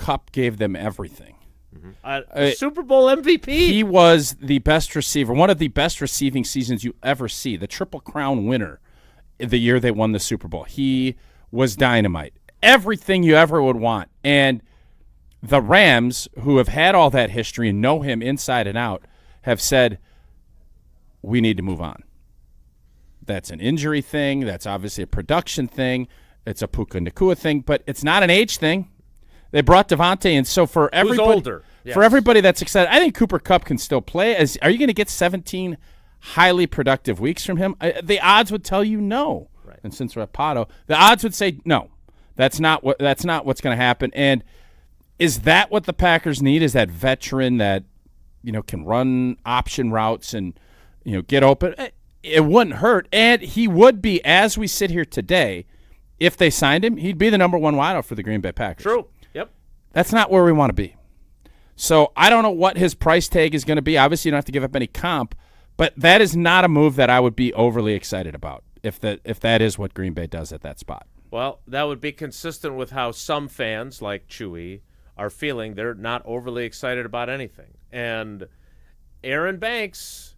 Kupp gave them everything. Super Bowl MVP. He was the best receiver, one of the best receiving seasons you ever see, the Triple Crown winner the year they won the Super Bowl. He was dynamite. Everything you ever would want. And the Rams, who have had all that history and know him inside and out, have said, we need to move on. That's an injury thing. That's obviously a production thing. It's a Puka Nacua thing, but it's not an age thing. They brought Devontae in, so for everybody, who's older. Yes. For everybody that's excited, I think Cooper Kupp can still play. Are you going to get 17 highly productive weeks from him? The odds would tell you no. Right. And since we're at Pato, the odds would say no. That's not what's going to happen. And is that what the Packers need? Is that veteran that can run option routes and get open? It wouldn't hurt, and he would be, as we sit here today, if they signed him, he'd be the number one wideout for the Green Bay Packers. True. Yep. That's not where we want to be. So I don't know what his price tag is going to be. Obviously, you don't have to give up any comp, but that is not a move that I would be overly excited about if that is what Green Bay does at that spot. Well, that would be consistent with how some fans, like Chewy, are feeling. They're not overly excited about anything. And Aaron Banks,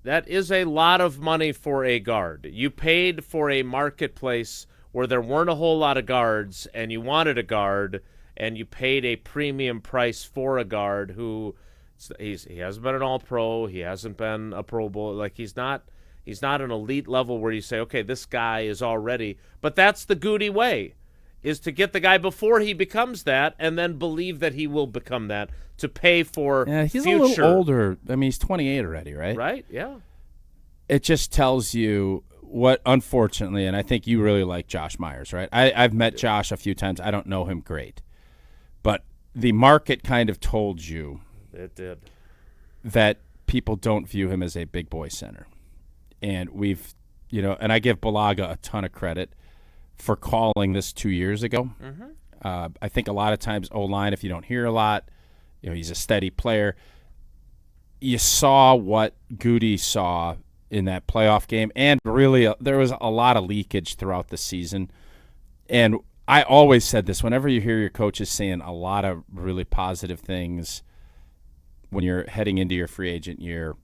that is a lot of money for a guard. You paid for a marketplace where there weren't a whole lot of guards, and you wanted a guard, and you paid a premium price for a guard who he hasn't been an All-Pro, he hasn't been a Pro Bowl. Like he's not an elite level where you say, okay, this guy is already. But that's the Goody way, is to get the guy before he becomes that, and then believe that he will become that to pay for he's future. a little older. I mean, he's 28 already, right? Right, yeah. It just tells you what, unfortunately, and I think you really like Josh Myers, right? I've met Josh a few times. I don't know him great. But the market kind of told you it did that people don't view him as a big boy center. And we've, and I give Balaga a ton of credit for calling this 2 years ago. Mm-hmm. I think a lot of times O-line, if you don't hear a lot, he's a steady player. You saw what Goody saw in that playoff game, and really there was a lot of leakage throughout the season. And I always said this, whenever you hear your coaches saying a lot of really positive things when you're heading into your free agent year,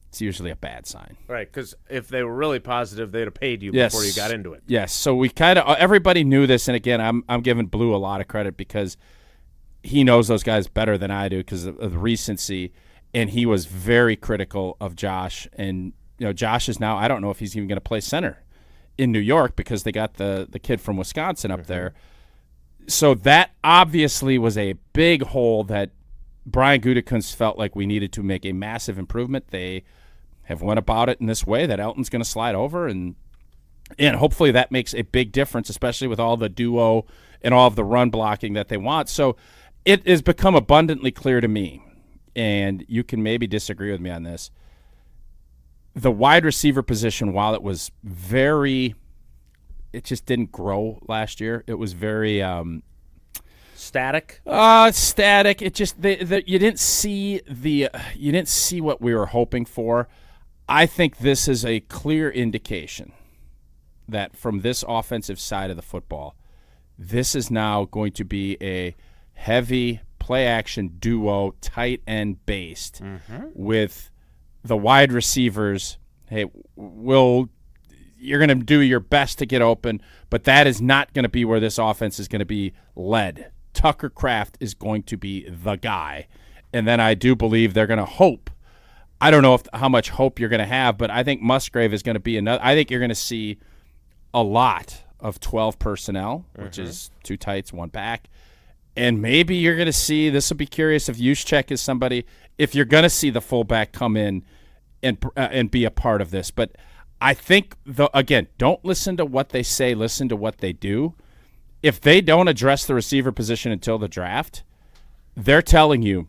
it's usually a bad sign. Right, because if they were really positive, they'd have paid you Yes. before you got into it. Yes, so we kind of everybody knew this, and again, I'm giving Blue a lot of credit because he knows those guys better than I do because of the recency, and he was very critical of Josh. And Josh is now, I don't know if he's even going to play center in New York because they got the kid from Wisconsin up there. So that obviously was a big hole that Brian Gutekunst felt like we needed to make a massive improvement. They have went about it in this way that Elton's going to slide over, and hopefully that makes a big difference, especially with all the duo and all of the run blocking that they want. So it has become abundantly clear to me, and you can maybe disagree with me on this, the wide receiver position, while it was it just didn't grow last year. It was very static. Static. It just you didn't see what we were hoping for. I think this is a clear indication that from this offensive side of the football, this is now going to be a heavy play action duo, tight end based with the wide receivers. Hey, you're going to do your best to get open, but that is not going to be where this offense is going to be led. Tucker Kraft is going to be the guy. And then I do believe they're going to hope. I don't know how much hope you're going to have, but I think Musgrave is going to be another. I think you're going to see a lot of 12 personnel, which is two tights, one back. And maybe you're going to see, this will be curious if Juszczyk is somebody, if you're going to see the fullback come in and be a part of this. But I think, again, don't listen to what they say, listen to what they do. If they don't address the receiver position until the draft, they're telling you,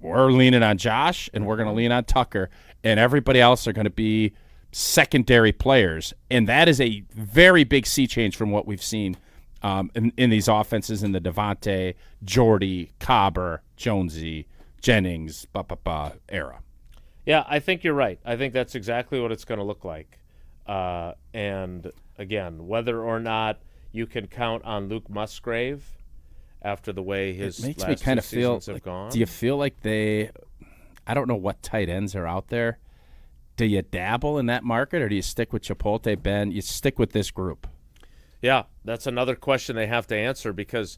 we're leaning on Josh and we're going to lean on Tucker, and everybody else are going to be secondary players. And that is a very big sea change from what we've seen in these offenses in the Devontae, Jordy, Cobber, Jonesy, Jennings, era. Yeah, I think you're right. I think that's exactly what it's going to look like. And, again, whether or not you can count on Luke Musgrave after the way his it makes last me kind of feel seasons have gone. Do you feel like I don't know what tight ends are out there. Do you dabble in that market, or do you stick with Chipotle, Ben? You stick with this group. Yeah, that's another question they have to answer because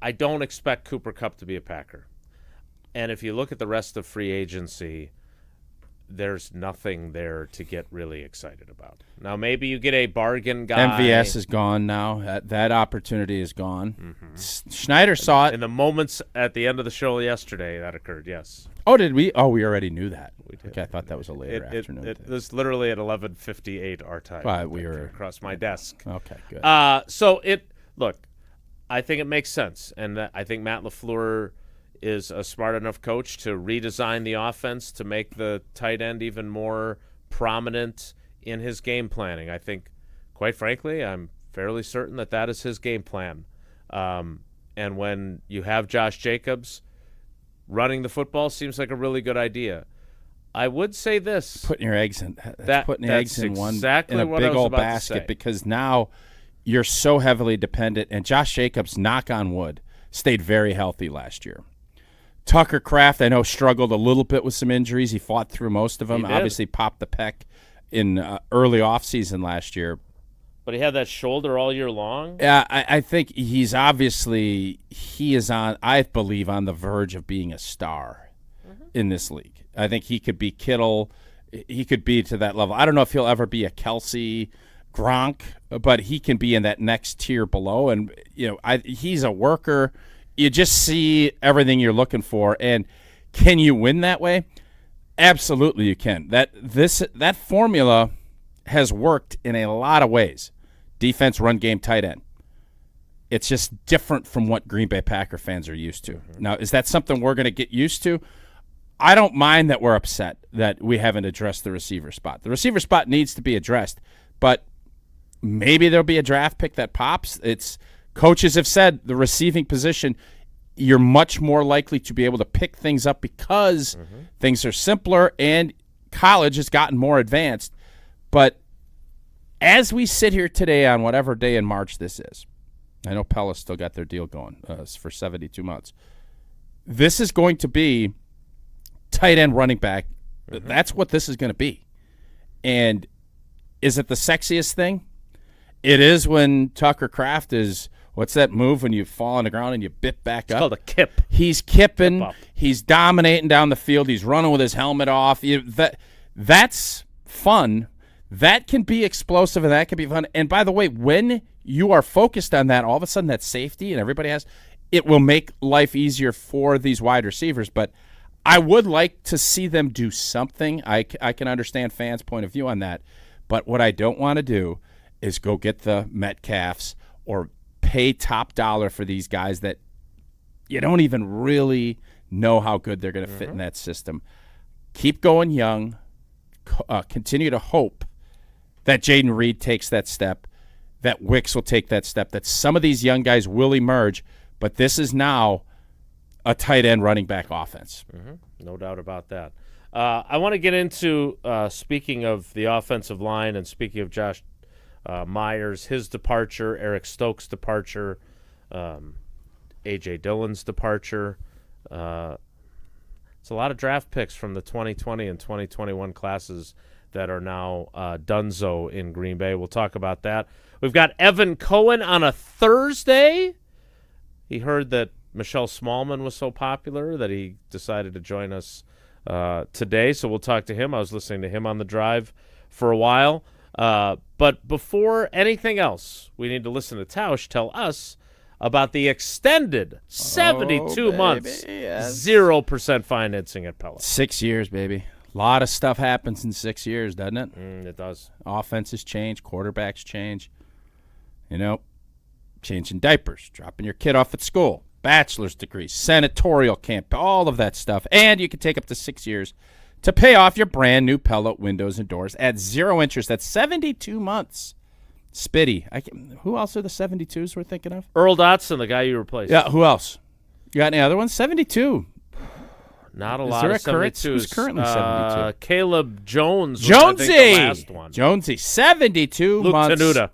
I don't expect Cooper Kupp to be a Packer. And if you look at the rest of free agency, there's nothing there to get really excited about. Now, maybe you get a bargain guy. MVS is gone now. That opportunity is gone. Schneider saw it. In the moments at the end of the show yesterday, that occurred, yes. Oh, did we? Oh, we already knew that. We did. Okay, I thought that was a later afternoon. It was literally at 11:58 our time. Well, we were across my desk. Okay, good. Look, I think it makes sense, and I think Matt LaFleur is a smart enough coach to redesign the offense to make the tight end even more prominent in his game planning. I think, quite frankly, I'm fairly certain that is his game plan. And when you have Josh Jacobs, running the football seems like a really good idea. I would say this: putting your eggs in putting the eggs in exactly a big old basket, because now you're so heavily dependent. And Josh Jacobs, knock on wood, stayed very healthy last year. Tucker Kraft, I know, struggled a little bit with some injuries. He fought through most of them. Obviously popped the pec in early offseason last year. But he had that shoulder all year long? Yeah, I think he is on, I believe, on the verge of being a star in this league. I think he could be Kittle. He could be to that level. I don't know if he'll ever be a Kelsey, Gronk, but he can be in that next tier below. And, he's a worker. You just see everything you're looking for, and can you win that way? Absolutely, you can. That formula has worked in a lot of ways. Defense, run game, tight end. It's just different from what Green Bay Packer fans are used to. Now, is that something we're going to get used to? I don't mind that we're upset that we haven't addressed the receiver spot. The receiver spot needs to be addressed, but maybe there'll be a draft pick that pops. Coaches have said the receiving position, you're much more likely to be able to pick things up because things are simpler and college has gotten more advanced. But as we sit here today on whatever day in March this is, I know Pella still got their deal going for 72 months. This is going to be tight end running back. That's what this is going to be. And is it the sexiest thing? It is when Tucker Kraft is, what's that move when you fall on the ground and you bit back up? It's called a kip. He's kipping. He's dominating down the field. He's running with his helmet off. That's fun. That can be explosive, and that can be fun. And by the way, when you are focused on that, all of a sudden that safety and everybody has, it will make life easier for these wide receivers. But I would like to see them do something. I can understand fans' point of view on that. But what I don't want to do is go get the Metcalfs or pay top dollar for these guys that you don't even really know how good they're going to fit in that system. Keep going young. Continue to hope that Jaden Reed takes that step, that Wicks will take that step, that some of these young guys will emerge. But this is now a tight end running back offense. No doubt about that. I want to get into, speaking of the offensive line and speaking of Josh Myers, his departure, Eric Stokes' departure, A.J. Dillon's departure. It's a lot of draft picks from the 2020 and 2021 classes that are now donezo in Green Bay. We'll talk about that. We've got Evan Cohen on a Thursday. He heard that Michelle Smallman was so popular that he decided to join us today, so we'll talk to him. I was listening to him on the drive for a while. But before anything else, we need to listen to Tausch tell us about the extended 72 months, 0% financing at Pella. 6 years, baby. A lot of stuff happens in 6 years, doesn't it? It does. Offenses change, quarterbacks change. Changing diapers, dropping your kid off at school, bachelor's degrees, senatorial camp, all of that stuff. And you can take up to 6 years to pay off your brand new Pella windows and doors at 0 interest. That's 72 months. Spitty. Who else are the 72s we're thinking of? Earl Dotson, the guy you replaced. Yeah, who else? You got any other ones? 72. Not a lot of 72s. Who's currently 72? Caleb Jones was, Jonesy. I think, the last one. Jonesy, 72 Luke months. Tenuta.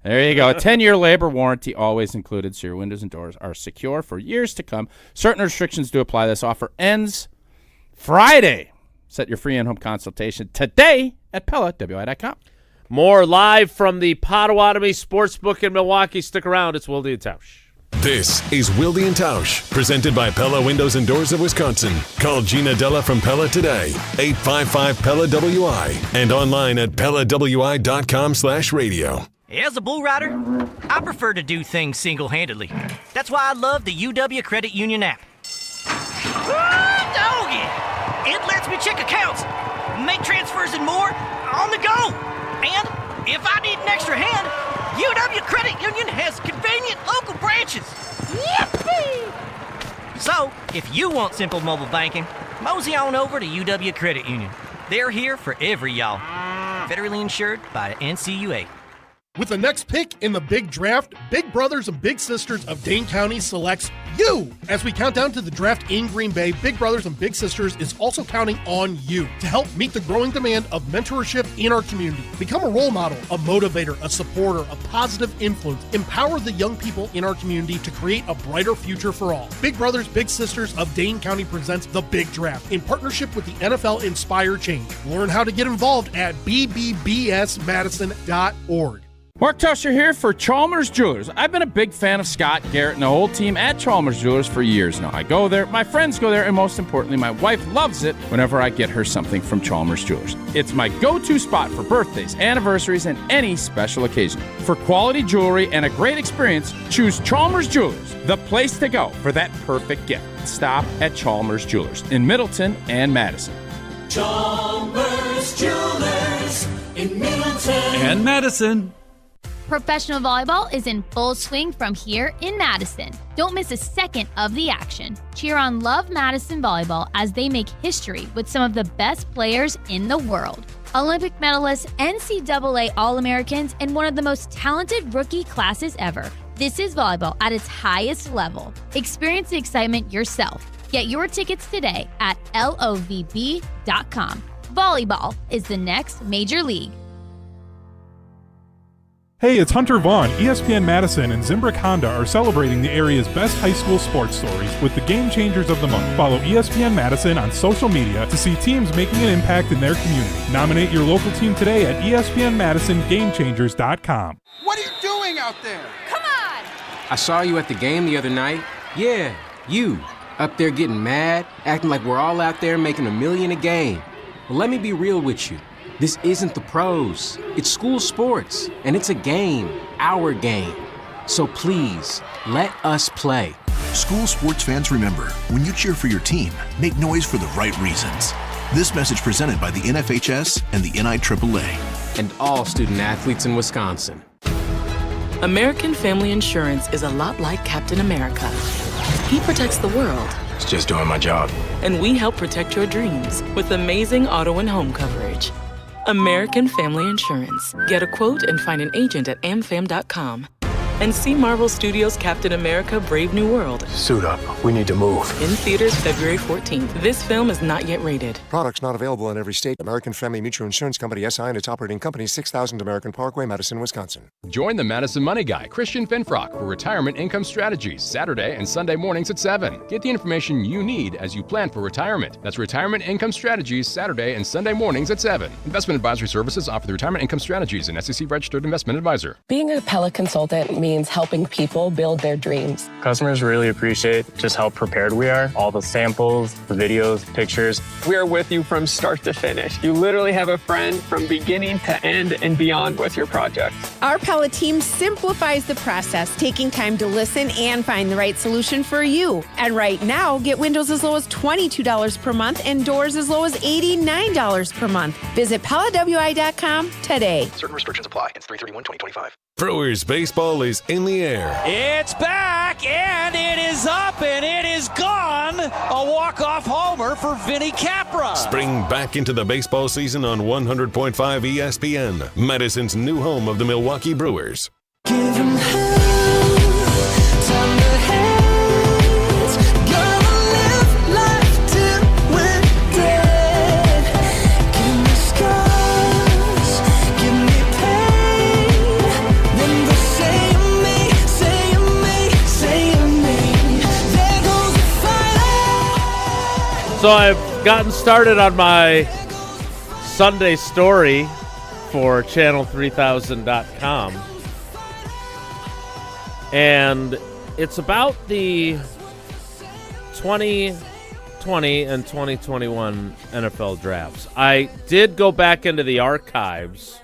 There you go. A 10-year labor warranty always included, so your windows and doors are secure for years to come. Certain restrictions do apply. This offer ends Friday. Set your free in-home consultation today at PellaWI.com. More live from the Potawatomi Sportsbook in Milwaukee. Stick around. It's Wilde and Tausch. This is Wilde and Tausch, presented by Pella Windows and Doors of Wisconsin. Call Gina Della from Pella today, 855-PELLA-WI, and online at PellaWI.com/radio. As a bull rider, I prefer to do things single-handedly. That's why I love the UW Credit Union app. Doggy! It lets me check accounts, make transfers and more on the go. And if I need an extra hand, UW Credit Union has convenient local branches. Yippee! So, if you want simple mobile banking, mosey on over to UW Credit Union. They're here for every y'all. Federally insured by NCUA. With the next pick in the big draft, Big Brothers and Big Sisters of Dane County selects you. As we count down to the draft in Green Bay, Big Brothers and Big Sisters is also counting on you to help meet the growing demand of mentorship in our community. Become a role model, a motivator, a supporter, a positive influence. Empower the young people in our community to create a brighter future for all. Big Brothers, Big Sisters of Dane County presents the Big Draft in partnership with the NFL Inspire Change. Learn how to get involved at bbbsmadison.org. Mark Tusher here for Chalmers Jewelers. I've been a big fan of Scott, Garrett, and the whole team at Chalmers Jewelers for years now. I go there, my friends go there, and most importantly, my wife loves it whenever I get her something from Chalmers Jewelers. It's my go-to spot for birthdays, anniversaries, and any special occasion. For quality jewelry and a great experience, choose Chalmers Jewelers, the place to go for that perfect gift. Stop at Chalmers Jewelers in Middleton and Madison. Chalmers Jewelers in Middleton and Madison. Professional volleyball is in full swing from here in Madison. Don't miss a second of the action. Cheer on Love Madison Volleyball as they make history with some of the best players in the world. Olympic medalists, NCAA All-Americans, and one of the most talented rookie classes ever. This is volleyball at its highest level. Experience the excitement yourself. Get your tickets today at lovb.com. Volleyball is the next major league. Hey, it's Hunter Vaughn. ESPN Madison and Zimbrick Honda are celebrating the area's best high school sports stories with the Game Changers of the Month. Follow ESPN Madison on social media to see teams making an impact in their community. Nominate your local team today at ESPNMadisonGameChangers.com. What are you doing out there? Come on! I saw you at the game the other night. Yeah, you. Up there getting mad, acting like we're all out there making $1 million a game. Well, let me be real with you. This isn't the pros. It's school sports, and it's a game, our game. So please, let us play. School sports fans, remember, when you cheer for your team, make noise for the right reasons. This message presented by the NFHS and the NIAAA. And all student athletes in Wisconsin. American Family Insurance is a lot like Captain America. He protects the world. It's just doing my job. And we help protect your dreams with amazing auto and home coverage. American Family Insurance. Get a quote and find an agent at amfam.com. And see Marvel Studios' Captain America: Brave New World. Suit up. We need to move. In theaters February 14th. This film is not yet rated. Products not available in every state. American Family Mutual Insurance Company, SI, and its operating company, 6000 American Parkway, Madison, Wisconsin. Join the Madison Money Guy, Christian Finfrock, for Retirement Income Strategies, Saturday and Sunday mornings at 7. Get the information you need as you plan for retirement. That's Retirement Income Strategies, Saturday and Sunday mornings at 7. Investment advisory services offer the Retirement Income Strategies, an SEC-registered investment advisor. Being a Pella consultant means helping people build their dreams. Customers really appreciate just how prepared we are. All the samples, the videos, pictures. We are with you from start to finish. You literally have a friend from beginning to end and beyond with your project. Our Pella team simplifies the process, taking time to listen and find the right solution for you. And right now, get windows as low as $22 per month and doors as low as $89 per month. Visit PellaWI.com today. Certain restrictions apply. It's 3/31/2025. Brewers baseball is in the air. It's back, and it is up, and it is gone. A walk-off homer for Vinny Capra. Spring back into the baseball season on 100.5 ESPN, Madison's new home of the Milwaukee Brewers. Give him hell, time to hate. Gonna live life till we're dead. Give me scars, give me pain. Then the So I've gotten started on my Sunday story for channel3000.com. And it's about the 2020 and 2021 NFL drafts. I did go back into the archives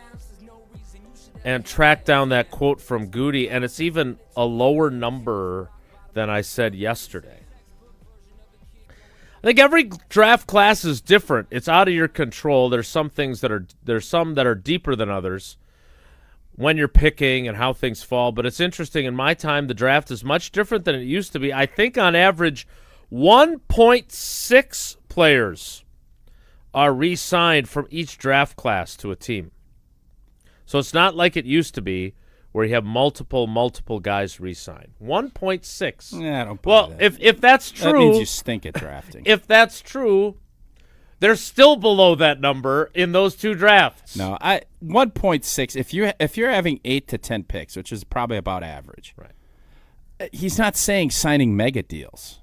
and track down that quote from Goody, and it's even a lower number than I said yesterday. I think every draft class is different. It's out of your control. There's some that are deeper than others when you're picking and how things fall. But it's interesting. In my time, the draft is much different than it used to be. I think on average, 1.6 players are re-signed from each draft class to a team. So it's not like it used to be, where you have multiple guys re-sign. 1.6. Yeah, I don't believe that. If that's true, that means you stink at drafting. If that's true, they're still below that number in those two drafts. No, 1.6. If you're having 8 to 10 picks, which is probably about average, right? He's not saying signing mega deals.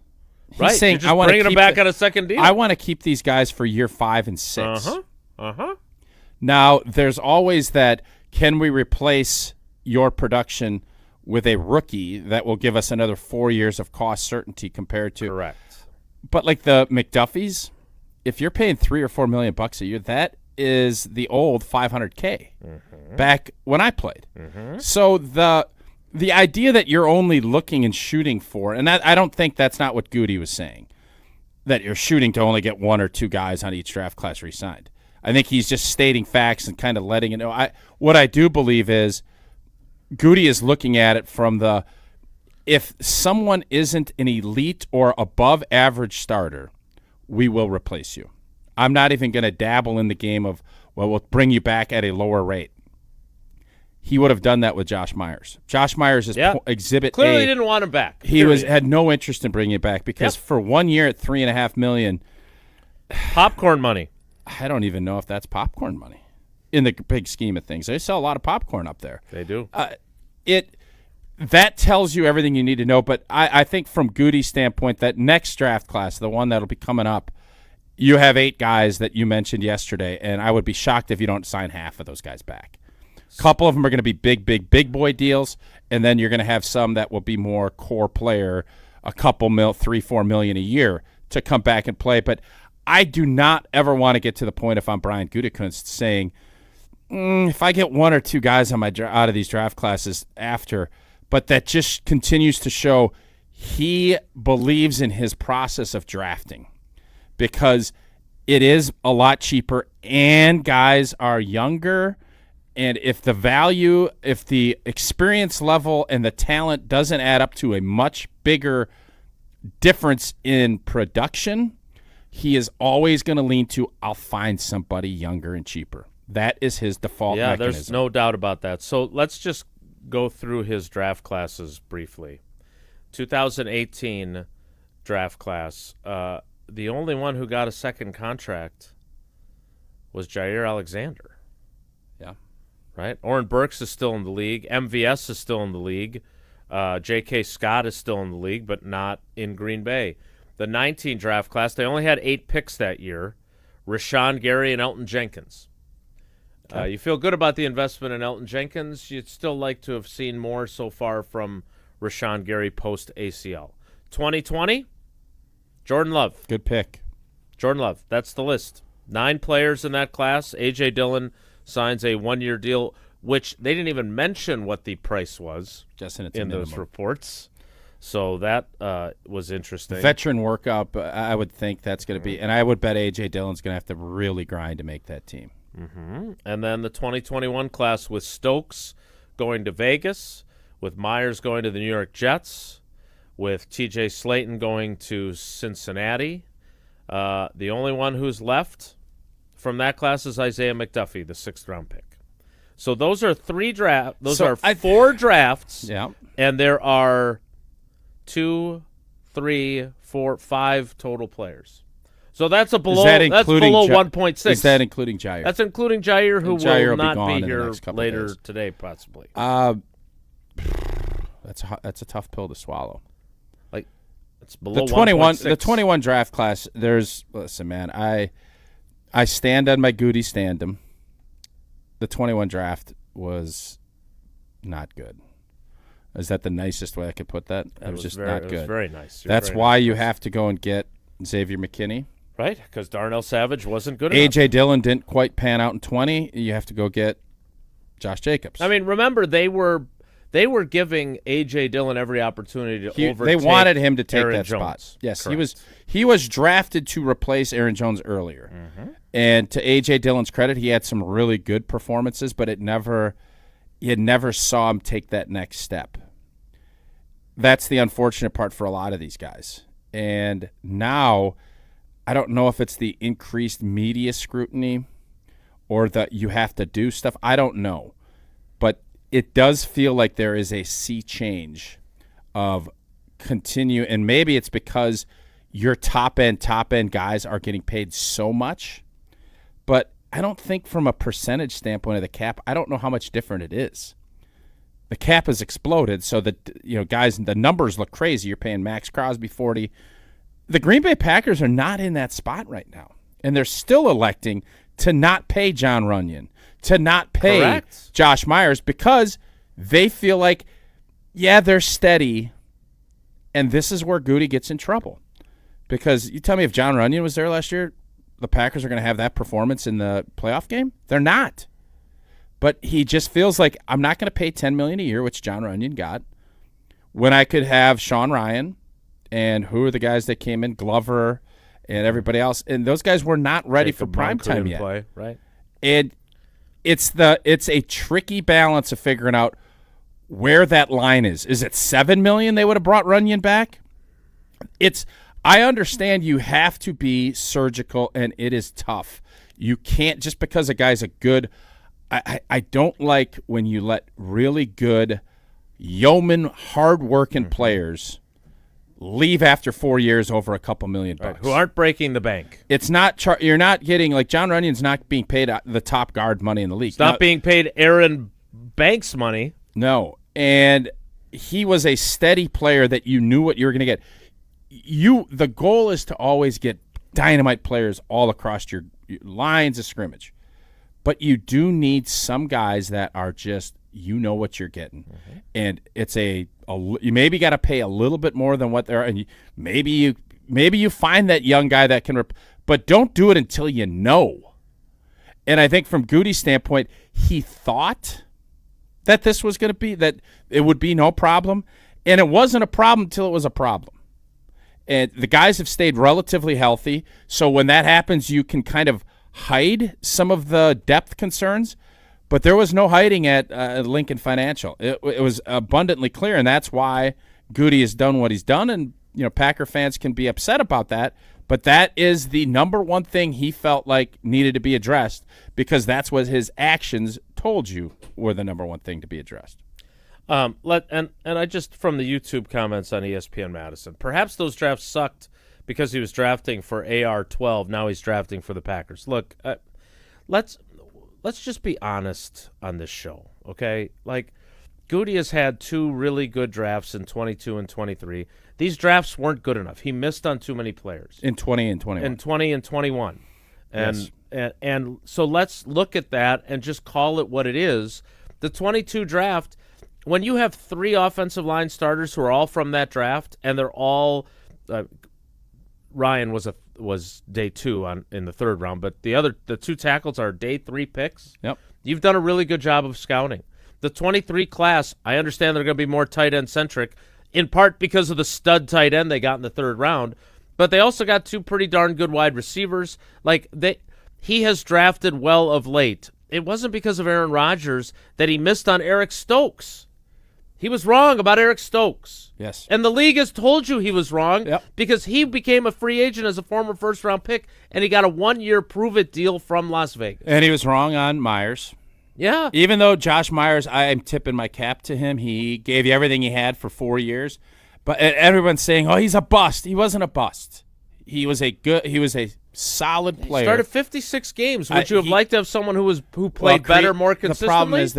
He's right, saying, you're just bringing them back on a second deal. I want to keep these guys for year 5 and 6. Uh-huh. Now, there's always that, can we replace your production with a rookie that will give us another 4 years of cost certainty compared to. Correct. But like the McDuffies, if you're paying $3 or $4 million a year, that is the old $500K back when I played. So the idea that you're only looking and shooting for, and I don't think that's not what Goody was saying, that you're shooting to only get 1 or 2 guys on each draft class re-signed. I think he's just stating facts and kind of letting it know. What I do believe is Goody is looking at it from if someone isn't an elite or above average starter, we will replace you. I'm not even going to dabble in the game of, well, we'll bring you back at a lower rate. He would have done that with Josh Myers. Josh Myers is exhibit Clearly A. He didn't want him back. He had no interest in bringing it back because for 1 year at $3.5 million, popcorn money. I don't even know if that's popcorn money in the big scheme of things. They sell a lot of popcorn up there. They do. That tells you everything you need to know. But I think from Goody's standpoint, that next draft class, the one that'll be coming up, you have 8 guys that you mentioned yesterday, and I would be shocked if you don't sign half of those guys back. A couple of them are going to be big boy deals, and then you're going to have some that will be more core player, a couple $3-4 million a year to come back and play. But I do not ever want to get to the point, if I'm Brian Gutekunst, saying, if I get 1 or 2 guys on out of these draft classes after, but that just continues to show he believes in his process of drafting because it is a lot cheaper and guys are younger. And if the experience level and the talent doesn't add up to a much bigger difference in production, he is always going to lean to, I'll find somebody younger and cheaper. That is his default mechanism. There's no doubt about that. So let's just go through his draft classes briefly. 2018 draft class. The only one who got a second contract was Jair Alexander. Yeah. Right? Oren Burks is still in the league. MVS is still in the league. J.K. Scott is still in the league, but not in Green Bay. The 19 draft class, they only had 8 picks that year. Rashawn Gary and Elton Jenkins. You feel good about the investment in Elton Jenkins. You'd still like to have seen more so far from Rashawn Gary post-ACL. 2020, Jordan Love. Good pick. Jordan Love. That's the list. 9 players in that class. A.J. Dillon signs a 1-year deal, which they didn't even mention what the price was just in those reports. So that was interesting. Veteran workup, I would think that's going to be, and I would bet A.J. Dillon's going to have to really grind to make that team. And then the 2021 class with Stokes going to Vegas, with Myers going to the New York Jets, with T.J. Slayton going to Cincinnati. The only one who's left from that class is Isaiah McDuffie, the 6th-round pick. So those are 4 drafts. Yeah. And there are 2, 3, 4, 5 total players. So that's below 1.6. Is that including Jair? That's including Jair, who will not be here later today, possibly. That's a tough pill to swallow. It's below the 21. 1.6. The 21 draft class. Listen, man. I stand on my Goody stand-em. The 21 draft was not good. Is that the nicest way I could put that? It was just not good. It was very nice. That's why you have to go and get Xavier McKinney. Right, because Darnell Savage wasn't good enough. A.J. Dillon didn't quite pan out in 20. You have to go get Josh Jacobs. I mean, remember, they were giving A.J. Dillon every opportunity to overtake They wanted him to take Aaron that Jones. spot. Yes, Correct. he was drafted to replace Aaron Jones earlier. Mm-hmm. And to A.J. Dillon's credit, he had some really good performances, but you never saw him take that next step. That's the unfortunate part for a lot of these guys. And now, I don't know if it's the increased media scrutiny or that you have to do stuff. I don't know. But it does feel like there is a sea change of continue. And maybe it's because your top-end guys are getting paid so much. But I don't think from a percentage standpoint of the cap, I don't know how much different it is. The cap has exploded, so that guys, the numbers look crazy. You're paying Max Crosby $40. The Green Bay Packers are not in that spot right now, and they're still electing to not pay John Runyon, to not pay Correct. Josh Myers, because they feel like, yeah, they're steady, and this is where Goody gets in trouble. Because you tell me if John Runyon was there last year, the Packers are going to have that performance in the playoff game? They're not. But he just feels like I'm not going to pay $10 million a year, which John Runyon got, when I could have Sean Ryan and who are the guys that came in, Glover and everybody else, and those guys were not ready for prime time yet. Play, right? And it's a tricky balance of figuring out where that line is. Is it $7 million they would have brought Runyon back? I understand you have to be surgical, and it is tough. You can't, just because a guy's a good – I don't like when you let really good, yeoman, hard-working players leave after 4 years over a couple $1 million. Right, who aren't breaking the bank. It's not you're not getting, like, John Runyon's not being paid the top guard money in the league. It's not being paid Aaron Banks money. No, and he was a steady player that you knew what you were going to get. The goal is to always get dynamite players all across your lines of scrimmage. But you do need some guys that are just, what you're getting. Mm-hmm. And it's you maybe got to pay a little bit more than what they're, and maybe you find that young guy that can, but don't do it until you know. And I think from Goody's standpoint, he thought that this was going to be, that it would be no problem. And it wasn't a problem until it was a problem. And the guys have stayed relatively healthy. So when that happens, you can kind of hide some of the depth concerns, but there was no hiding at Lincoln Financial. It was abundantly clear, and that's why Goody has done what he's done, and Packer fans can be upset about that, but that is the number one thing he felt like needed to be addressed, because that's what his actions told you were the number one thing to be addressed. And I just, from the YouTube comments on ESPN Madison, perhaps those drafts sucked because he was drafting for AR-12. Now he's drafting for the Packers. Look, let's just be honest on this show, okay? Like, Goody has had two really good drafts in 22 and 23. These drafts weren't good enough. He missed on too many players. In 20 and 21. In 20 and 21. Yes. And so let's look at that and just call it what it is. The 22 draft, when you have three offensive line starters who are all from that draft, and they're all Ryan was day 2 in the third round, but the two tackles are day 3 picks. Yep. You've done a really good job of scouting. The 23 class, I understand they're going to be more tight end centric, in part because of the stud tight end they got in the third round, but they also got two pretty darn good wide receivers. He has drafted well of late. It wasn't because of Aaron Rodgers that he missed on Eric Stokes. He was wrong about Eric Stokes. Yes. And the league has told you he was wrong. Yep. Because he became a free agent as a former first-round pick, and he got a 1-year prove-it deal from Las Vegas. And he was wrong on Myers. Yeah. Even though Josh Myers, I am tipping my cap to him. He gave you everything he had for 4 years. But everyone's saying, oh, he's a bust. He wasn't a bust. He was a solid player. He started 56 games. Would you have liked to have someone who played better, more consistently? The problem is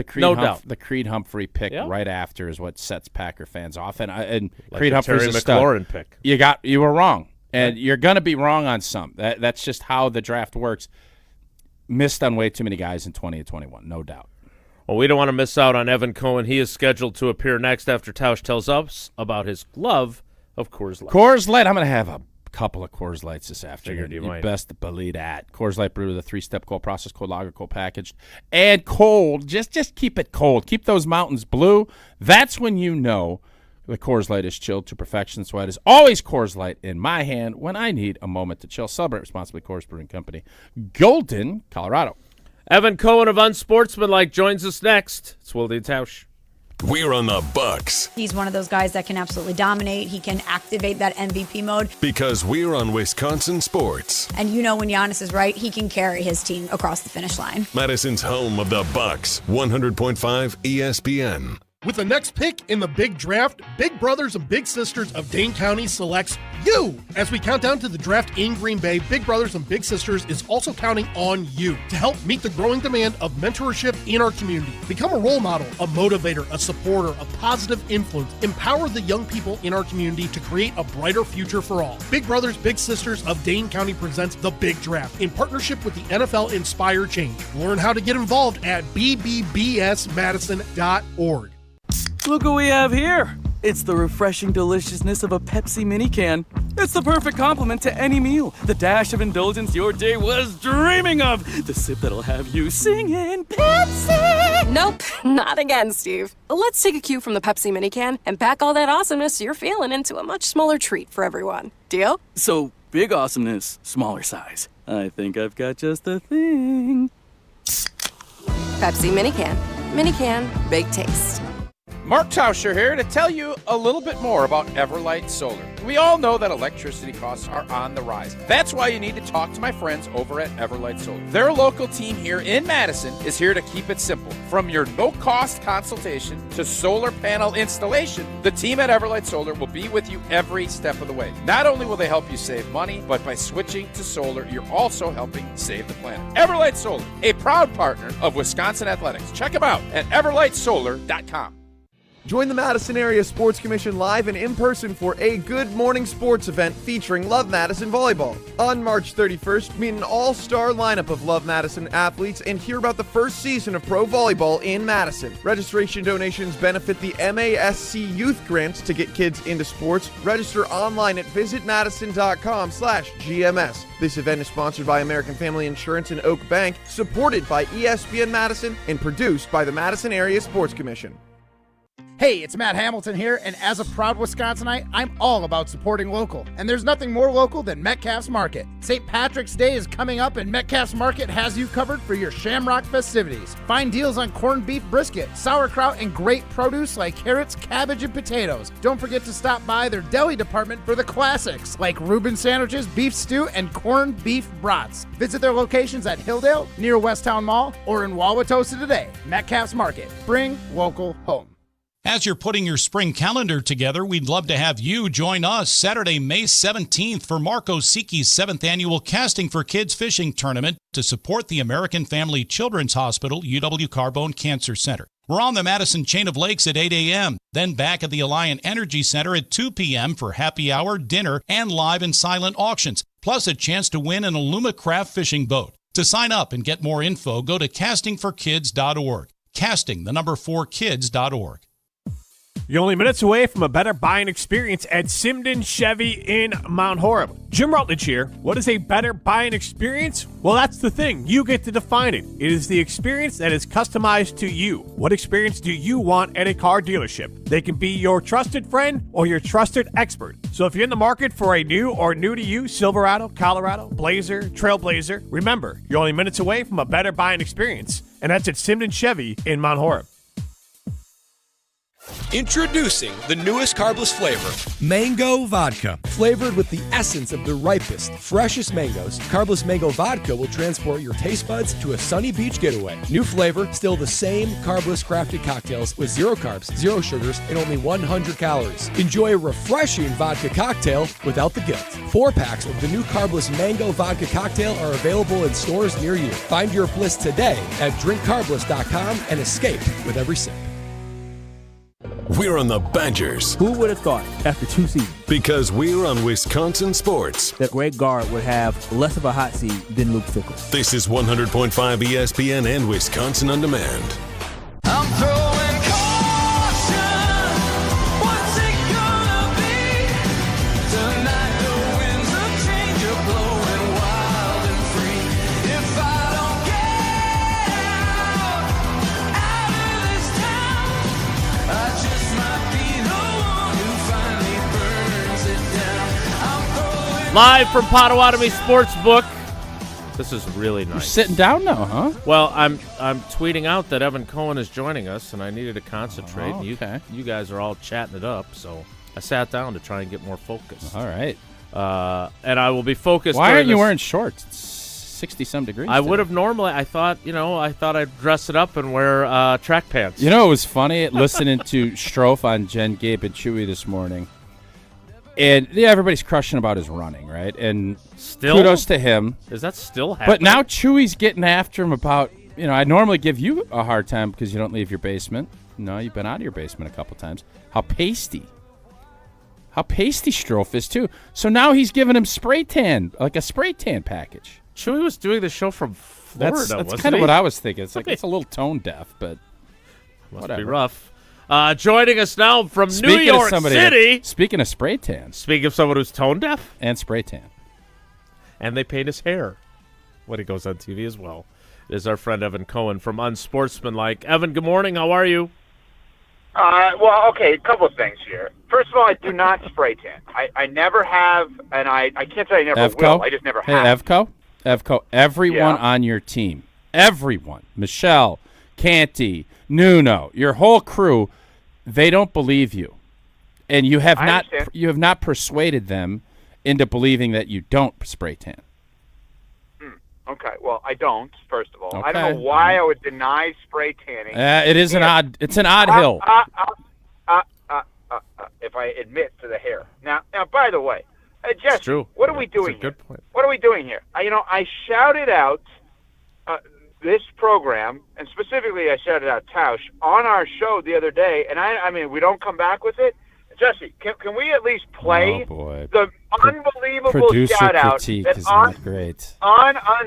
the Creed Humphrey pick right after is what sets Packer fans off. And like Creed Humphrey's a stud. McLaurin pick. You were wrong, and you're going to be wrong on some. That's just how the draft works. Missed on way too many guys in 20 and 21, no doubt. Well, we don't want to miss out on Evan Cohen. He is scheduled to appear next after Tausch tells us about his glove of Coors Light. Coors Light. I'm going to have a couple of Coors Lights this afternoon. Figured you might. Best believe that. Coors Light brewed with a 3-step cold process, cold lager, cold packaged, and cold. Just keep it cold. Keep those mountains blue. That's when you know the Coors Light is chilled to perfection. So it is always Coors Light in my hand when I need a moment to chill. Celebrate responsibly. Coors Brewing Company, Golden, Colorado. Evan Cohen of Unsportsmanlike joins us next. It's Wilde and Tausch. We're on the Bucks. He's one of those guys that can absolutely dominate. He can activate that MVP mode. Because we're on Wisconsin sports. And you know when Giannis is right, he can carry his team across the finish line. Madison's home of the Bucks, 100.5 ESPN. With the next pick in the big draft, Big Brothers and Big Sisters of Dane County selects you. As we count down to the draft in Green Bay, Big Brothers and Big Sisters is also counting on you to help meet the growing demand of mentorship in our community. Become a role model, a motivator, a supporter, a positive influence. Empower the young people in our community to create a brighter future for all. Big Brothers, Big Sisters of Dane County presents the Big Draft in partnership with the NFL Inspire Change. Learn how to get involved at bbbsmadison.org. Look what we have here. It's the refreshing deliciousness of a Pepsi mini can. It's the perfect complement to any meal. The dash of indulgence your day was dreaming of. The sip that'll have you singing Pepsi. Nope, not again, Steve. Let's take a cue from the Pepsi mini can and pack all that awesomeness you're feeling into a much smaller treat for everyone. Deal? So, big awesomeness, smaller size. I think I've got just the thing. Pepsi mini can. Mini can, big taste. Mark Tauscher here to tell you a little bit more about Everlight Solar. We all know that electricity costs are on the rise. That's why you need to talk to my friends over at Everlight Solar. Their local team here in Madison is here to keep it simple. From your no-cost consultation to solar panel installation, the team at Everlight Solar will be with you every step of the way. Not only will they help you save money, but by switching to solar, you're also helping save the planet. Everlight Solar, a proud partner of Wisconsin Athletics. Check them out at everlightsolar.com. Join the Madison Area Sports Commission live and in person for a Good Morning Sports event featuring Love Madison Volleyball. On March 31st, meet an all-star lineup of Love Madison athletes and hear about the first season of pro volleyball in Madison. Registration donations benefit the MASC Youth Grant to get kids into sports. Register online at visitmadison.com/GMS. This event is sponsored by American Family Insurance and Oak Bank, supported by ESPN Madison, and produced by the Madison Area Sports Commission. Hey, it's Matt Hamilton here, and as a proud Wisconsinite, I'm all about supporting local. And there's nothing more local than Metcalf's Market. St. Patrick's Day is coming up, and Metcalf's Market has you covered for your Shamrock festivities. Find deals on corned beef brisket, sauerkraut, and great produce like carrots, cabbage, and potatoes. Don't forget to stop by their deli department for the classics like Reuben sandwiches, beef stew, and corned beef brats. Visit their locations at Hilldale, near Westtown Mall, or in Wauwatosa today. Metcalf's Market. Bring local home. As you're putting your spring calendar together, we'd love to have you join us Saturday, May 17th for Mark Osiki's 7th Annual Casting for Kids Fishing Tournament to support the American Family Children's Hospital, UW Carbone Cancer Center. We're on the Madison Chain of Lakes at 8 a.m., then back at the Alliant Energy Center at 2 p.m. for happy hour, dinner, and live and silent auctions, plus a chance to win an Alumacraft fishing boat. To sign up and get more info, go to castingforkids.org. Casting4kids.org. You're only minutes away from a better buying experience at Simden Chevy in Mount Horeb. Jim Rutledge here. What is a better buying experience? Well, that's the thing. You get to define it. It is the experience that is customized to you. What experience do you want at a car dealership? They can be your trusted friend or your trusted expert. So if you're in the market for a new or new-to-you Silverado, Colorado, Blazer, Trailblazer, remember, you're only minutes away from a better buying experience. And that's at Simden Chevy in Mount Horeb. Introducing the newest carbless flavor, Mango Vodka. Flavored with the essence of the ripest, freshest mangoes, carbless mango vodka will transport your taste buds to a sunny beach getaway. New flavor, still the same carbless crafted cocktails with 0 carbs, 0 sugars, and only 100 calories. Enjoy a refreshing vodka cocktail without the guilt. 4 packs of the new carbless mango vodka cocktail are available in stores near you. Find your bliss today at drinkcarbless.com and escape with every sip. We're on the Badgers. Who would have thought after 2 seasons Because we're on Wisconsin Sports. that Greg Gard would have less of a hot seat than Luke Fickell? This is 100.5 ESPN and Wisconsin On Demand. I'm throwing caution. What's it gonna be? Tonight the winds of change are blowing wild and free. If I don't get out of this town, I just might be the one who finally burns it down. I'm throwing Live from Potawatomi Sportsbook. This is really nice. You're sitting down now, huh? Well, I'm tweeting out that Evan Cohen is joining us, and I needed to concentrate. Oh, okay. And you guys are all chatting it up, so I sat down to try and get more focus. All right. And I will be focused. Why during aren't you this- wearing shorts? It's 60-some degrees. I would today. have normally. I thought I'd dress it up and wear track pants. You know, it was funny listening to Strofe on Jen, Gabe, and Chewy this morning. And yeah, everybody's crushing about his running, right? And Still? kudos to him. Is that still happening? But now Chewy's getting after him about, I normally give you a hard time because you don't leave your basement. No, you've been out of your basement a couple times. How pasty Strofe is, too. So now he's giving him spray tan, like a spray tan package. Chewy was doing the show from Florida, That's wasn't kind of he? what I was thinking. It's like it's a little tone deaf, but Must whatever. be rough. Joining us now from New Speaking York of somebody, City. Speaking of spray tan. Speaking of someone who's tone deaf. And spray tan. And they paint his hair when he goes on TV as well. It is our friend Evan Cohen from Unsportsmanlike. Evan, good morning. How are you? Well, okay, a couple of things here. First of all, I do not spray tan. I never have, and I can't say I never will. I just never have. Evco, everyone on your team, everyone, Michelle, Canty, Nuno, your whole crew, they don't believe you. And you have not persuaded them into believing that you don't spray tan. Okay, well, I don't, first of all. Okay. I don't know why I would deny spray tanning. It's an odd hill. If I admit to the hair. Now, by the way, Jess, true. what are we doing here? Good point. What are we doing here? I shouted out this program, and specifically I shouted out Tausch, on our show the other day, and I mean, we don't come back with it. Jesse, can we at least play the unbelievable shout-out that's on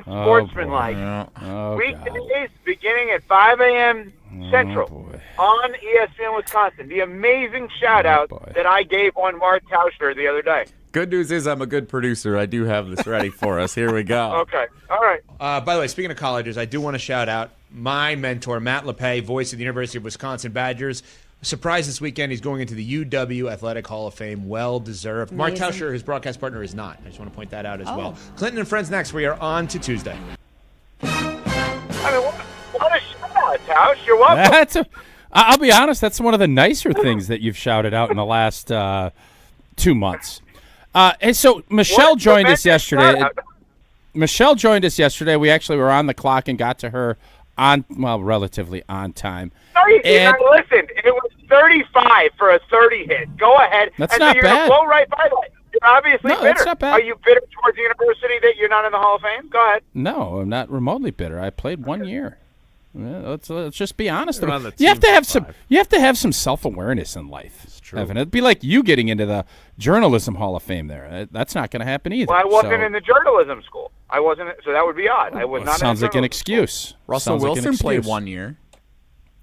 Unsportsmanlike weekdays beginning at 5 a.m. Central on ESPN Wisconsin? The amazing shout-out that I gave on Mark Tauscher the other day. Good news is I'm a good producer. I do have this ready for us. Here we go. Okay. All right. By the way, speaking of colleges, I do want to shout out my mentor, Matt LePay, voice of the University of Wisconsin Badgers. Surprise this weekend, he's going into the UW Athletic Hall of Fame. Well-deserved. Mark Tauscher, his broadcast partner, is not. I just want to point that out as well. Clinton and Friends next. We are on to Tuesday. I mean, what a shout-out, Tausch. You're welcome. I'll be honest, that's one of the nicer things that you've shouted out in the last 2 months. And so Michelle joined us yesterday. Michelle joined us yesterday. We actually were on the clock and got to her relatively on time. Listen, it was 35 for a 30 hit. Go ahead. That's not you're bad. Blow right by that. You're obviously bitter. That's not bad. Are you bitter towards the university that you're not in the Hall of Fame? Go ahead. No, I'm not remotely bitter. I played 1 year. Yeah, let's just be honest. You're on the You have to team have for some. 5. You have to have some self-awareness in life. It's true. Evan. It'd be like you getting into the journalism Hall of Fame. There, that's not going to happen either. Well, I wasn't in the journalism school. I wasn't, so that would be odd. I was not. Sounds in like an excuse. Russell Wilson played 1 year.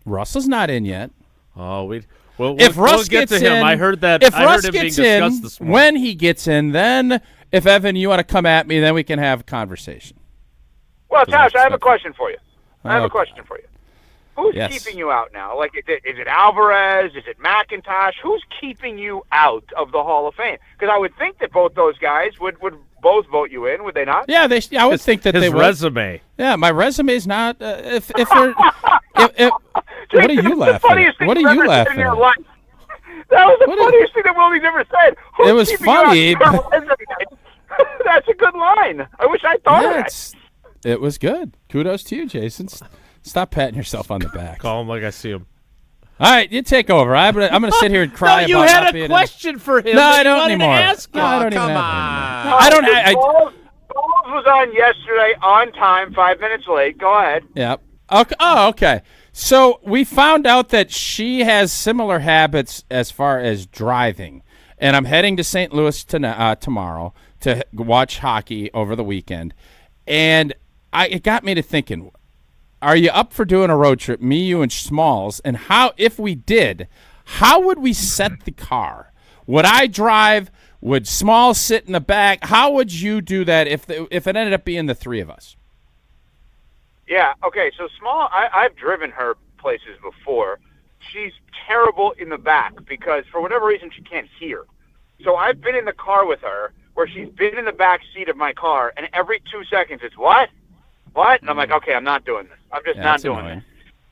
Russell's not in yet. Oh, if Russ we'll get gets to him. in, I heard that. If I Russ heard him gets being in, discussed this morning. when he gets in, then if Evan, you want to come at me, then we can have a conversation. Well, Tausch, I have a question for you. Okay. Who's Yes. keeping you out now? Like, is it Alvarez? Is it McIntosh? Who's keeping you out of the Hall of Fame? Because I would think that both those guys would both vote you in, would they not? Yeah, I would think that his they would. resume. Yeah, my resume's not. What are you laughing at? What are you laughing at? That was the funniest thing that Willie's ever said. Who's It was keeping you funny, on your resume? That's a good line. I wish I thought of that. It was good. Kudos to you, Jason. Stop patting yourself on the back. Call him like I see him. All right, you take over. I'm gonna sit here and cry. No, you about had not a being question for him. No, that I you don't wanted to anymore. ask him. No, I don't even come have on. I don't. Balls was on yesterday on time, 5 minutes late. Go ahead. Yeah. Okay. Oh, okay. So we found out that she has similar habits as far as driving, and I'm heading to St. Louis tomorrow to watch hockey over the weekend, and it got me to thinking. Are you up for doing a road trip, me, you, and Smalls? And if we did, how would we set the car? Would I drive? Would Smalls sit in the back? How would you do that if it ended up being the three of us? Yeah, okay, so I've driven her places before. She's terrible in the back because for whatever reason she can't hear. So I've been in the car with her where she's been in the back seat of my car, and every 2 seconds it's, what? What? And I'm like, okay, I'm not doing this. I'm just not doing annoying. this.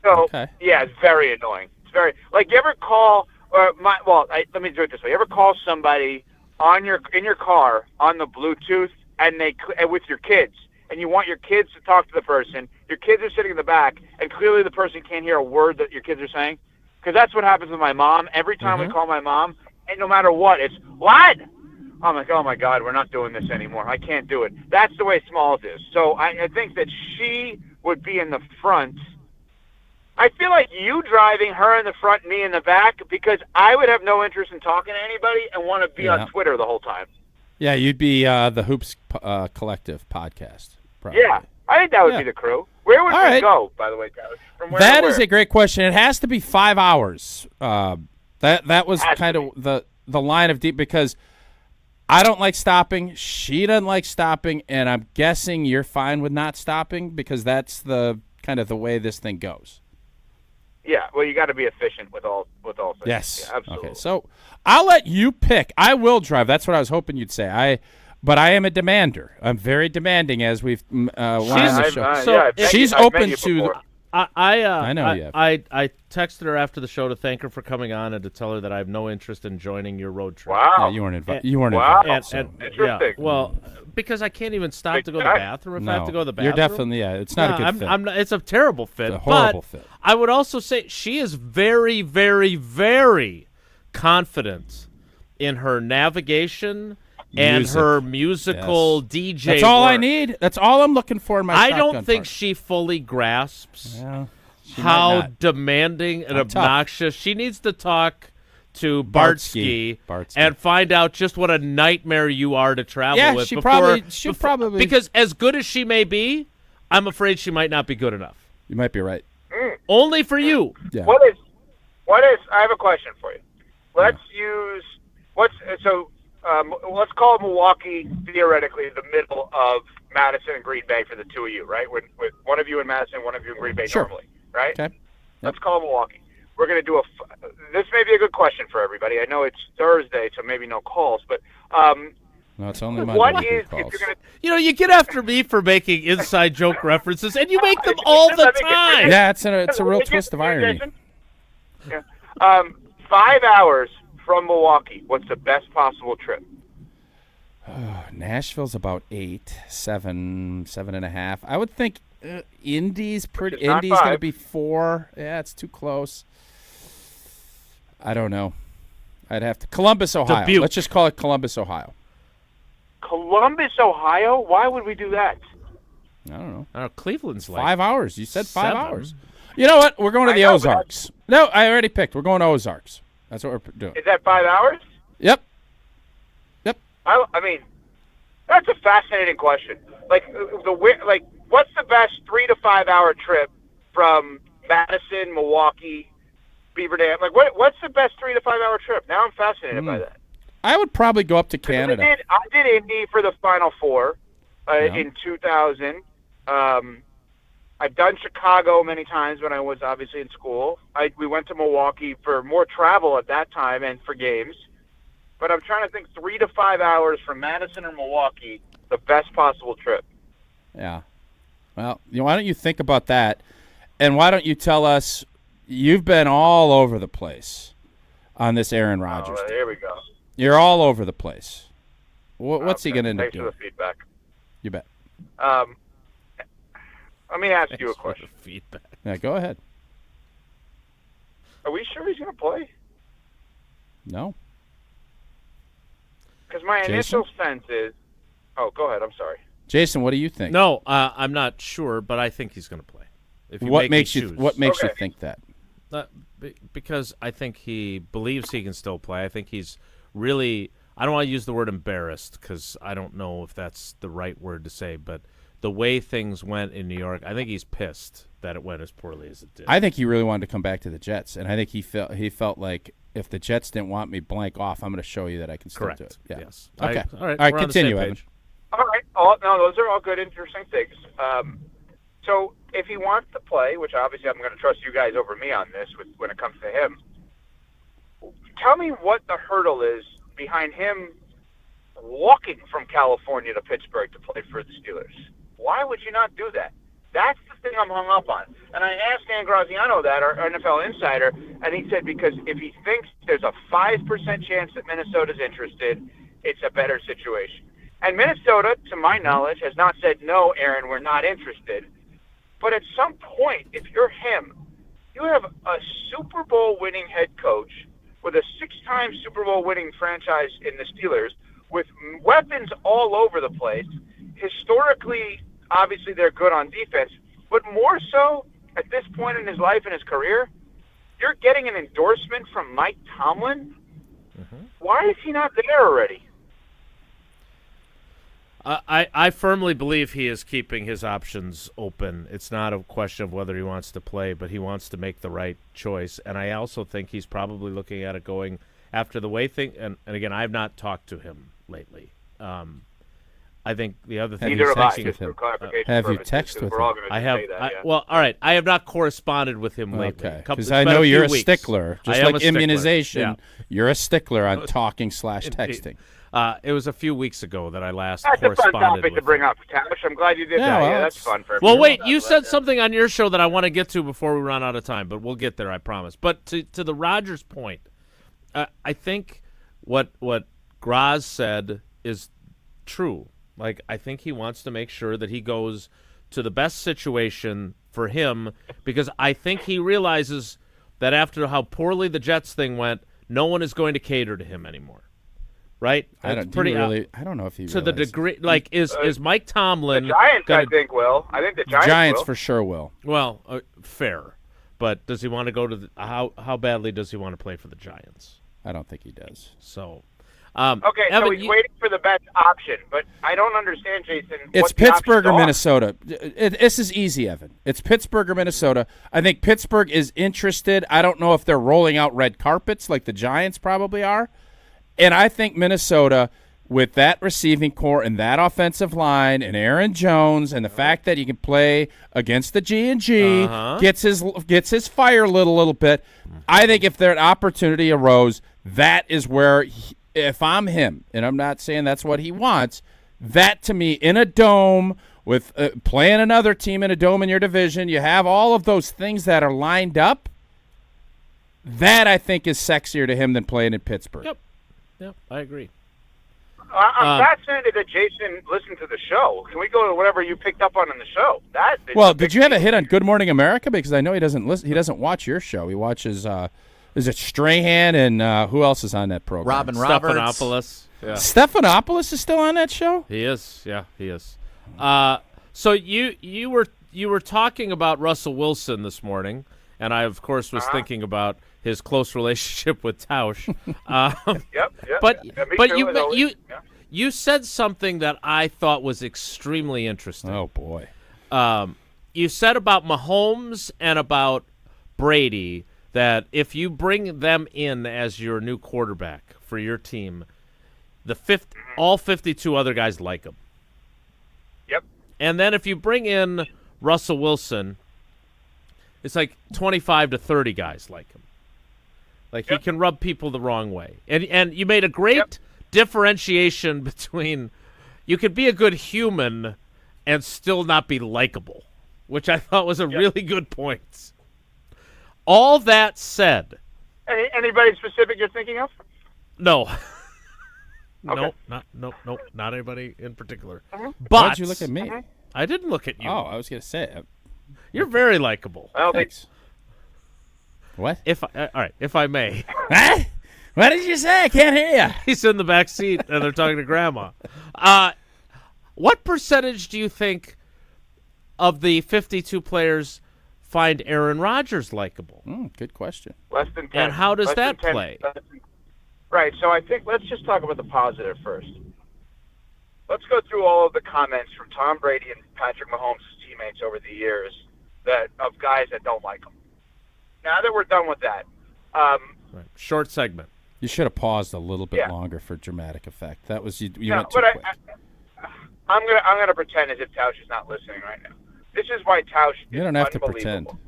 So, Okay. yeah, it's very annoying. It's very, like, you ever call, let me do it this way. You ever call somebody in your car on the Bluetooth and with your kids, and you want your kids to talk to the person, your kids are sitting in the back, and clearly the person can't hear a word that your kids are saying? Because that's what happens with my mom. Every time we call my mom, and no matter what, it's, what? I'm like, oh, my God, we're not doing this anymore. I can't do it. That's the way Smalls is. So I think that she would be in the front. I feel like you driving, her in the front, me in the back, because I would have no interest in talking to anybody and want to be on Twitter the whole time. Yeah, you'd be the Hoops Collective podcast. Probably. Yeah, I think that would be the crew. Where would we go, by the way, Tyler? From where to That where? is a great question. It has to be 5 hours. That was kind of the line of deep because I don't like stopping. She doesn't like stopping, and I'm guessing you're fine with not stopping because that's the kind of the way this thing goes. Yeah, well, you got to be efficient with all things. Yes. Yeah, absolutely. Okay, so I'll let you pick. I will drive. That's what I was hoping you'd say. But I am a demander. I'm very demanding, as we've went on the show. She's open to. I know you have. I texted her after the show to thank her for coming on and to tell her that I have no interest in joining your road trip. Wow. Yeah, you weren't invited. You weren't invited. Interesting. Well, because I can't even stop to go to the bathroom if I have to go to the bathroom. You're definitely, it's not a good fit. It's a terrible fit. It's a horrible fit. I would also say she is very, very, very confident in her navigation and her musical DJ That's all I work. need. That's all I'm looking for in my I shotgun don't think party. she fully grasps she might how not. demanding and I'm tough. obnoxious. She needs to talk to Bartsky and find out just what a nightmare you are to travel with. She'll probably because as good as she may be, I'm afraid she might not be good enough. You might be right. Only for you. Yeah. What is? I have a question for you. Let's let's call Milwaukee theoretically the middle of Madison and Green Bay for the two of you, right? With one of you in Madison, one of you in Green Bay normally, right? Okay. Let's call Milwaukee. We're going to do this may be a good question for everybody. I know it's Thursday, so maybe no calls, but no, it's only Monday. what is if you're going to you get after me for making inside joke references, and you make them all the time. Yeah, it's a real twist of irony. Yeah. 5 hours from Milwaukee. What's the best possible trip? Nashville's about 7.5. I would think Indy's pretty. It's not Indy's going to 5. be 4. Yeah, it's too close. I don't know. I'd have to Columbus, Ohio. Dubuque. Let's just call it Columbus, Ohio. Columbus, Ohio? Why would we do that? I don't know. Cleveland's 5 hours. You said 5 7. hours. You know what? We're going to the Ozarks. No, I already picked. We're going to Ozarks. That's what we're doing. Is that 5 hours? Yep. I mean, that's a fascinating question. What's the best 3 to 5 hour trip from Madison, Milwaukee, Beaver Dam? What's the best 3 to 5 hour trip? Now I'm fascinated by that. I would probably go up to Canada. I did Indy for the Final Four in 2000. I've done Chicago many times when I was obviously in school. We went to Milwaukee for more travel at that time and for games. But I'm trying to think 3 to 5 hours from Madison or Milwaukee, the best possible trip. Yeah. Well, why don't you think about that, and why don't you tell us you've been all over the place. on this Aaron Rodgers. Oh, here we go. You're all over the place. What's he going to end up Thanks doing? for the feedback. You bet. Let me ask you a question. Feedback. Yeah, go ahead. Are we sure he's going to play? No. Because my Jason? initial sense is... Oh, go ahead. I'm sorry. Jason, what do you think? No, I'm not sure, but I think he's going to play. If What make makes me you choose. What makes you think that? Because I think he believes he can still play. I think he's really... I don't want to use the word embarrassed because I don't know if that's the right word to say, but the way things went in New York, I think he's pissed that it went as poorly as it did. I think he really wanted to come back to the Jets, and I think he felt like if the Jets didn't want me blank off, I'm going to show you that I can still Correct. do it. Yeah. Yes. Okay. All right. All right. We're on the same Continue, Evan. page. All right. No, those are all good, interesting things. So if he wants to play, which obviously I'm going to trust you guys over me on this when it comes to him, tell me what the hurdle is behind him walking from California to Pittsburgh to play for the Steelers. Why would you not do that? That's the thing I'm hung up on. And I asked Dan Graziano that, our NFL insider, and he said because if he thinks there's a 5% chance that Minnesota's interested, it's a better situation. And Minnesota, to my knowledge, has not said, no, Aaron, we're not interested. But at some point, if you're him, you have a Super Bowl winning head coach with a 6-time Super Bowl winning franchise in the Steelers with weapons all over the place. Historically, obviously, they're good on defense. But more so, at this point in his life and his career, you're getting an endorsement from Mike Tomlin. Mm-hmm. Why is he not there already? I firmly believe he is keeping his options open. It's not a question of whether he wants to play, but he wants to make the right choice. And I also think he's probably looking at it going after the way thing. And again, I have not talked to him lately. I think the other thing Have he's you texted with him? clarification Have you purposes, texted with we're all him? gonna I have. say that, yeah. Well, all right. I have not corresponded with him lately. Okay, Couple- because it's I been know few you're a weeks. stickler. I Just am a like stickler. immunization, Yeah. you're a stickler on talking/texting. It was a few weeks ago that I last That's a fun corresponded topic with to bring him. up, Tavish. I'm glad you did Yeah, that. well, Yeah, that's it's- fun for Well, everyone. wait, you said something on your show that I want to get to before we run out of time, but we'll get there, I promise. But to the Rodgers point, I think what Graz said is true. Like, I think he wants to make sure that he goes to the best situation for him because I think he realizes that after how poorly the Jets thing went, no one is going to cater to him anymore. Right? I don't know if he to the realized. degree like is Mike Tomlin The Giants, gonna, I think, will. I think the Giants, Giants will. for sure will. well, fair. But does he want to go to how badly does he want to play for the Giants? I don't think he does. So Okay, Evan, so he's waiting for the best option, but I don't understand, Jason. It's what the Pittsburgh or options are. Minnesota. This is easy, Evan. It's Pittsburgh or Minnesota. I think Pittsburgh is interested. I don't know if they're rolling out red carpets like the Giants probably are. And I think Minnesota, with that receiving core and that offensive line and Aaron Jones and the fact that he can play against the G&G, gets his fire lit a little bit. I think if there an opportunity arose, that is where if I'm him, and I'm not saying that's what he wants, that to me in a dome with playing another team in a dome in your division, you have all of those things that are lined up. That I think is sexier to him than playing in Pittsburgh. Yep, I agree. I'm fascinated that Jason listened to the show. Can we go to whatever you picked up on in the show? Well, did you have a hit on Good Morning America? Because I know he doesn't listen. He doesn't watch your show. He watches. Is it Strahan and who else is on that program? Robin Roberts. Stephanopoulos. Yeah. Stephanopoulos is still on that show? He is. Yeah, he is. So you were talking about Russell Wilson this morning, and I of course was thinking about his close relationship with Tausch. Yep. But Yeah, me but too, as always. Yeah. you said something that I thought was extremely interesting. Oh boy. You said about Mahomes and about Brady that if you bring them in as your new quarterback for your team, all 52 other guys like him. Yep. And then if you bring in Russell Wilson, it's like 25 to 30 guys like him. Like he can rub people the wrong way. And you made a great differentiation between you could be a good human and still not be likable, which I thought was a really good point. All that said, Anybody specific you're thinking of? No. Okay. Nope, not anybody in particular. Mhm. But Why'd you look at me? Mhm. I didn't look at you. Oh, I was going to say it. You're very likable. Well, Thanks. What? All right, if I may. Huh? What did you say? I can't hear you. He's in the back seat, and they're talking to Grandma. What percentage do you think of the 52 players find Aaron Rodgers likable? Good question. Less than 10. And how does Less that than 10. play? Right, so I think let's just talk about the positive first. Let's go through all of the comments from Tom Brady and Patrick Mahomes' teammates over the years of guys that don't like him. Now that we're done with that, Right. Short segment. You should have paused a little bit Yeah. longer for dramatic effect. That was you no, went too but quick. I'm gonna pretend as if Tausch is not listening right now. This is why Tausch is You don't have to pretend. unbelievable.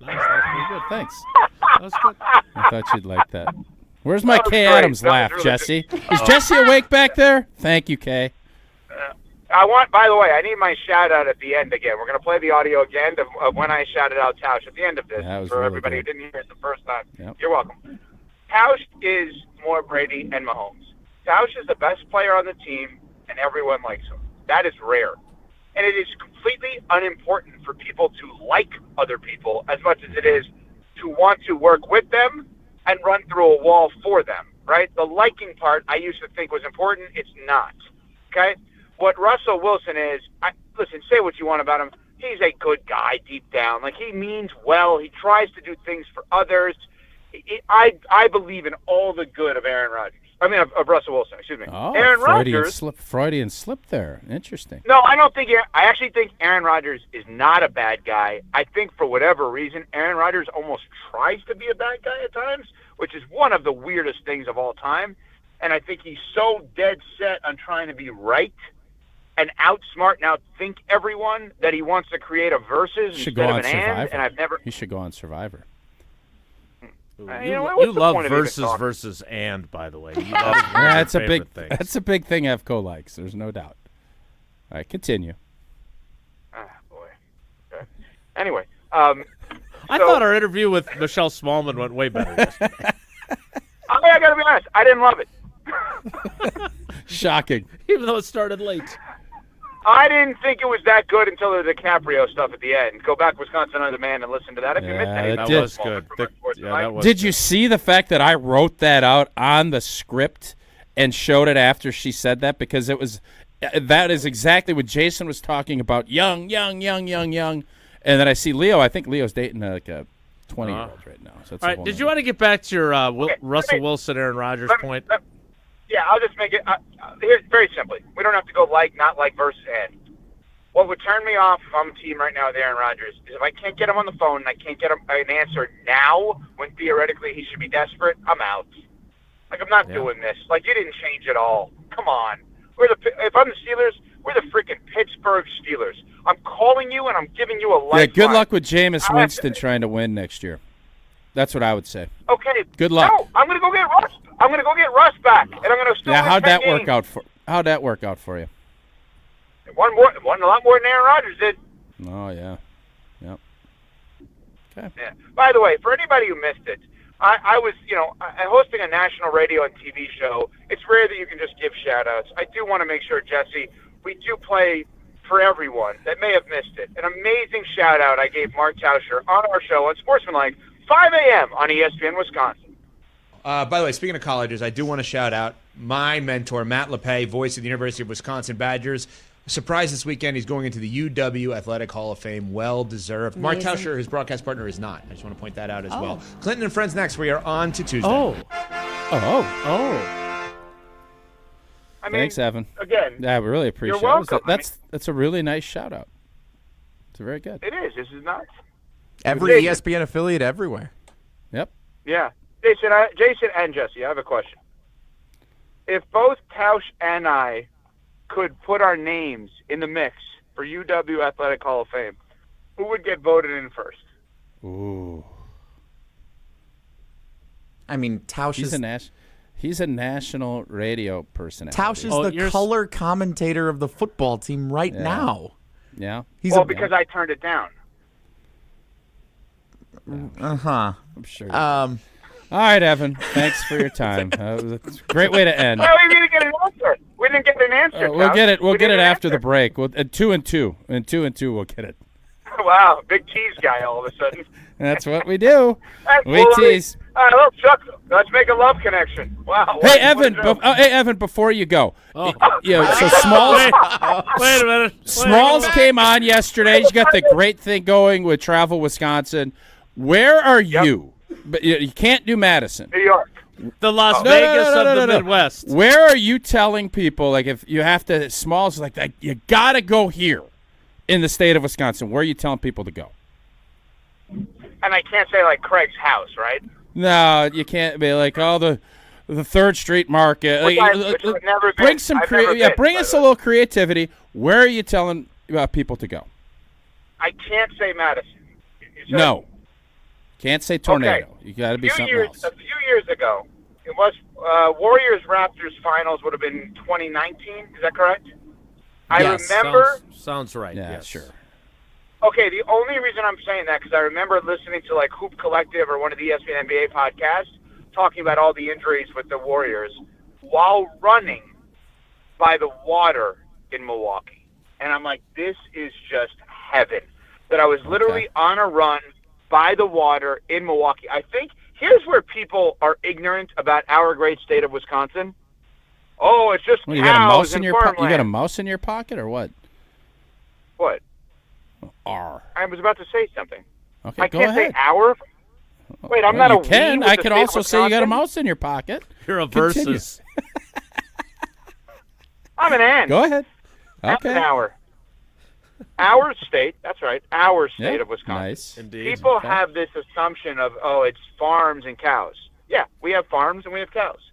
Nice, that was pretty good. Thanks. That was good. I thought you'd like that. Where's my That was Kay great. Adams That was laugh, really Jesse? good. Is Jesse awake back there? Thank you, Kay. By the way, I need my shout out at the end again. We're going to play the audio again of when I shouted out Tausch at the end of this That was for really everybody good. who didn't hear it the first time. Yep. You're welcome. Tausch is more Brady and Mahomes. Tausch is the best player on the team, and everyone likes him. That is rare. And it is completely unimportant for people to like other people as much as it is to want to work with them and run through a wall for them, right? The liking part I used to think was important. It's not, okay? What Russell Wilson is, listen, say what you want about him. He's a good guy deep down. Like, he means well. He tries to do things for others. I believe in all the good of Aaron Rodgers. I mean, of Russell Wilson, excuse me. Oh, Aaron Rodgers. Freudian slip there. Interesting. No, I don't think. I actually think Aaron Rodgers is not a bad guy. I think for whatever reason, Aaron Rodgers almost tries to be a bad guy at times, which is one of the weirdest things of all time. And I think he's so dead set on trying to be right and outsmart and outthink everyone that he wants to create a versus Should instead go of on an and. Survivor. And I've never. He should go on Survivor. You You love versus and, by the way. You love That's a your big. favorite things. That's a big thing Evco likes. There's no doubt. All right, continue. Boy. Okay. Anyway, I thought our interview with Michelle Smallman went way better yesterday. I got to be honest. I didn't love it. Shocking. Even though it started late. I didn't think it was that good until the DiCaprio stuff at the end. Go back to Wisconsin on Demand and listen to that if you missed anything. that That was good. Did you see the fact that I wrote that out on the script and showed it after she said that? Because it was that is exactly what Jason was talking about. Young. And then I see Leo. I think Leo's dating like a 20-year-old right now. So that's All right, did you want to get back to your Russell Wilson, Aaron Rodgers point? Yeah, I'll just make it here very simply. We don't have to go not like versus and. What would turn me off if I'm a team right now with Aaron Rodgers is if I can't get him on the phone and I can't get him an answer now when theoretically he should be desperate, I'm out. Like, I'm not doing this. Like, you didn't change at all. Come on. If I'm the Steelers, we're the freaking Pittsburgh Steelers. I'm calling you and I'm giving you a lifeline. Yeah, good luck with Jameis Winston trying to win next year. That's what I would say. Okay. Good luck. No, I'm going to go get Russ. I'm going to go get Russ back, and I'm going to still win How'd 10 that games. work out for you? One a lot more than Aaron Rodgers did. Oh yeah. Yep. Okay. Yeah. By the way, for anybody who missed it, I was, hosting a national radio and TV show. It's rare that you can just give shout-outs. I do want to make sure, Jesse, we do play for everyone that may have missed it. An amazing shout-out I gave Mark Tauscher on our show on Sportsmanlike, 5 a.m. on ESPN Wisconsin. By the way, speaking of colleges, I do want to shout out my mentor, Matt LePay, voice of the University of Wisconsin Badgers. Surprise this weekend, he's going into the UW Athletic Hall of Fame. Well-deserved. Mark Tauscher, his broadcast partner, is not. I just want to point that out as well. Clinton and Friends next. We are on to Tuesday. I mean, Thanks, Evan. Again, Yeah, we really appreciate you're welcome. it. That's a really nice shout-out. It's very good. It is. This is not. Every ESPN affiliate everywhere. Yep. Yeah. Jason and Jesse, I have a question. If both Tausch and I could put our names in the mix for UW Athletic Hall of Fame, who would get voted in first? Ooh. I mean, Tausch He's a national radio personality. Tausch is the color commentator of the football team right now. Yeah. Because I turned it down. I'm sure. All right, Evan. Thanks for your time. It's a great way to end. Well, we didn't get an answer. We didn't get an answer. We'll get it. We'll We get it didn't after the answer. break. We'll, 2 and 2. And 2 and 2, we'll get it. Wow, big tease guy all of a sudden. That's what we do. That's We cool. tease. All right, well, Chuck, let's make a love connection. Wow. Hey, Evan. Hey, Evan. Before you go, so Smalls. Wait a minute. Smalls came on yesterday. He's got the great thing going with Travel Wisconsin. Where are you? But you can't do Madison. New York. The Las Vegas of the Midwest. Where are you telling people, like, if you have to, Smalls, like, that you got to go here in the state of Wisconsin? Where are you telling people to go? And I can't say, like, Craig's house, right? No, you can't be like, oh, the 3rd Street Market. Which Like, I've never bring been. some I've never been, bring by us the a little creativity. Where are you telling people to go? I can't say Madison. No. Can't say tornado. Okay. You got to be something else. A few years ago, it was Warriors-Raptors finals would have been 2019. Is that correct? I Yes. remember. Sounds right. Yeah, yes. sure. Okay, the only reason I'm saying that because I remember listening to like Hoop Collective or one of the ESPN NBA podcasts talking about all the injuries with the Warriors while running by the water in Milwaukee. And I'm like, this is just heaven. That I was literally on a run by the water in Milwaukee. I think here's where people are ignorant about our great state of Wisconsin. Oh, it's just Well, you got a cows mouse in and your farmland. You got a mouse in your pocket or what? What? R. I was about to say something. Okay, I go can't ahead. say our. Wait, I'm Well, not you a we can. with I the could state of also say you got a Wisconsin? mouse in your pocket. You're a Continue. versus. I'm an ant. Go ahead. I'm Okay. an hour. Our state, that's right, our state Yeah, of Wisconsin. nice. Indeed. People Okay. have this assumption of, oh, it's farms and cows. Yeah, we have farms and we have cows.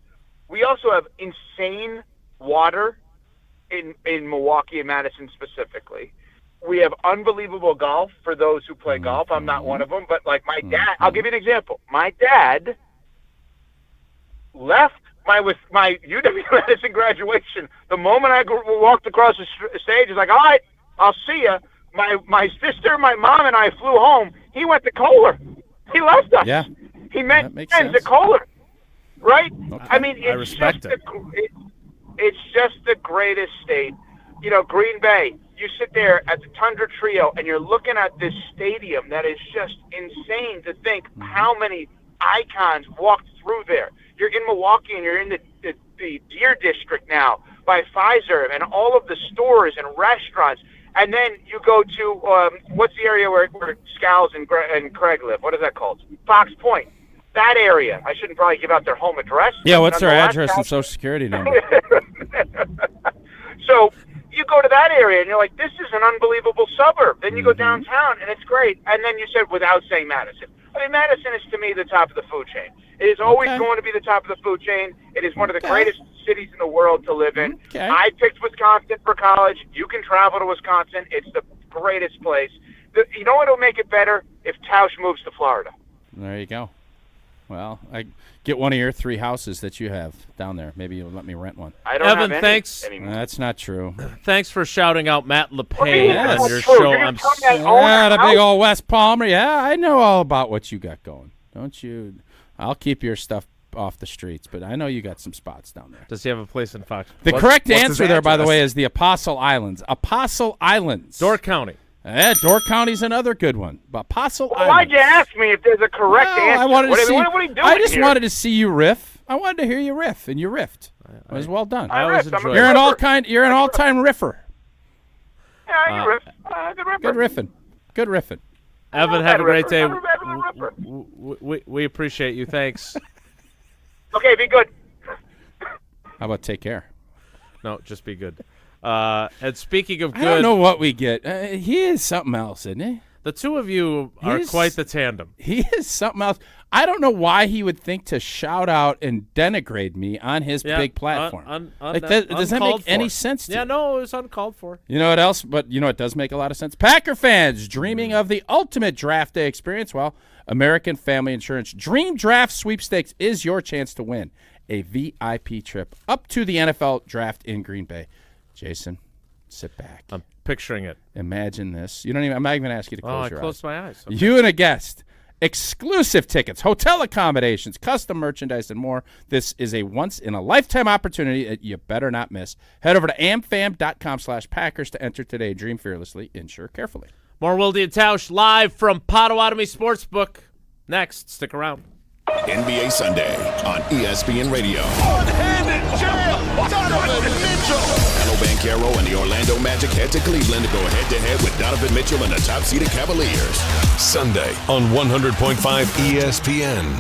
We also have insane water in Milwaukee and Madison specifically. We have unbelievable golf for those who play golf. I'm not one of them, but like my dad, I'll give you an example. My dad left my UW-Madison graduation. The moment I walked across the stage, he's like, all right, I'll see ya. My sister, my mom, and I flew home. He went to Kohler. He left us. Yeah. He met That makes friends sense. at Kohler. Right? Okay. I mean, it's respect just it's just the greatest state. You know, Green Bay, you sit there at the Tundra Trio, and you're looking at this stadium that is just insane to think how many icons walked through there. You're in Milwaukee, and you're in the Deer District now by Pfizer and all of the stores and restaurants. And then you go to, what's the area where Scals and Craig live? What is that called? Fox Point. That area. I shouldn't probably give out their home address. Yeah, but what's their nonetheless, address and that's- social security number? So you go to that area, and you're like, this is an unbelievable suburb. Then you go downtown, and it's great. And then you said, without saying Madison. I mean, Madison is, to me, the top of the food chain. It is always going to be the top of the food chain. It is one of the greatest cities in the world to live in. Okay. I picked Wisconsin for college. You can travel to Wisconsin. It's the greatest place. You know what will make it better? If Tausch moves to Florida. There you go. Well, I get one of your 3 houses that you have down there. Maybe you'll let me rent one. I don't Evan, have any thanks. anymore. That's not true. Thanks for shouting out Matt What do you LePay mean on that's your true? show. You're I'm telling me I own Yeah, a the big house? old West Palmer. Yeah, I know all about what you got going. Don't you? I'll keep your stuff off the streets, but I know you got some spots down there. Does he have a place in Fox? The correct answer there, by the way, is the Apostle Islands. Apostle Islands. Door County. Yeah, Door County's another good one. Apostle Well, Islands. why'd you ask me if there's a correct Well, answer? I wanted to what, see. what are you doing I just here? wanted to see you riff. I wanted to hear you riff, and you riffed. It was well done. I always riffed. I'm a enjoy You're an it. You're an all-time riffer. Yeah, you riff. Good riffer. Good riffing. Evan, I'm have a a great ripper. day. I'm a ripper. We appreciate you. Thanks. Okay, be good. How about take care? No, just be good. And speaking of I good, don't know what we get. He is something else, isn't he? the two of you are He's- quite the tandem. He is something else. I don't know why he would think to shout out and denigrate me on his big platform. Like does that make uncalled any for. sense to Yeah, you? no, it was uncalled for. You know what else? But you know what does make a lot of sense? Packer fans dreaming of the ultimate draft day experience. Well, American Family Insurance Dream Draft Sweepstakes is your chance to win a VIP trip up to the NFL draft in Green Bay. Jason, sit back. I'm picturing it. Imagine this. You don't even. I'm not even going to ask you to close your eyes. closed my eyes. Okay. You and a guest exclusive tickets, hotel accommodations, custom merchandise, and more. This is a once-in-a-lifetime opportunity that you better not miss. Head over to amfam.com/Packers to enter today. Dream fearlessly, insure carefully. More Wilde and Tausch live from Potawatomi Sportsbook. Next, stick around. NBA Sunday on ESPN Radio. One-handed jam, Donovan Mitchell. Paolo Banchero and the Orlando Magic head to Cleveland to go head-to-head with Donovan Mitchell and the top-seeded Cavaliers. Sunday on 100.5 ESPN.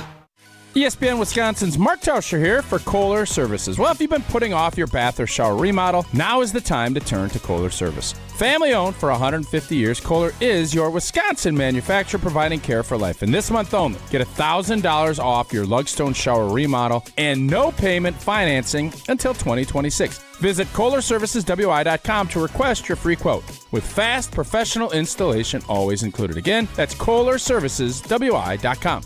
ESPN Wisconsin's Mark Tauscher here for Kohler Services. Well, if you've been putting off your bath or shower remodel, now is the time to turn to Kohler Service. Family owned for 150 years, Kohler is your Wisconsin manufacturer providing care for life. And this month only, get $1,000 off your Lugstone shower remodel and no payment financing until 2026. Visit KohlerServicesWI.com to request your free quote with fast professional installation always included. Again, that's KohlerServicesWI.com.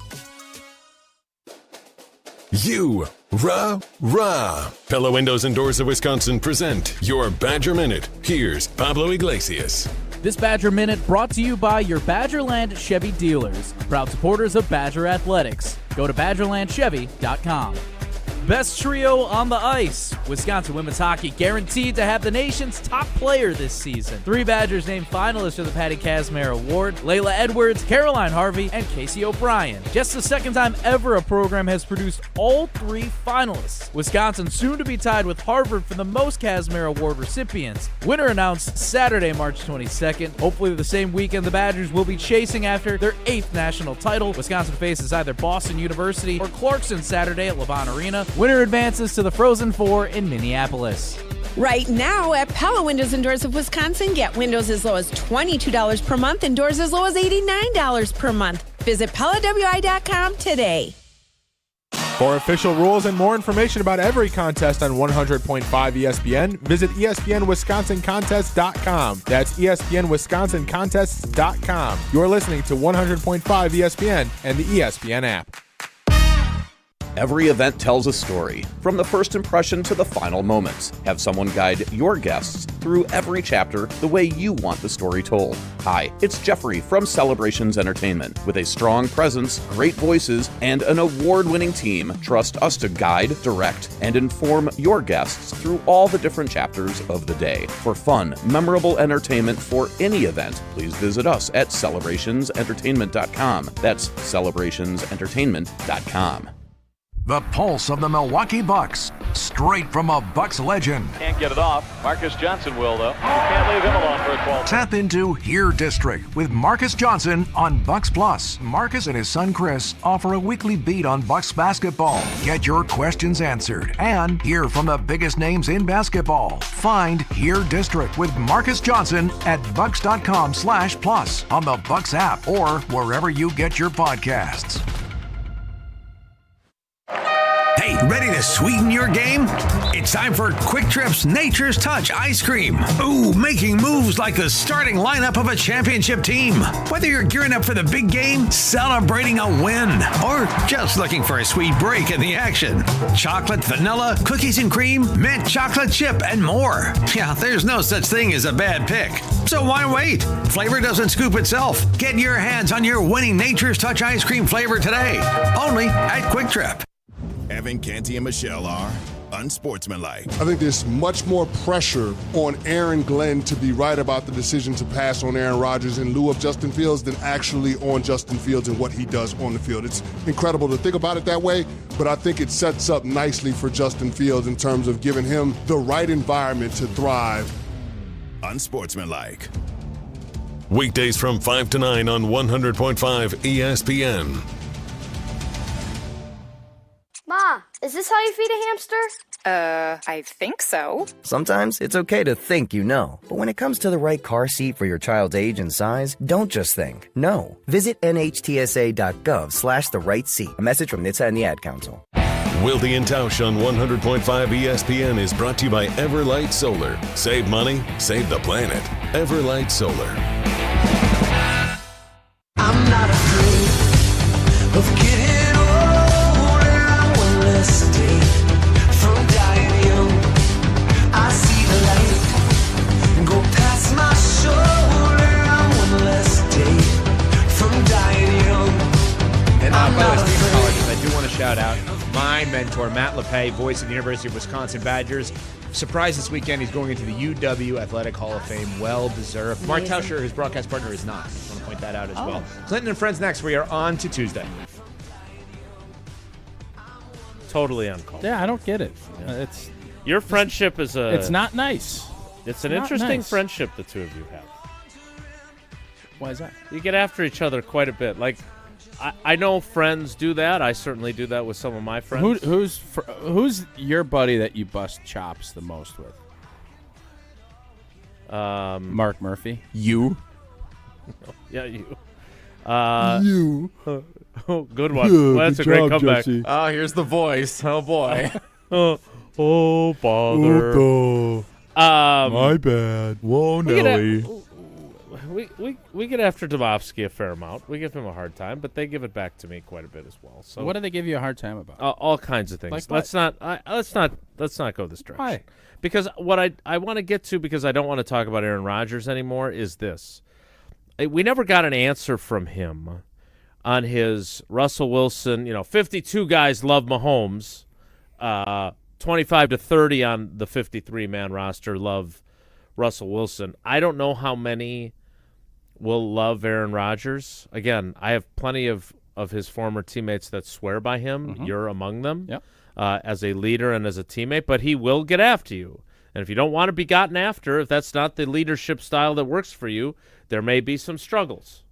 Pella Windows and Doors of Wisconsin present your Badger Minute. Here's Pablo Iglesias. This Badger Minute brought to you by your Badgerland Chevy dealers, proud supporters of Badger Athletics. Go to BadgerlandChevy.com. Best trio on the ice. Wisconsin women's hockey guaranteed to have the nation's top player this season. 3 Badgers named finalists for the Patty Kazmaier Award: Layla Edwards, Caroline Harvey, and Casey O'Brien. Just the second time ever a program has produced all 3 finalists. Wisconsin soon to be tied with Harvard for the most Kazmaier Award recipients. Winner announced Saturday, March 22nd. Hopefully the same weekend the Badgers will be chasing after their 8th national title. Wisconsin faces either Boston University or Clarkson Saturday at Levon Arena. Winner advances to the Frozen Four in Minneapolis. Right now at Pella Windows and Doors of Wisconsin, get windows as low as $22 per month and doors as low as $89 per month. Visit PellaWI.com today. For official rules and more information about every contest on 100.5 ESPN, visit ESPNWisconsinContests.com. That's ESPNWisconsinContests.com. You're listening to 100.5 ESPN and the ESPN app. Every event tells a story, from the first impression to the final moments. Have someone guide your guests through every chapter the way you want the story told. Hi, it's Jeffrey from Celebrations Entertainment. With a strong presence, great voices, and an award-winning team, trust us to guide, direct, and inform your guests through all the different chapters of the day. For fun, memorable entertainment for any event, please visit us at celebrationsentertainment.com. That's celebrationsentertainment.com. The pulse of the Milwaukee Bucks, straight from a Bucks legend. Can't get it off. Marcus Johnson will, though. Can't leave him alone for a 12. Tap into Here District with Marcus Johnson on Bucks Plus. Marcus and his son Chris offer a weekly beat on Bucks basketball. Get your questions answered and hear from the biggest names in basketball. Find Here District with Marcus Johnson at bucks.com/plus on the Bucks app or wherever you get your podcasts. Hey, ready to sweeten your game? It's time for Quick Trip's Nature's Touch Ice Cream. Ooh, making moves like the starting lineup of a championship team. Whether you're gearing up for the big game, celebrating a win, or just looking for a sweet break in the action. Chocolate, vanilla, cookies and cream, mint chocolate chip, and more. Yeah, there's no such thing as a bad pick. So why wait? Flavor doesn't scoop itself. Get your hands on your winning Nature's Touch Ice Cream flavor today. Only at Quick Trip. Evan Canty and Michelle are unsportsmanlike. I think there's much more pressure on Aaron Glenn to be right about the decision to pass on Aaron Rodgers in lieu of Justin Fields than actually on Justin Fields and what he does on the field. It's incredible to think about it that way, but I think it sets up nicely for Justin Fields in terms of giving him the right environment to thrive. Unsportsmanlike. Weekdays from 5 to 9 on 100.5 ESPN. Ma, is this how you feed a hamster? I think so. Sometimes it's okay to think you know, but when it comes to the right car seat for your child's age and size, don't just think. No. Visit nhtsa.gov/the right seat. A message from NHTSA and the Ad Council. Wilde and Tausch on 100.5 ESPN is brought to you by Everlight Solar. Save money, save the planet. Everlight Solar. I'm not afraid of getting old, and I will escape from dying young. I see the light go past my shoulder. I will escape from dying young. mentor, Matt LePay, voice of the University of Wisconsin Badgers. Surprise this weekend, he's going into the UW Athletic Hall of Fame. Well deserved. Mark Tauscher, his broadcast partner, is not. I want to point that out as well. Clinton and Friends next. We are on to Tuesday. Totally uncalled. Yeah, I don't get it. Your friendship is It's not nice. It's an not interesting nice. friendship the two of you have. Why is that? You get after each other quite a bit. Like, I know friends do that. I certainly do that with some of my friends. Who's your buddy that you bust chops the most with? Mark Murphy. You. Yeah, you. You. Oh, good one. Well, that's a great comeback. Jesse. Oh, here's the voice. Oh, boy. Oh, bother. My bad. Whoa, Nelly. We get after Domofsky a fair amount. We give him a hard time, but they give it back to me quite a bit as well. So What do they give you a hard time about? all kinds of things. Like let's not go this direction. Why? Because what I want to get to, because I don't want to talk about Aaron Rodgers anymore, is this. We never got an answer from him on his Russell Wilson, 52 guys love Mahomes, 25 to 30 on the 53-man roster love Russell Wilson. I don't know how many will love Aaron Rodgers. Again, I have plenty of his former teammates that swear by him. Mm-hmm. You're among them. Yep. As a leader and as a teammate, but he will get after you. And if you don't want to be gotten after, if that's not the leadership style that works for you, there may be some struggles.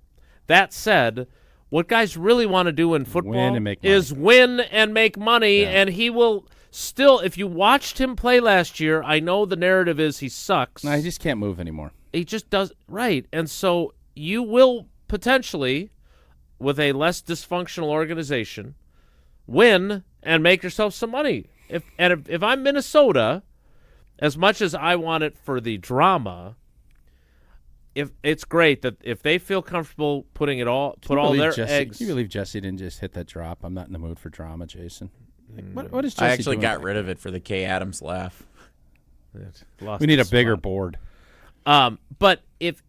That said, what guys really want to do in football is win and make money, and he will still, if you watched him play last year, I know the narrative is he sucks. No, he just can't move anymore. He just does, right. And so you will potentially, with a less dysfunctional organization, win and make yourself some money. If I'm Minnesota, as much as I want it for the drama, if it's great that if they feel comfortable putting it all, eggs. Can you believe Jesse didn't just hit that drop? I'm not in the mood for drama, Jason. What is Jesse I actually doing got back rid of it for the Kay Adams laugh. We need a bigger board. But if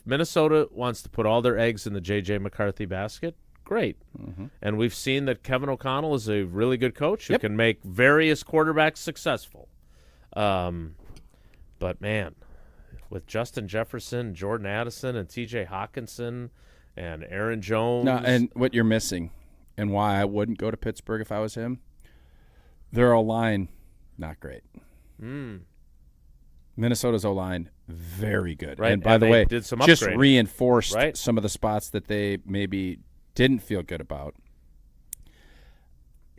Minnesota wants to put all their eggs in the J.J. McCarthy basket, great. Mm-hmm. And we've seen that Kevin O'Connell is a really good coach who can make various quarterbacks successful. But, man, with Justin Jefferson, Jordan Addison, and T.J. Hawkinson, and Aaron Jones. No, and what you're missing and why I wouldn't go to Pittsburgh if I was him, their O-line, not great. Minnesota's O-line, very good. Right. And by the way, did some just upgrading. reinforced Right. some of the spots that they maybe didn't feel good about.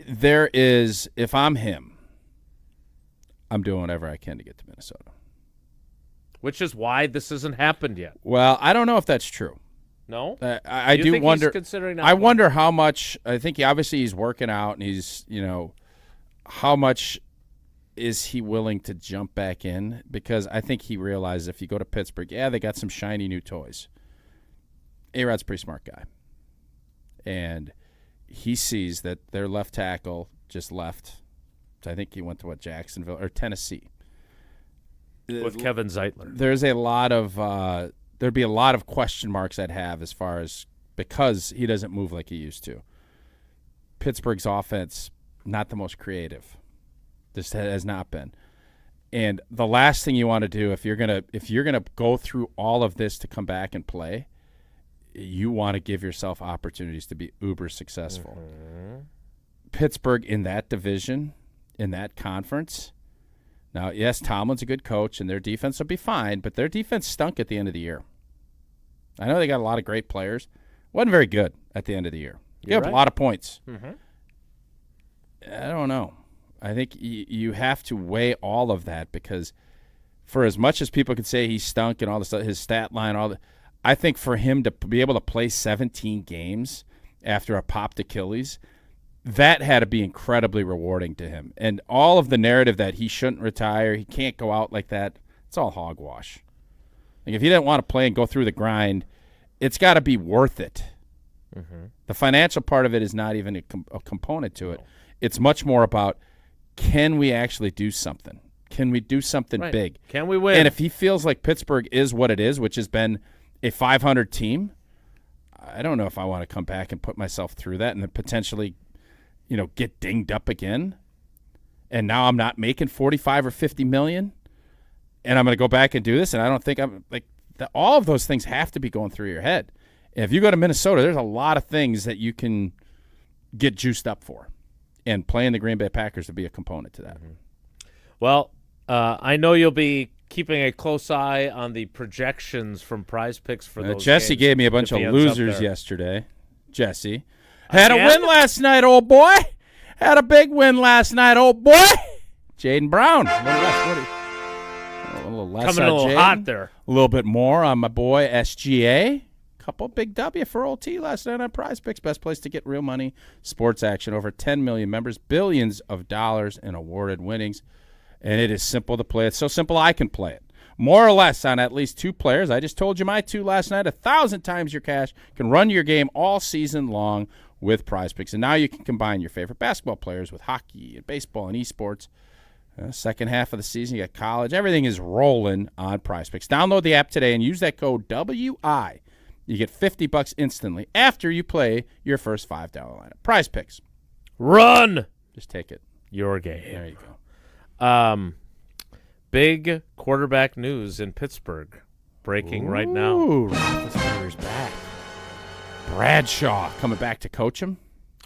There is, if I'm him, I'm doing whatever I can to get to Minnesota. Which is why this hasn't happened yet. Well, I don't know if that's true. No? I You do think wonder. he's considering not I playing? wonder how much. I think obviously he's working out, and he's how much is he willing to jump back in? Because I think he realizes if you go to Pittsburgh, they got some shiny new toys. A-Rod's a pretty smart guy, and he sees that their left tackle just left. So I think he went to Jacksonville or Tennessee With Kevin Zeitler. There's a lot of there'd be a lot of question marks I'd have as far as because he doesn't move like he used to. Pittsburgh's offense, not the most creative. This has not been. And the last thing you want to do if you're gonna go through all of this to come back and play, you want to give yourself opportunities to be uber successful. Mm-hmm. Pittsburgh in that division, in that conference. Now, yes, Tomlin's a good coach, and their defense will be fine, but their defense stunk at the end of the year. I know they got a lot of great players. Wasn't very good at the end of the year. Gave up a lot of points. Mm-hmm. I don't know. I think you have to weigh all of that because for as much as people could say he stunk and all this stuff, his stat line, I think for him to be able to play 17 games after a popped Achilles, that had to be incredibly rewarding to him. And all of the narrative that he shouldn't retire, he can't go out like that, it's all hogwash. Like if he didn't want to play and go through the grind, it's got to be worth it. Mm-hmm. The financial part of it is not even a component to it. It's much more about, can we actually do something? Can we do something big? Can we win? And if he feels like Pittsburgh is what it is, which has been a 500 team, I don't know if I want to come back and put myself through that and then potentially, get dinged up again. and now I'm not making 45 or 50 million, and I'm going to go back and do this, and I don't think I'm like all of those things have to be going through your head. And if you go to Minnesota, there's a lot of things that you can get juiced up for, and playing the Green Bay Packers would be a component to that. Well, I know you'll be keeping a close eye on the projections from Prize Picks for those Jesse games gave me a bunch if of he ends up losers there. yesterday. Jesse had a Again? win last night, old boy. Had a big win last night, old boy. Jaden Brown. A little less Coming on a little Jaden. hot there. A little bit more on my boy SGA. Couple big W for Old T last night on Prize Picks. Best place to get real money, sports action. Over 10 million members, billions of dollars in awarded winnings. And it is simple to play. It's so simple I can play it. More or less on at least 2 players. I just told you my 2 last night. 1,000 times your cash. Can run your game all season long with Prize Picks. And now you can combine your favorite basketball players with hockey and baseball and esports. Second half of the season, you got college. Everything is rolling on Prize Picks. Download the app today and use that code WI. You get $50 instantly after you play your first $5 lineup. Prize Picks. Run! Just take it. Your game. There you go. Big quarterback news in Pittsburgh breaking right now. Ooh, Roethlisberger's back. Bradshaw coming back to coach him.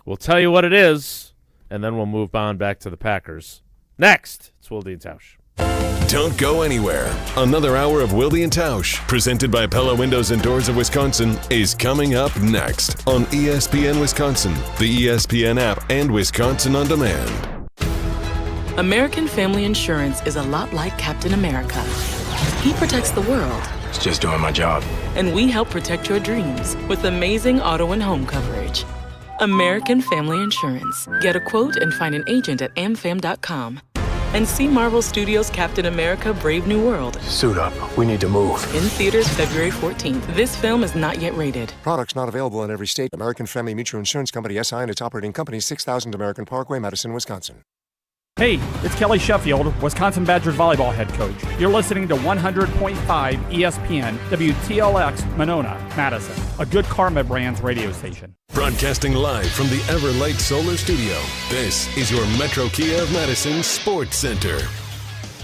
We'll tell you what it is, and then we'll move on back to the Packers. Next, it's Wilde and Tausch. Don't go anywhere. Another hour of Wilde and Tausch, presented by Pella Windows and Doors of Wisconsin, is coming up next on ESPN Wisconsin, the ESPN app, and Wisconsin On Demand. American Family Insurance is a lot like Captain America. He protects the world. It's just doing my job. And we help protect your dreams with amazing auto and home coverage. American Family Insurance. Get a quote and find an agent at amfam.com. And see Marvel Studios' Captain America Brave New World. Suit up. We need to move. In theaters February 14th. This film is not yet rated. Products not available in every state. American Family Mutual Insurance Company, SI, and its operating company, 6000 American Parkway, Madison, Wisconsin. Hey, it's Kelly Sheffield, Wisconsin Badgers volleyball head coach. You're listening to 100.5 ESPN, WTLX, Monona, Madison, a Good Karma Brands radio station. Broadcasting live from the Everlight Solar Studio, this is your Metro Kia of Madison Sports Center.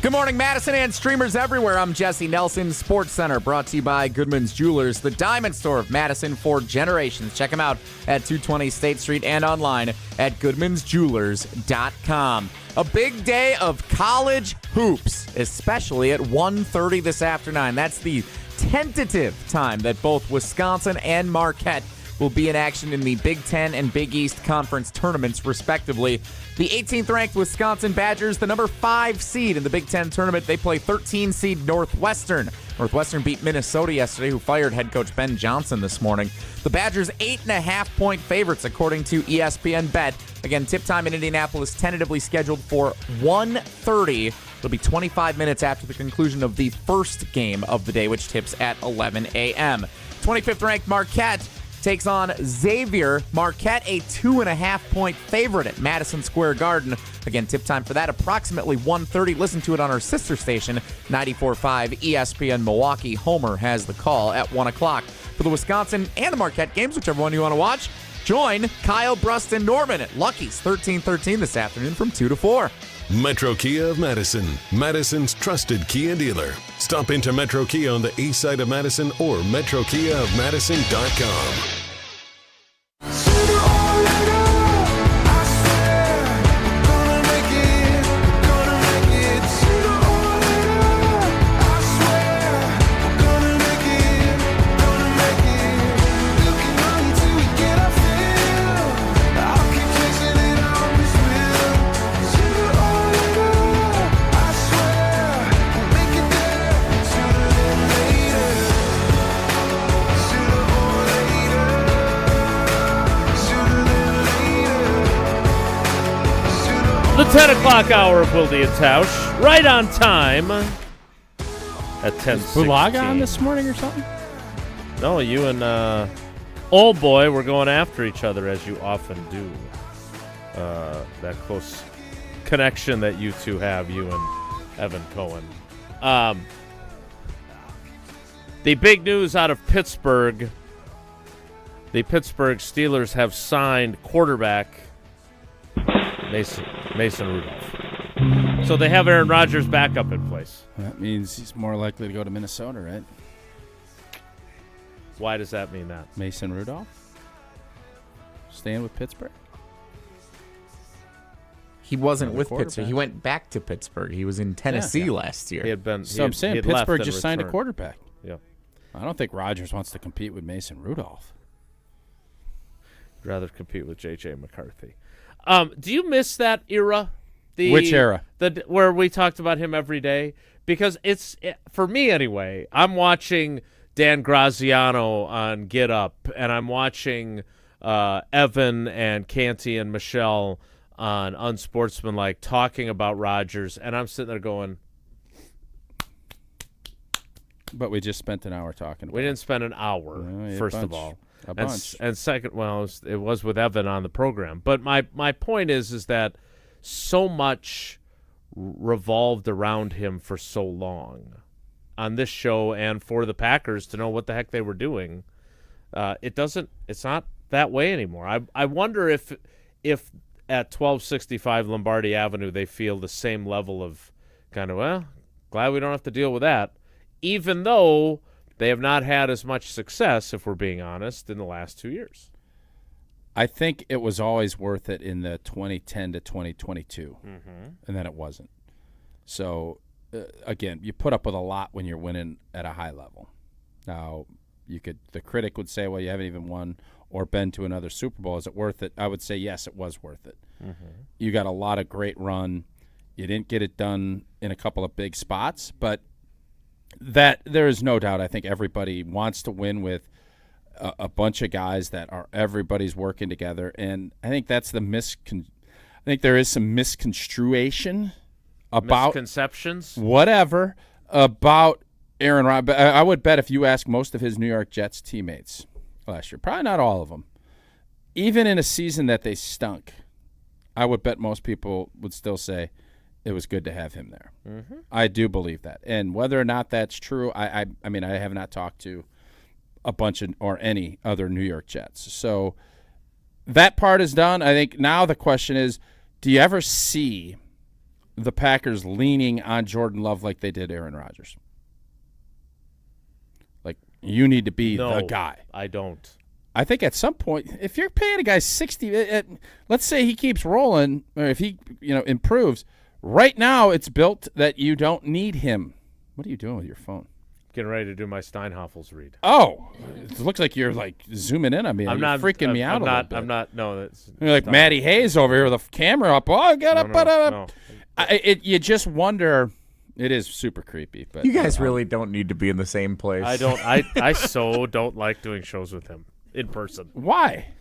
Good morning, Madison and streamers everywhere. I'm Jesse Nelson, Sports Center, brought to you by Goodman's Jewelers, the diamond store of Madison for generations. Check them out at 220 State Street and online at goodmansjewelers.com. A big day of college hoops, especially at 1:30 this afternoon. That's the tentative time that both Wisconsin and Marquette will be in action in the Big Ten and Big East Conference tournaments, respectively. The 18th-ranked Wisconsin Badgers, the number 5 seed in the Big Ten tournament, they play 13-seed Northwestern. Northwestern beat Minnesota yesterday, who fired head coach Ben Johnson this morning. The Badgers 8.5-point favorites, according to ESPN Bet. Again, tip time in Indianapolis tentatively scheduled for 1:30. It'll be 25 minutes after the conclusion of the first game of the day, which tips at 11 a.m. 25th-ranked Marquette takes on Xavier. Marquette, a 2.5-point favorite at Madison Square Garden. Again, tip time for that, approximately 1:30. Listen to it on our sister station, 94.5 ESPN Milwaukee. Homer has the call at 1 o'clock. For the Wisconsin and the Marquette games, whichever one you want to watch, join Kyle Brust and Norman at Lucky's 1313 this afternoon from 2 to 4. Metro Kia of Madison, Madison's trusted Kia dealer. Stop into Metro Kia on the east side of Madison or metrokiaofmadison.com. The 10 o'clock hour of Wilde and Tausch, right on time at 10:16. Bulaga on this morning or something? No, you and old boy were going after each other, as you often do. That close connection that you two have, you and Evan Cohen. The big news out of Pittsburgh, the Pittsburgh Steelers have signed quarterback Mason Rudolph. So they have Aaron Rodgers backup in place. That means he's more likely to go to Minnesota, right? Why does that mean that? Mason Rudolph? Staying with Pittsburgh? He wasn't Another with quarterback. Pittsburgh. He went back to Pittsburgh. He was in Tennessee last year. He had been. So I'm saying Pittsburgh just signed a quarterback. Yeah. I don't think Rodgers wants to compete with Mason Rudolph. I'd rather compete with J.J. McCarthy. Do you miss that era? Which era? Where we talked about him every day? Because for me anyway, I'm watching Dan Graziano on Get Up, and I'm watching Evan and Canty and Michelle on Unsportsmanlike talking about Rodgers, and I'm sitting there going, But we just spent an hour talking about we didn't spend an hour, first of all. A bunch. And second, well, it was with Evan on the program. But my point is that so much revolved around him for so long on this show and for the Packers to know what the heck they were doing. It's not that way anymore. I wonder if at 1265 Lombardi Avenue they feel the same level of kind of, well, glad we don't have to deal with that, even though they have not had as much success, if we're being honest, in the last 2 years. I think it was always worth it in the 2010 to 2022, and then it wasn't. So, again, you put up with a lot when you're winning at a high level. Now, the critic would say, well, you haven't even won or been to another Super Bowl. Is it worth it? I would say, yes, it was worth it. You got a lot of great run. You didn't get it done in a couple of big spots, but that there is no doubt. I think everybody wants to win with a bunch of guys that are everybody's working together, and I think that's I think there is some misconstruation about misconceptions, whatever, about Aaron Rodgers. I would bet if you ask most of his New York Jets teammates last year, probably not all of them, even in a season that they stunk, I would bet most people would still say it was good to have him there. I do believe that. And whether or not that's true, I mean, I have not talked to a bunch of or any other New York Jets. So that part is done. I think now the question is, do you ever see the Packers leaning on Jordan Love like they did Aaron Rodgers? Like, you need to be the guy. I don't. I think at some point, if you're paying a guy 60, let's say he keeps rolling, or if he improves, right now it's built that you don't need him. What are you doing with your phone? Getting ready to do my Steinhoffels read. Oh, it looks like you're like zooming in on me. You're freaking me out a little bit. I'm not. No, that's. You're like Matty Hayes over here with the camera up. Oh, I got up. No. You just wonder. It is super creepy, but you guys really don't need to be in the same place. I don't. I so don't like doing shows with him in person. Why?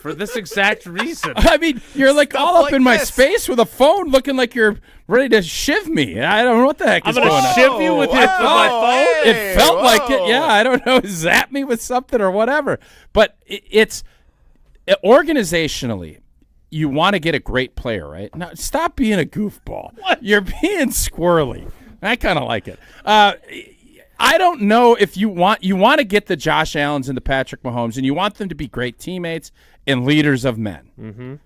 For this exact reason. I mean, you're like all up in my space with a phone looking like you're ready to shiv me. I don't know what the heck is going on. I'm going to shiv you with my phone? It felt like it. Yeah, I don't know. Zap me with something or whatever. But it's organizationally, you want to get a great player, right? Now, stop being a goofball. What? You're being squirrely. I kind of like it. I don't know if you want to get the Josh Allens and the Patrick Mahomes, and you want them to be great teammates and leaders of men.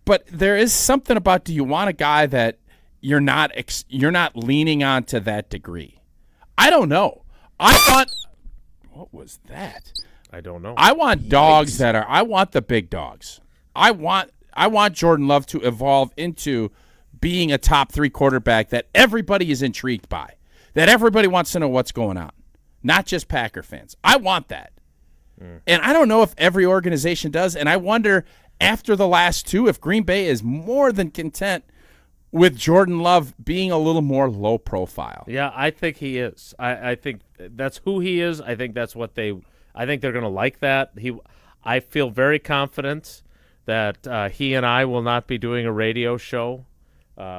But there is something about, do you want a guy that you're not leaning on to that degree? I don't know. What was that? I don't know. I want dogs I want the big dogs. I want Jordan Love to evolve into being a top 3 quarterback that everybody is intrigued by, that everybody wants to know what's going on, not just Packer fans. I want that. And I don't know if every organization does, and I wonder after the last 2 if Green Bay is more than content with Jordan Love being a little more low profile. Yeah, I think he is. I think that's who he is. I think that's what I think they're going to like that. I feel very confident that he and I will not be doing a radio show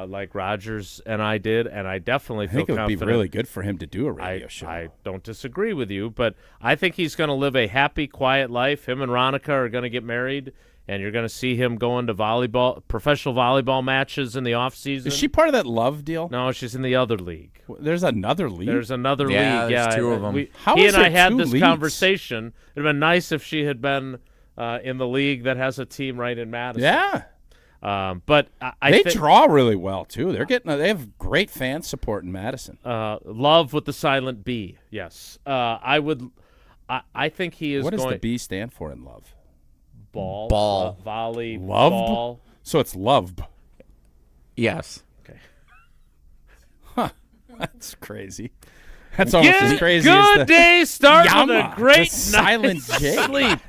like Rodgers and I did, and I definitely feel confident. I think it would be really good for him to do a radio show. I don't disagree with you, but I think he's going to live a happy, quiet life. Him and Ronica are going to get married, and you're going to see him going to professional volleyball matches in the offseason. Is she part of that Love deal? No, she's in the other league. There's another league? There's another league. There's 2 of them. He and I had this conversation. It would have been nice if she had been in the league that has a team right in Madison. Yeah. But they draw really well too. They have great fan support in Madison. Love with the silent B. Yes, I think he is. What does going, the B stand for in love? Ball. Volley. Love. Ball. So it's love. Yes. Okay. Huh. That's crazy. That's almost as crazy good as the day start with a great silent J. sleep.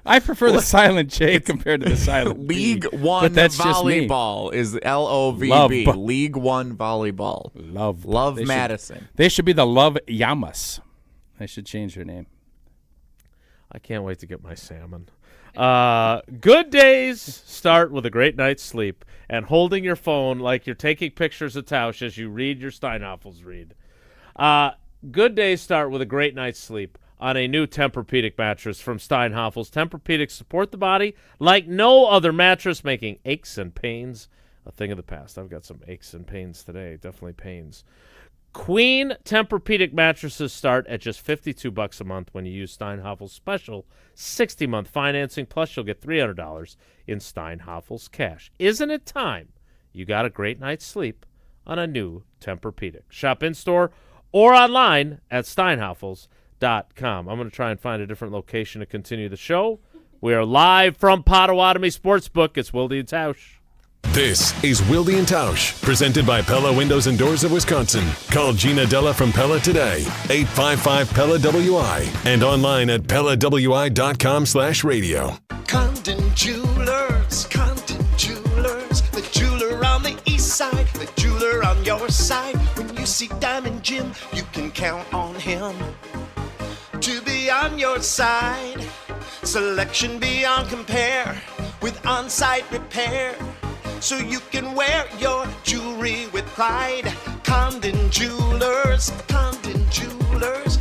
I prefer the silent J compared to the silent League B, One but that's just me. volleyball is LOVB. Love. League One volleyball. Love Madison. They should be the Love Yamas. They should change their name. I can't wait to get my salmon. Good days start with a great night's sleep and holding your phone like you're taking pictures of Tausch as you read your Steinhafels read. Good days start with a great night's sleep on a new Tempur-Pedic mattress from Steinhafels. Tempur-Pedic support the body like no other mattress, making aches and pains a thing of the past. I've got some aches and pains today, definitely pains. Queen Tempur-Pedic mattresses start at just $52 a month when you use Steinhafels' special 60-month financing, plus you'll get $300 in Steinhafels cash. Isn't it time you got a great night's sleep on a new Tempur-Pedic? Shop in-store or online at steinhafels.com. I'm going to try and find a different location to continue the show. We are live from Potawatomi Sportsbook. It's Wilde and Tausch. This is Wilde and Tausch, presented by Pella Windows and Doors of Wisconsin. Call Gina Della from Pella today, 855-PELLA-WI, and online at PellaWI.com/radio. Condon Jewelers, the jeweler on the east side, the jeweler on your side. When you see Diamond Jim, you can count on him to be on your side. Selection beyond compare with on-site repair, so you can wear your jewelry with pride. Condon Jewelers,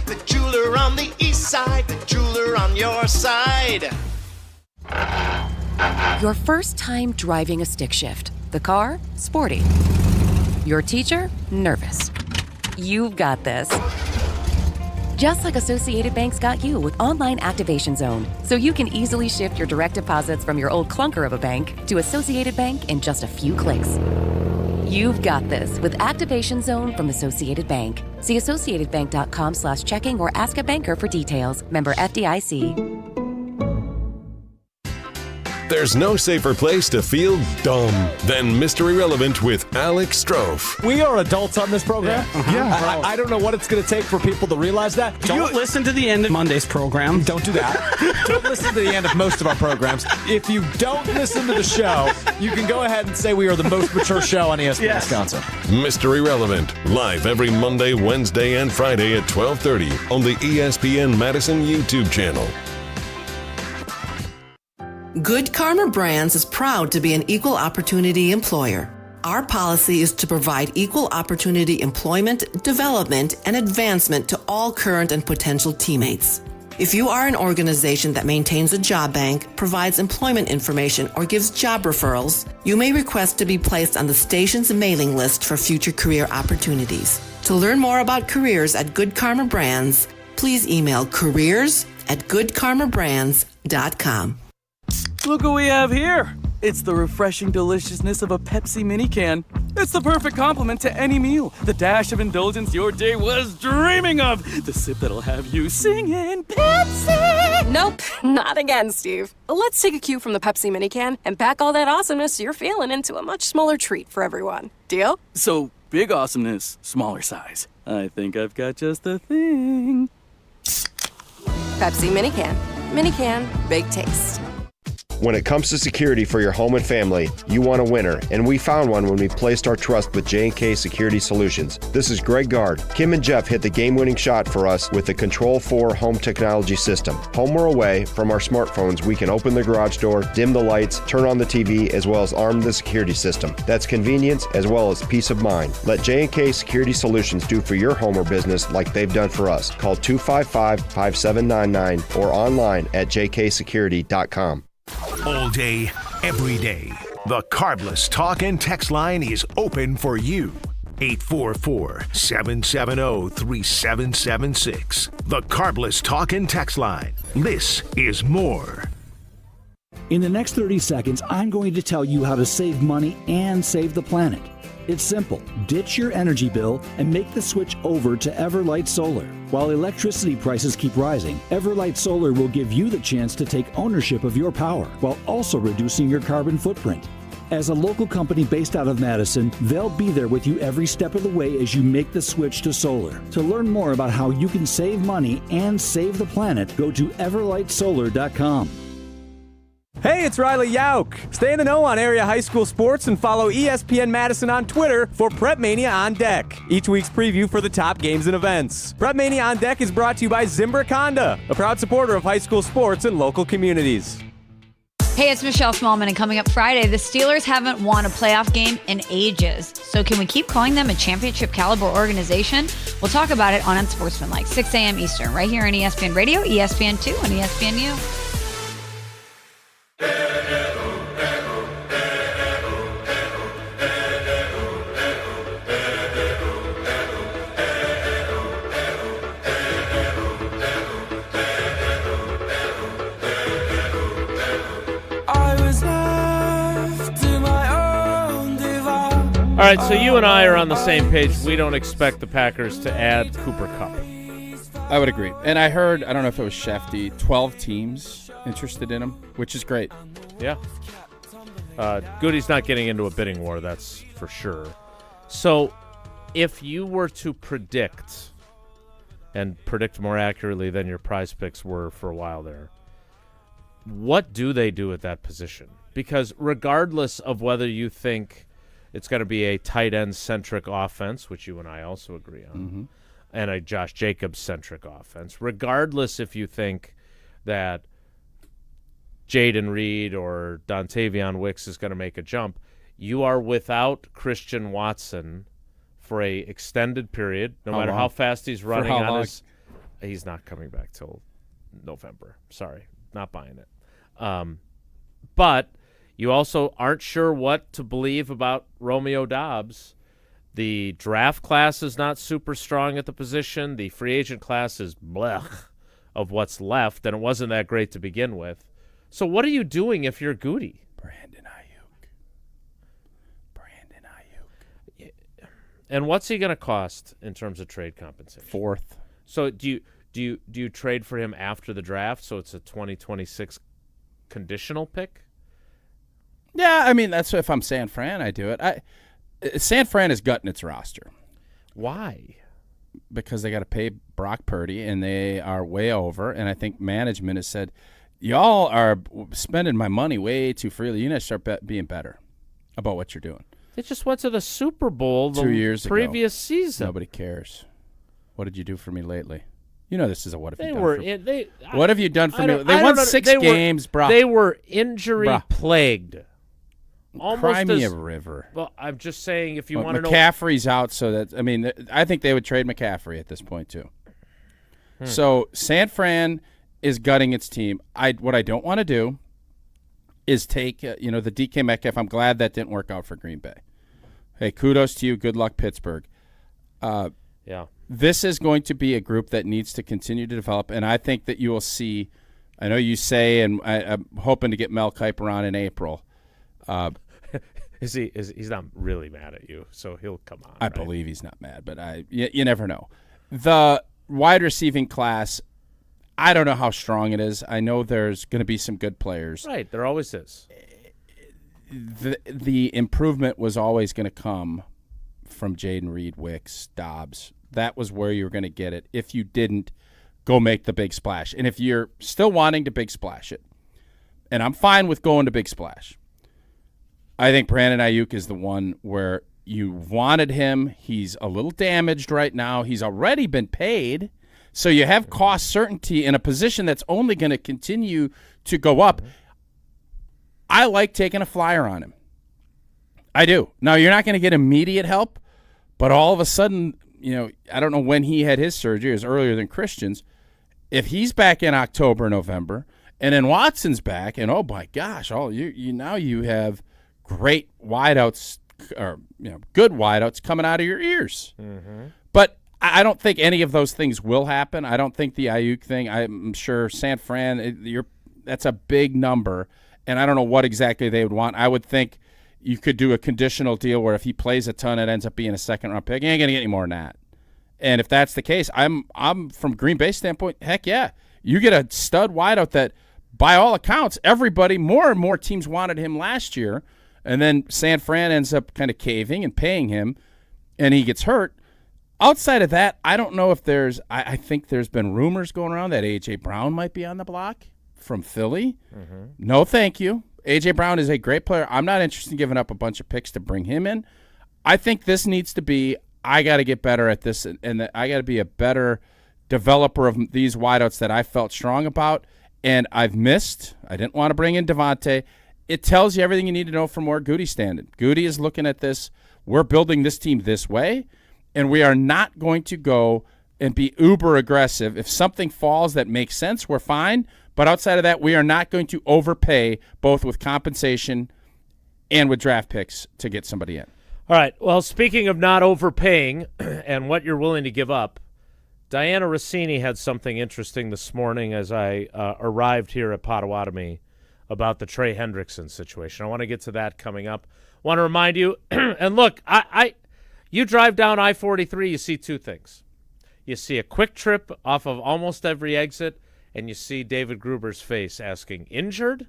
the jeweler on the east side, the jeweler on your side. Your first time driving a stick shift. The car, sporty. Your teacher, nervous. You've got this. Just like Associated Bank's got you with Online Activation Zone, so you can easily shift your direct deposits from your old clunker of a bank to Associated Bank in just a few clicks. You've got this with Activation Zone from Associated Bank. See associatedbank.com/checking or ask a banker for details. Member FDIC. There's no safer place to feel dumb than Mr. Irrelevant with Alex Strofe. We are adults on this program. Yeah. I don't know what it's going to take for people to realize that. Don't listen to the end of Monday's program. Don't do that. Don't listen to the end of most of our programs. If you don't listen to the show, you can go ahead and say we are the most mature show on ESPN Wisconsin. Mr. Irrelevant, live every Monday, Wednesday, and Friday at 12:30 on the ESPN Madison YouTube channel. Good Karma Brands is proud to be an equal opportunity employer. Our policy is to provide equal opportunity employment, development, and advancement to all current and potential teammates. If you are an organization that maintains a job bank, provides employment information, or gives job referrals, you may request to be placed on the station's mailing list for future career opportunities. To learn more about careers at Good Karma Brands, please email careers@goodkarmabrands.com. Look what we have here. It's the refreshing deliciousness of a Pepsi mini can. It's the perfect complement to any meal. The dash of indulgence your day was dreaming of. The sip that'll have you singing Pepsi. Nope, not again, Steve. Let's take a cue from the Pepsi mini can and pack all that awesomeness you're feeling into a much smaller treat for everyone. Deal? So, big awesomeness, smaller size. I think I've got just the thing. Pepsi mini can. Mini can, big taste. When it comes to security for your home and family, you want a winner, and we found one when we placed our trust with J&K Security Solutions. This is Greg Gard. Kim and Jeff hit the game-winning shot for us with the Control 4 home technology system. Home or away, from our smartphones, we can open the garage door, dim the lights, turn on the TV, as well as arm the security system. That's convenience as well as peace of mind. Let J&K Security Solutions do for your home or business like they've done for us. Call 255-5799 or online at jksecurity.com. All day, every day, the Carbless Talk and Text line is open for you. 844-770-3776. The Carbless Talk and Text line. This is more. In the next 30 seconds, I'm going to tell you how to save money and save the planet. It's simple. Ditch your energy bill and make the switch over to Everlight Solar. While electricity prices keep rising, Everlight Solar will give you the chance to take ownership of your power while also reducing your carbon footprint. As a local company based out of Madison, they'll be there with you every step of the way as you make the switch to solar. To learn more about how you can save money and save the planet, go to everlightsolar.com. Hey, it's Riley Yauk. Stay in the know on area high school sports and follow ESPN Madison on Twitter for Prep Mania on Deck, each week's preview for the top games and events. Prep Mania on Deck is brought to you by Zimbrick Honda, a proud supporter of high school sports and local communities. Hey, it's Michelle Smallman, and coming up Friday, the Steelers haven't won a playoff game in ages. So can we keep calling them a championship caliber organization? We'll talk about it on Unsportsmanlike, 6 a.m. Eastern, right here on ESPN Radio, ESPN2, and ESPNU. All right, so you and I are on the same page. We don't expect the Packers to add Cooper Kupp. I would agree. And I heard, I don't know if it was Shefty, 12 teams interested in him, which is great. Yeah. Goody's not getting into a bidding war, that's for sure. So if you were to predict, and predict more accurately than your prize picks were for a while there, what do they do at that position? Because regardless of whether you think it's going to be a tight end-centric offense, which you and I also agree on, and a Josh Jacobs-centric offense, regardless if you think that Jaden Reed or Dontavion Wicks is going to make a jump, you are without Christian Watson for a extended period, no matter how fast he's running on his. He's not coming back till November. Sorry, not buying it. But you also aren't sure what to believe about Romeo Doubs. The draft class is not super strong at the position. The free agent class is blech of what's left, and it wasn't that great to begin with. So what are you doing if you're Goody? Brandon Ayuk. And what's he going to cost in terms of trade compensation? 4th. So do you trade for him after the draft, so it's a 2026 conditional pick? Yeah, I mean, that's if I'm San Fran, I do it. San Fran is gutting its roster. Why? Because they got to pay Brock Purdy, and they are way over. And I think management has said, y'all are spending my money way too freely. You need to start being better about what you're doing. They just went to the Super Bowl 2 years previous season. Nobody cares. What did you do for me lately? You know this is a what have you done were for in, me. What have you done for me? They won 6 games, bro. They were injury-plagued. Cry me a river. Well, I'm just saying if you want to know. McCaffrey's out, so that, I mean, I think they would trade McCaffrey at this point, too. So San Fran is gutting its team. What I don't want to do is take, the DK Metcalf. I'm glad that didn't work out for Green Bay. Hey, kudos to you. Good luck, Pittsburgh. Yeah. This is going to be a group that needs to continue to develop, and I think that you will see, I know you say, and I'm hoping to get Mel Kiper on in April. He's not really mad at you, so he'll come on. I believe he's not mad, but you never know. The wide receiving class, I don't know how strong it is. I know there's going to be some good players. Right, there always is. The improvement was always going to come from Jaden Reed, Wicks, Dobbs. That was where you were going to get it. If you didn't, go make the big splash. And if you're still wanting to big splash it, and I'm fine with going to big splash, I think Brandon Ayuk is the one where you wanted him. He's a little damaged right now. He's already been paid. So you have cost certainty in a position that's only going to continue to go up. I like taking a flyer on him. I do. Now, you're not going to get immediate help, but all of a sudden, I don't know when he had his surgery. It was earlier than Christian's. If he's back in October, November, and then Watson's back, and oh my gosh, now you have great wideouts, or good wideouts coming out of your ears. But I don't think any of those things will happen. I don't think the Ayuk thing. I'm sure San Fran, that's a big number, and I don't know what exactly they would want. I would think you could do a conditional deal where if he plays a ton, it ends up being a second-round pick. You ain't going to get any more than that. And if that's the case, I'm from Green Bay standpoint, heck yeah. You get a stud wideout that, by all accounts, everybody, more and more teams wanted him last year, and then San Fran ends up kind of caving and paying him, and he gets hurt. Outside of that, I don't know if there's – I think there's been rumors going around that A.J. Brown might be on the block from Philly. Mm-hmm. No, thank you. A.J. Brown is a great player. I'm not interested in giving up a bunch of picks to bring him in. I think this needs to be – I got to get better at this, and I got to be a better developer of these wideouts that I felt strong about, and I've missed. I didn't want to bring in Devontae. It tells you everything you need to know from where Goody's standing. Goody is looking at this. We're building this team this way, and we are not going to go and be uber aggressive. If something falls that makes sense, we're fine. But outside of that, we are not going to overpay both with compensation and with draft picks to get somebody in. All right. Well, speaking of not overpaying and what you're willing to give up, Diana Rossini had something interesting this morning as I arrived here at Potawatomi about the Trey Hendrickson situation. I want to get to that coming up. Want to remind you, and look, you drive down I-43, you see two things. You see a quick trip off of almost every exit, and you see David Gruber's face asking, injured?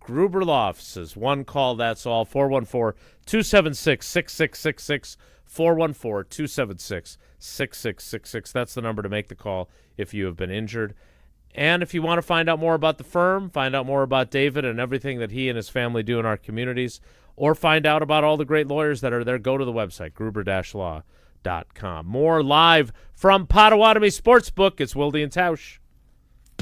Gruber Law Offices, one call, that's all, 414-276-6666, 414-276-6666. That's the number to make the call if you have been injured. And if you want to find out more about the firm, find out more about David and everything that he and his family do in our communities, or find out about all the great lawyers that are there, go to the website, gruber-law.com. More live from Potawatomi Sportsbook. It's Wilde and Tausch.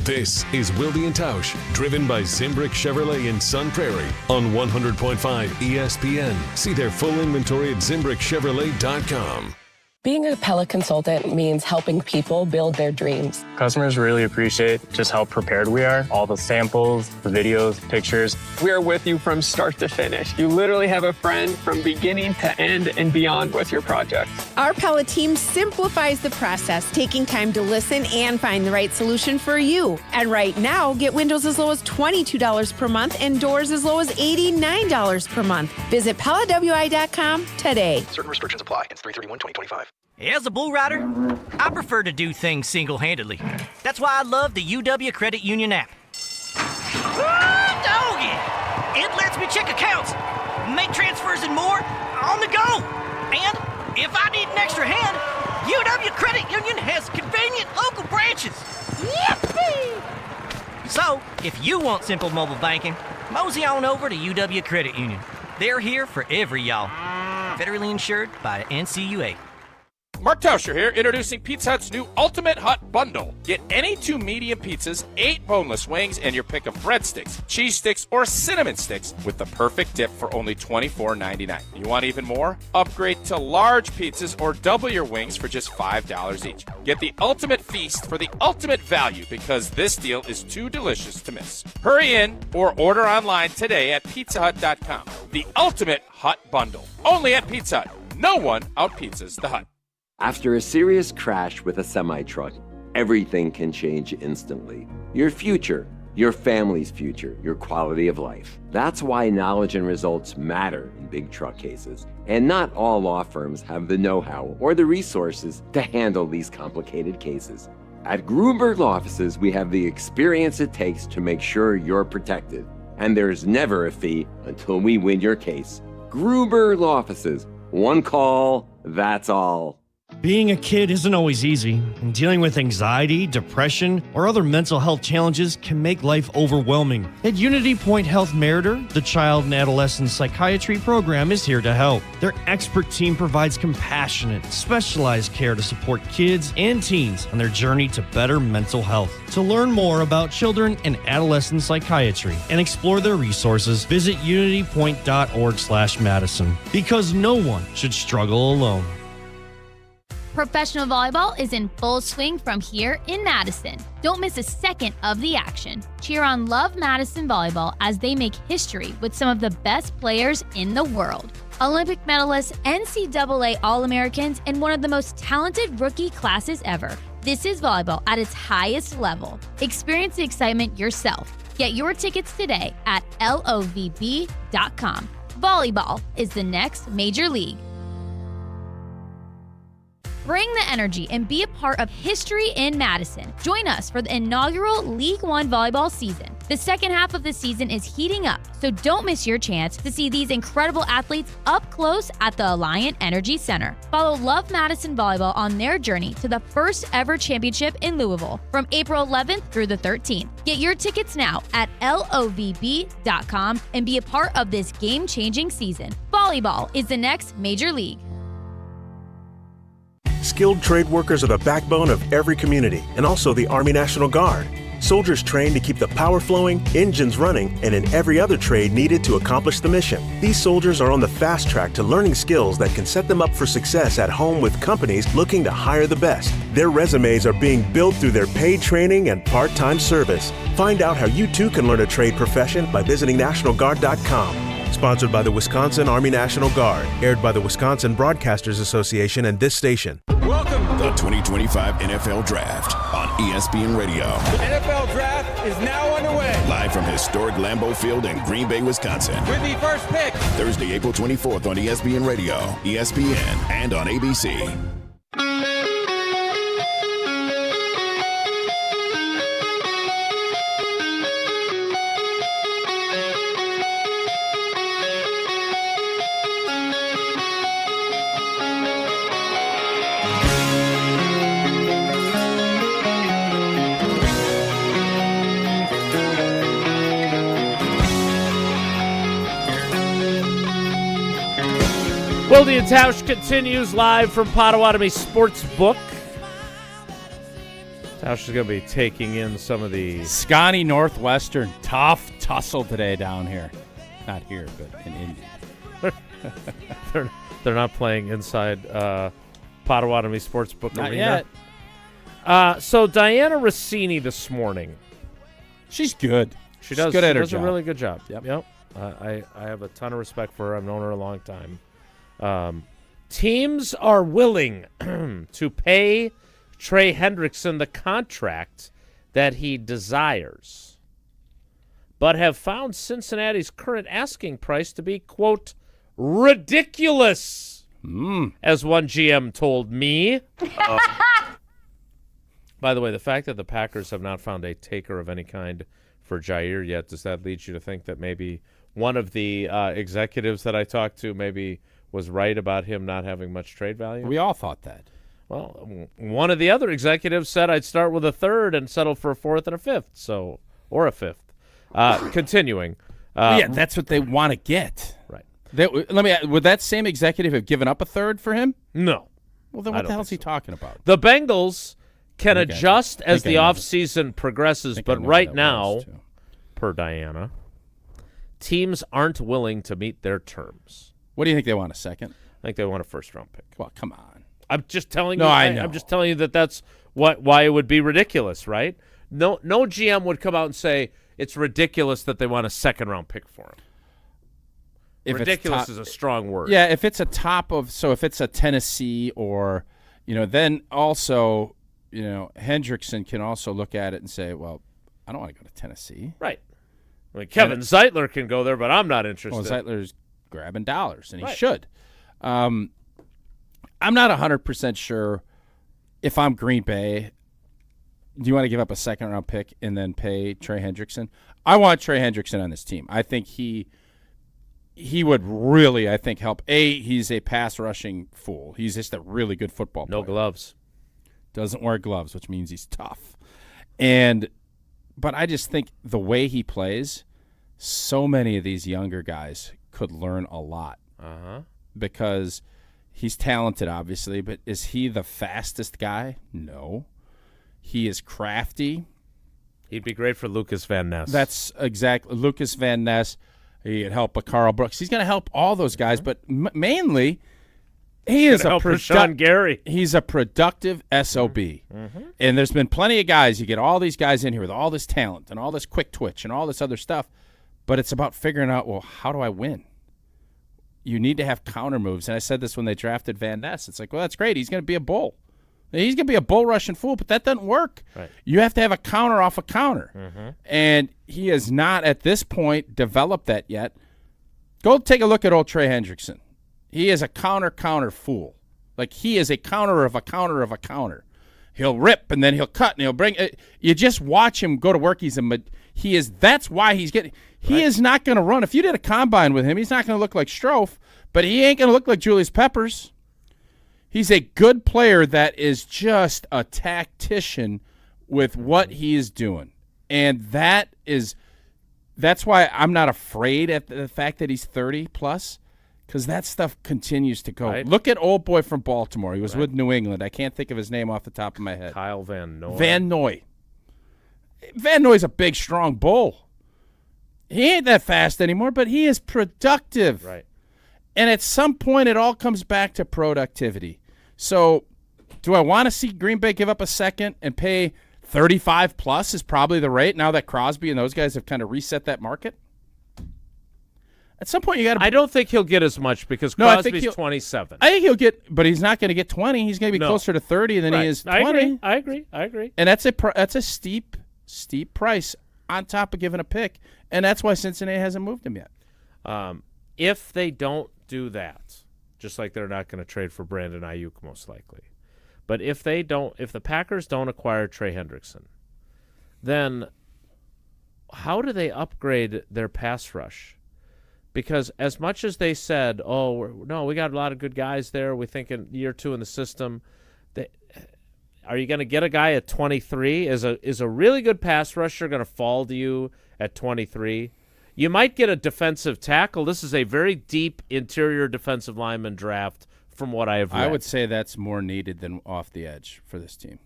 This is Wilde and Tausch, driven by Zimbrick Chevrolet in Sun Prairie on 100.5 ESPN. See their full inventory at ZimbrickChevrolet.com. Being a Pella consultant means helping people build their dreams. Customers really appreciate just how prepared we are. All the samples, the videos, pictures. We are with you from start to finish. You literally have a friend from beginning to end and beyond with your project. Our Pella team simplifies the process, taking time to listen and find the right solution for you. And right now, get windows as low as $22 per month and doors as low as $89 per month. Visit PellaWI.com today. Certain restrictions apply. It's 3/31/2025. As a bull rider, I prefer to do things single-handedly. That's why I love the UW Credit Union app. Doggy! It lets me check accounts, make transfers and more on the go. And if I need an extra hand, UW Credit Union has convenient local branches. Yippee! So, if you want simple mobile banking, mosey on over to UW Credit Union. They're here for every y'all. Federally insured by NCUA. Mark Tauscher here, introducing Pizza Hut's new Ultimate Hut Bundle. Get any 2 medium pizzas, 8 boneless wings, and your pick of breadsticks, cheese sticks, or cinnamon sticks with the perfect dip for only $24.99. You want even more? Upgrade to large pizzas or double your wings for just $5 each. Get the ultimate feast for the ultimate value because this deal is too delicious to miss. Hurry in or order online today at pizzahut.com. The Ultimate Hut Bundle. Only at Pizza Hut. No one out-pizzas the Hut. After a serious crash with a semi-truck, everything can change instantly. Your future, your family's future, your quality of life. That's why knowledge and results matter in big truck cases. And not all law firms have the know-how or the resources to handle these complicated cases. At Gruber Law Offices, we have the experience it takes to make sure you're protected. And there's never a fee until we win your case. Gruber Law Offices. One call, that's all. Being a kid isn't always easy, and dealing with anxiety, depression, or other mental health challenges can make life overwhelming. At Unity Point Health Meriter, the Child and Adolescent Psychiatry program is here to help. Their expert team provides compassionate, specialized care to support kids and teens on their journey to better mental health. To learn more about children and adolescent psychiatry and explore their resources, visit unitypoint.org/Madison. Because no one should struggle alone. Professional volleyball is in full swing from here in Madison. Don't miss a second of the action. Cheer on Love Madison Volleyball as they make history with some of the best players in the world. Olympic medalists, NCAA All-Americans, and one of the most talented rookie classes ever. This is volleyball at its highest level. Experience the excitement yourself. Get your tickets today at lovb.com. Volleyball is the next major league. Bring the energy and be a part of history in Madison. Join us for the inaugural League One volleyball season. The second half of the season is heating up, so don't miss your chance to see these incredible athletes up close at the Alliant Energy Center. Follow Love Madison Volleyball on their journey to the first ever championship in Louisville from April 11th through the 13th. Get your tickets now at lovb.com and be a part of this game-changing season. Volleyball is the next major league. Skilled trade workers are the backbone of every community and also the Army National Guard. Soldiers trained to keep the power flowing, engines running, and in every other trade needed to accomplish the mission. These soldiers are on the fast track to learning skills that can set them up for success at home with companies looking to hire the best. Their resumes are being built through their paid training and part-time service. Find out how you too can learn a trade profession by visiting NationalGuard.com. Sponsored by the Wisconsin Army National Guard. Aired by the Wisconsin Broadcasters Association and this station. Welcome to the 2025 NFL Draft on ESPN Radio. The NFL Draft is now underway. Live from historic Lambeau Field in Green Bay, Wisconsin. With the first pick. Thursday, April 24th on ESPN Radio, ESPN, and on ABC. Wilde and Tausch continues live from Potawatomi Sportsbook. Tausch is going to be taking in some of the Scotty Northwestern. Tough tussle today down here. Not here, but in Indy. they're not playing inside Potawatomi Sportsbook Not Arena. yet. So Diana Rossini this morning. She's good. She does. Good at She her does a job. really good job. Yep. I have a ton of respect for her. I've known her a long time. Teams are willing to pay Trey Hendrickson the contract that he desires, but have found Cincinnati's current asking price to be, quote, ridiculous, as one GM told me. By the way, the fact that the Packers have not found a taker of any kind for Jair yet, does that lead you to think that maybe one of the executives that I talked to maybe was right about him not having much trade value? We all thought that. Well, one of the other executives said I'd start with a third and settle for a fourth and a fifth, or a fifth. Continuing. Yeah, that's what they want to get. Right. Would that same executive have given up a third for him? No. Well, then what the hell is he talking about? The Bengals can I think adjust as the I know offseason progresses, I but know right that now, was, too. per Diana, teams aren't willing to meet their terms. What do you think they want, a second? I think they want a first-round pick. Well, come on. I'm just telling No, you. I know. I'm just telling you that that's why it would be ridiculous, right? No GM would come out and say it's ridiculous that they want a second-round pick for him. If ridiculous is a strong word. Yeah, if it's a top of, so if it's a Tennessee or, then also, Hendrickson can also look at it and say, well, I don't want to go to Tennessee. Right. I mean, Kevin Zeitler can go there, but I'm not interested. Well, Zeitler's grabbing dollars, and he Right. should. I'm not 100% sure if I'm Green Bay, do you want to give up a second-round pick and then pay Trey Hendrickson? I want Trey Hendrickson on this team. I think he would really, help. He's a pass-rushing fool. He's just a really good football player. No gloves. Doesn't wear gloves, which means he's tough. But I just think the way he plays, so many of these younger guys could learn a lot. Because he's talented, obviously, but is he the fastest guy? No. He is crafty. He'd be great for Lucas Van Ness. That's exactly Lucas Van Ness. He'd help a Carl Brooks. He's going to help all those guys, but mainly he is a Rashawn Gary. He's a productive SOB. And there's been plenty of guys. You get all these guys in here with all this talent and all this quick twitch and all this other stuff, but it's about figuring out, well, how do I win? You need to have counter moves. And I said this when they drafted Van Ness. It's like, well, that's great. He's going to be a bull. He's going to be a bull rushing fool, but that doesn't work. Right. You have to have a counter off a counter. Mm-hmm. And he has not, at this point, developed that yet. Go take a look at old Trey Hendrickson. He is a counter fool. Like, he is a counter of a counter of a counter. He'll rip, and then he'll cut, and he'll bring it. You just watch him go to work. That's why he's getting – he is not going to run. If you did a combine with him, he's not going to look like Strofe, but he ain't going to look like Julius Peppers. He's a good player that is just a tactician with what he is doing. And that's why I'm not afraid at the fact that he's 30-plus, because that stuff continues to go. Right. Look at old boy from Baltimore. He was with New England. I can't think of his name off the top of my head. Kyle Van Noy. Van Noy. Van Noy's a big, strong bull. He ain't that fast anymore, but he is productive. Right. And at some point, it all comes back to productivity. So do I want to see Green Bay give up a second and pay 35+ is probably the rate now that Crosby and those guys have kind of reset that market? At some point, you got to. I don't think he'll get as much because Crosby's 27. I think he'll get, but he's not going to get 20. He's going to be closer to 30 than he is 20. I agree. And that's a steep price on top of giving a pick, and that's why Cincinnati hasn't moved him yet. If they don't do that, just like they're not going to trade for Brandon Ayuk most likely, but if the Packers don't acquire Trey Hendrickson, then how do they upgrade their pass rush? Because as much as they said, we got a lot of good guys there, we think in year 2 in the system, are you going to get a guy at 23? Is a really good pass rusher going to fall to you at 23? You might get a defensive tackle. This is a very deep interior defensive lineman draft from what I have read. I would say that's more needed than off the edge for this team.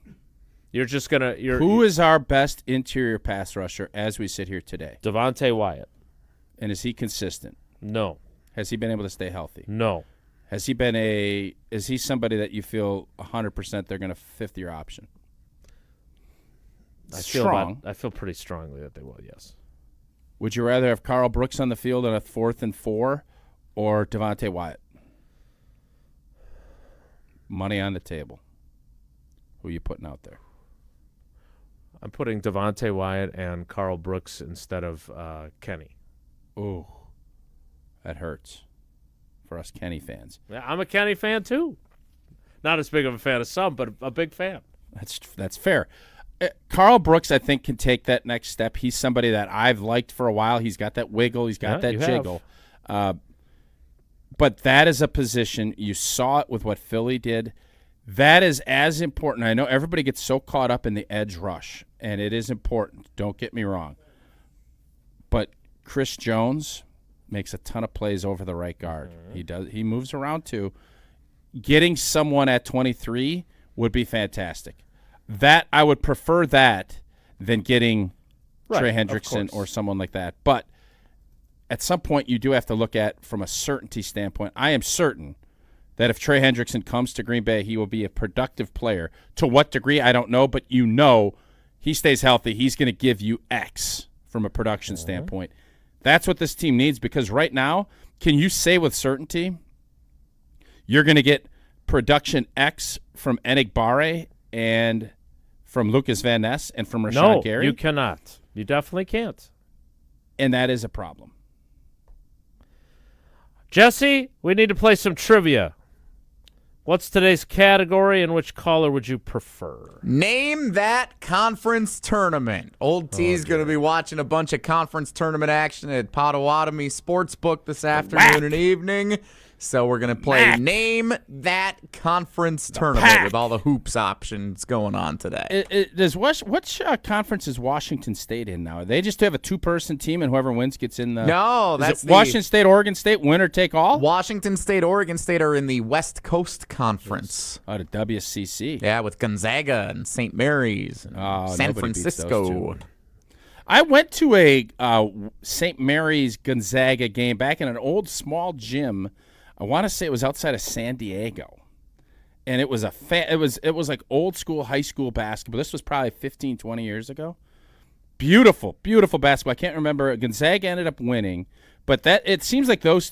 Who is our best interior pass rusher as we sit here today? Devontae Wyatt. And is he consistent? No. Has he been able to stay healthy? No. Is he somebody that you feel 100% they're going to 5th-year option? I feel pretty strongly that they will, yes. Would you rather have Carl Brooks on the field on a 4th and 4 or Devontae Wyatt? Money on the table. Who are you putting out there? I'm putting Devontae Wyatt and Carl Brooks instead of Kenny. Ooh, that hurts for us Kenny fans. Yeah, I'm a Kenny fan too. Not as big of a fan as some, but a big fan. That's fair. Carl Brooks, I think, can take that next step. He's somebody that I've liked for a while. He's got that wiggle. He's got that jiggle. But that is a position. You saw it with what Philly did. That is as important. I know everybody gets so caught up in the edge rush, and it is important. Don't get me wrong. But Chris Jones makes a ton of plays over the right guard. Mm-hmm. He moves around too. Getting someone at 23 would be fantastic. That I would prefer that than getting Trey Hendrickson or someone like that. But at some point, you do have to look at from a certainty standpoint. I am certain that if Trey Hendrickson comes to Green Bay, he will be a productive player. To what degree, I don't know, but he stays healthy. He's going to give you X from a production standpoint. That's what this team needs, because right now, can you say with certainty you're going to get production X from Enigbare and from Lucas Van Ness and from Rashawn Gary? No, you cannot. You definitely can't. And that is a problem. Jesse, we need to play some trivia. What's today's category, and which caller would you prefer? Name that conference tournament. Old T's going to be watching a bunch of conference tournament action at Potawatomi Sportsbook this afternoon and evening. So we're going to play Name That Conference Tournament with all the hoops options going on today. Which conference is Washington State in now? They just have a 2-person team, and whoever wins gets in the... No, that's Washington State, Oregon State, winner take all? Washington State, Oregon State are in the West Coast Conference. Oh, the WCC. Yeah, with Gonzaga and St. Mary's and San Francisco. I went to a St. Mary's Gonzaga game back in an old small gym. I want to say it was outside of San Diego, and it was it was like old school high school basketball. This was probably 15, 20 years ago. Beautiful, beautiful basketball. I can't remember. Gonzaga ended up winning, but it seems like those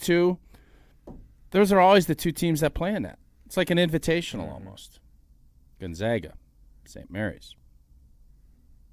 are always the two teams that play in that. It's like an invitational almost. Gonzaga, St. Mary's.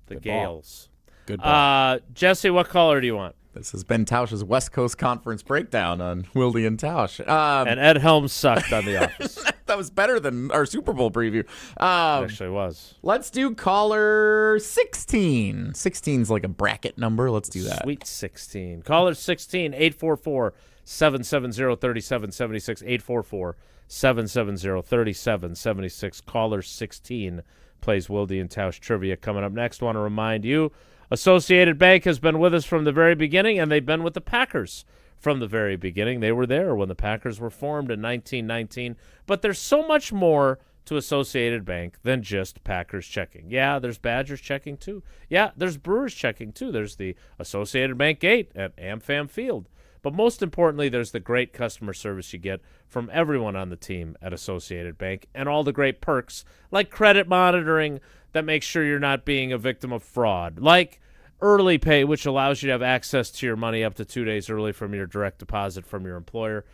The Good Gales. Good ball. Jesse, what caller do you want? This has been Tausch's West Coast Conference breakdown on Wilde and Tausch. And Ed Helms sucked on The Office. That was better than our Super Bowl preview. It actually was. Let's do caller 16. 16's like a bracket number. Let's do that. Sweet 16. Caller 16, 844-770-3776. 844-770-3776. Caller 16 plays Wilde and Tausch Trivia coming up next. Want to remind you, Associated Bank has been with us from the very beginning, and they've been with the Packers from the very beginning. They were there when the Packers were formed in 1919. But there's so much more to Associated Bank than just Packers checking. Yeah, there's Badgers checking too. Yeah, there's Brewers checking too. There's the Associated Bank gate at AmFam Field. But most importantly, there's the great customer service you get from everyone on the team at Associated Bank and all the great perks like credit monitoring that makes sure you're not being a victim of fraud, like early pay, which allows you to have access to your money up to 2 days early from your direct deposit from your employer,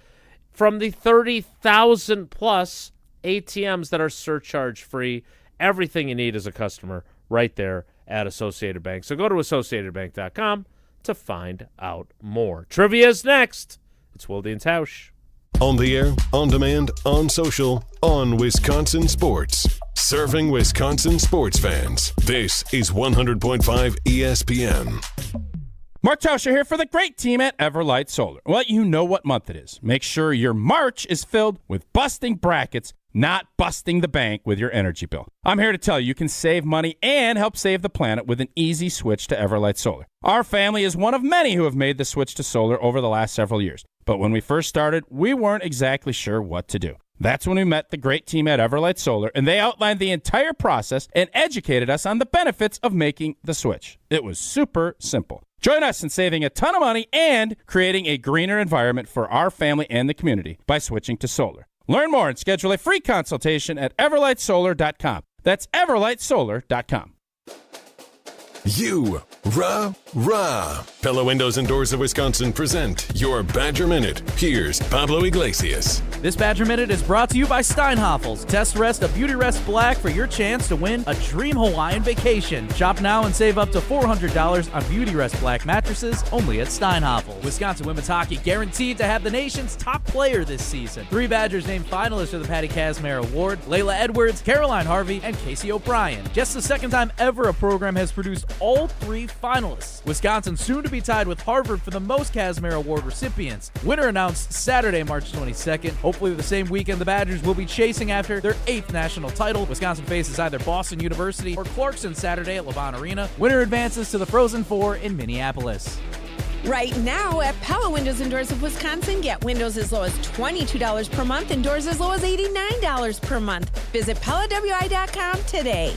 from the 30,000 plus ATMs that are surcharge free, everything you need as a customer right there at Associated Bank. So go to associatedbank.com to find out more. Trivia is next. It's Wilde and Tausch. On the air, on demand, on social, on Wisconsin Sports. Serving Wisconsin sports fans. This is 100.5 ESPN. Mark Tauscher here for the great team at Everlight Solar. Well, you know what month it is. Make sure your March is filled with busting brackets, not busting the bank with your energy bill. I'm here to tell you can save money and help save the planet with an easy switch to Everlight Solar. Our family is one of many who have made the switch to solar over the last several years. But when we first started, we weren't exactly sure what to do. That's when we met the great team at Everlight Solar, and they outlined the entire process and educated us on the benefits of making the switch. It was super simple. Join us in saving a ton of money and creating a greener environment for our family and the community by switching to solar. Learn more and schedule a free consultation at everlightsolar.com. That's everlightsolar.com. Rah. Pella Windows and Doors of Wisconsin present your Badger Minute. Here's Pablo Iglesias. This Badger Minute is brought to you by Steinhafels. Test Rest a Beauty Rest Black for your chance to win a dream Hawaiian vacation. Shop now and save up to $400 on Beauty Rest Black mattresses only at Steinhafels. Wisconsin women's hockey guaranteed to have the nation's top player this season. 3 Badgers named finalists for the Patty Kazmaier Award: Layla Edwards, Caroline Harvey, and Casey O'Brien. Just the second time ever a program has produced all 3 finalists. Wisconsin soon to be tied with Harvard for the most Kazmaier Award recipients. Winner announced Saturday, March 22nd. Hopefully the same weekend the Badgers will be chasing after their 8th national title. Wisconsin faces either Boston University or Clarkson Saturday at Levon Arena. Winner advances to the Frozen Four in Minneapolis. Right now at Pella Windows and Doors of Wisconsin, get windows as low as $22 per month and doors as low as $89 per month. Visit PellaWI.com today.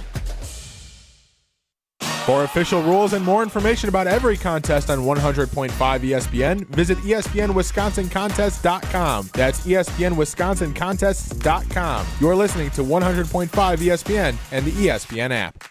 For official rules and more information about every contest on 100.5 ESPN, visit ESPNWisconsinContests.com. That's ESPNWisconsinContests.com. You're listening to 100.5 ESPN and the ESPN app.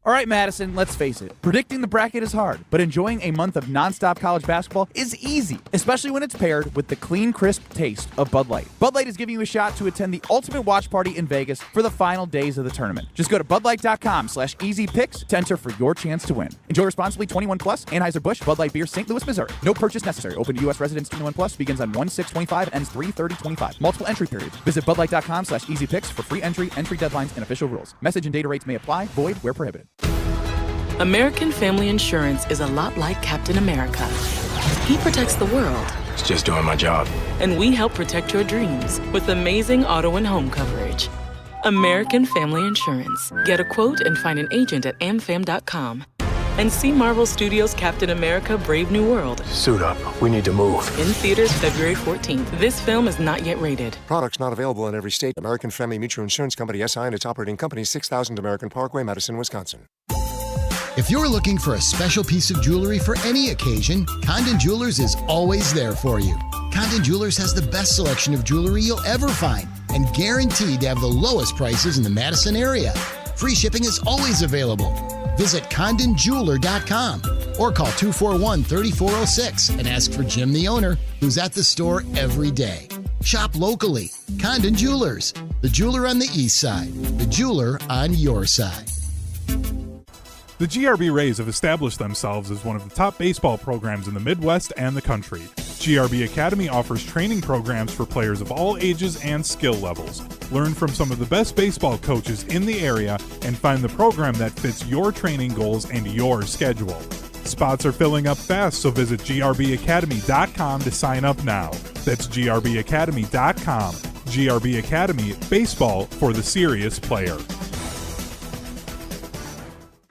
All right, Madison, let's face it. Predicting the bracket is hard, but enjoying a month of nonstop college basketball is easy, especially when it's paired with the clean, crisp taste of Bud Light. Bud Light is giving you a shot to attend the ultimate watch party in Vegas for the final days of the tournament. Just go to budlight.com/easypicks to enter for your chance to win. Enjoy responsibly. 21 plus. Anheuser-Busch, Bud Light Beer, St. Louis, Missouri. No purchase necessary. Open to U.S. residents 21 plus. Begins on 1/6/25 and ends 3/30/25. Multiple entry periods. Visit budlight.com/easypicks for free entry deadlines, and official rules. Message and data rates may apply. Void where prohibited. American Family Insurance is a lot like Captain America. He protects the world. It's just doing my job. And we help protect your dreams with amazing auto and home coverage. American Family Insurance. Get a quote and find an agent at amfam.com. And see Marvel Studios' Captain America: Brave New World. Suit up. We need to move. In theaters February 14th. This film is not yet rated. Products not available in every state. American Family Mutual Insurance Company, SI, and its operating company, 6000 American Parkway, Madison, Wisconsin. If you're looking for a special piece of jewelry for any occasion, Condon Jewelers is always there for you. Condon Jewelers has the best selection of jewelry you'll ever find and guaranteed to have the lowest prices in the Madison area. Free shipping is always available. Visit CondonJeweler.com or call 241-3406 and ask for Jim, the owner, who's at the store every day. Shop locally. Condon Jewelers, the jeweler on the east side, the jeweler on your side. The GRB Rays have established themselves as one of the top baseball programs in the Midwest and the country. GRB Academy offers training programs for players of all ages and skill levels. Learn from some of the best baseball coaches in the area and find the program that fits your training goals and your schedule. Spots are filling up fast, so visit grbacademy.com to sign up now. That's grbacademy.com. GRB Academy, baseball for the serious player.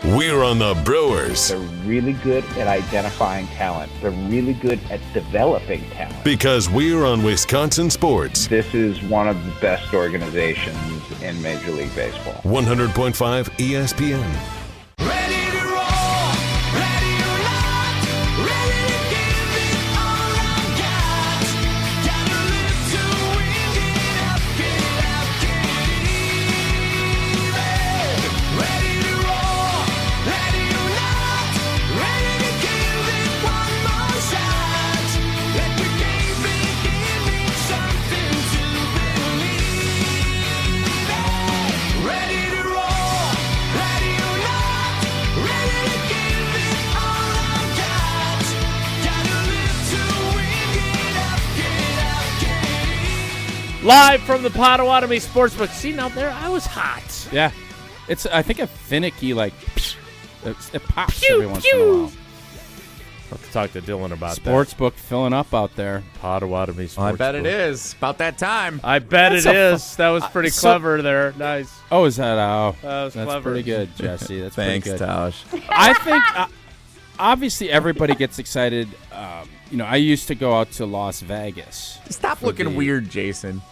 We're on the Brewers. They're really good at identifying talent. They're really good at developing talent. Because we're on Wisconsin sports. This is one of the best organizations in Major League Baseball. 100.5 ESPN. Live from the Potawatomi Sportsbook. See, now there, I was hot. Yeah. It's, I think, a finicky, like, it pops Pew, every once in a while. I'll have to talk to Dylan about Sportsbook filling up out there. Potawatomi Sportsbook. I bet it is. About that time. I bet it is. That was pretty clever there. Nice. Oh, is that? Oh, that was that's clever. pretty good, Jesse. That's Thanks, pretty good. Tausch. I think, obviously, everybody gets excited. I used to go out to Las Vegas. Stop looking weird, Jason.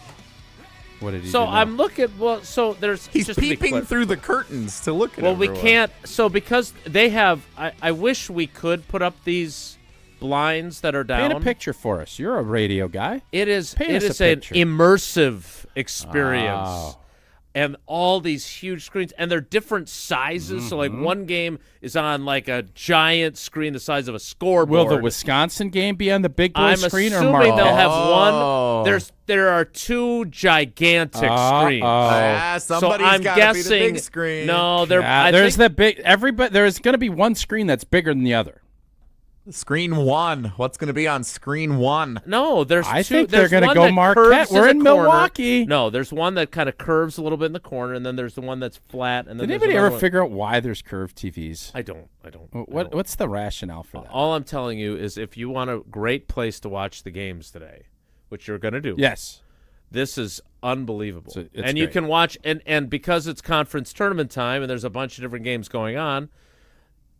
What did he do? So now? I'm looking. Well, so there's. He's just to be peeping clear. through the curtains to look at Well, we everyone. can't. So because they have, I wish we could put up these blinds that are down. Paint a picture for us. You're a radio guy. It is. Paint It us is a an picture. immersive experience. Oh. And all these huge screens, and they're different sizes. So, like, one game is on, like, a giant screen the size of a scoreboard. Will the Wisconsin game be on the big boy I'm screen or assuming Marquette? they'll have one. There are two gigantic screens. Somebody's so I'm gotta guessing, be the big screen. No, there's going to be one screen that's bigger than the other. Screen one. What's going to be on screen one? No, there's I two. think they're going to go Marquette. We're in Milwaukee. No, there's one that kind of curves a little bit in the corner, and then there's the one that's flat. And then Did there's anybody another ever one. figure out why there's curved TVs? I don't. What's the rationale for that? All I'm telling you is if you want a great place to watch the games today, which you're going to do. Yes. This is unbelievable. It's and you great. can watch, and because it's conference tournament time and there's a bunch of different games going on,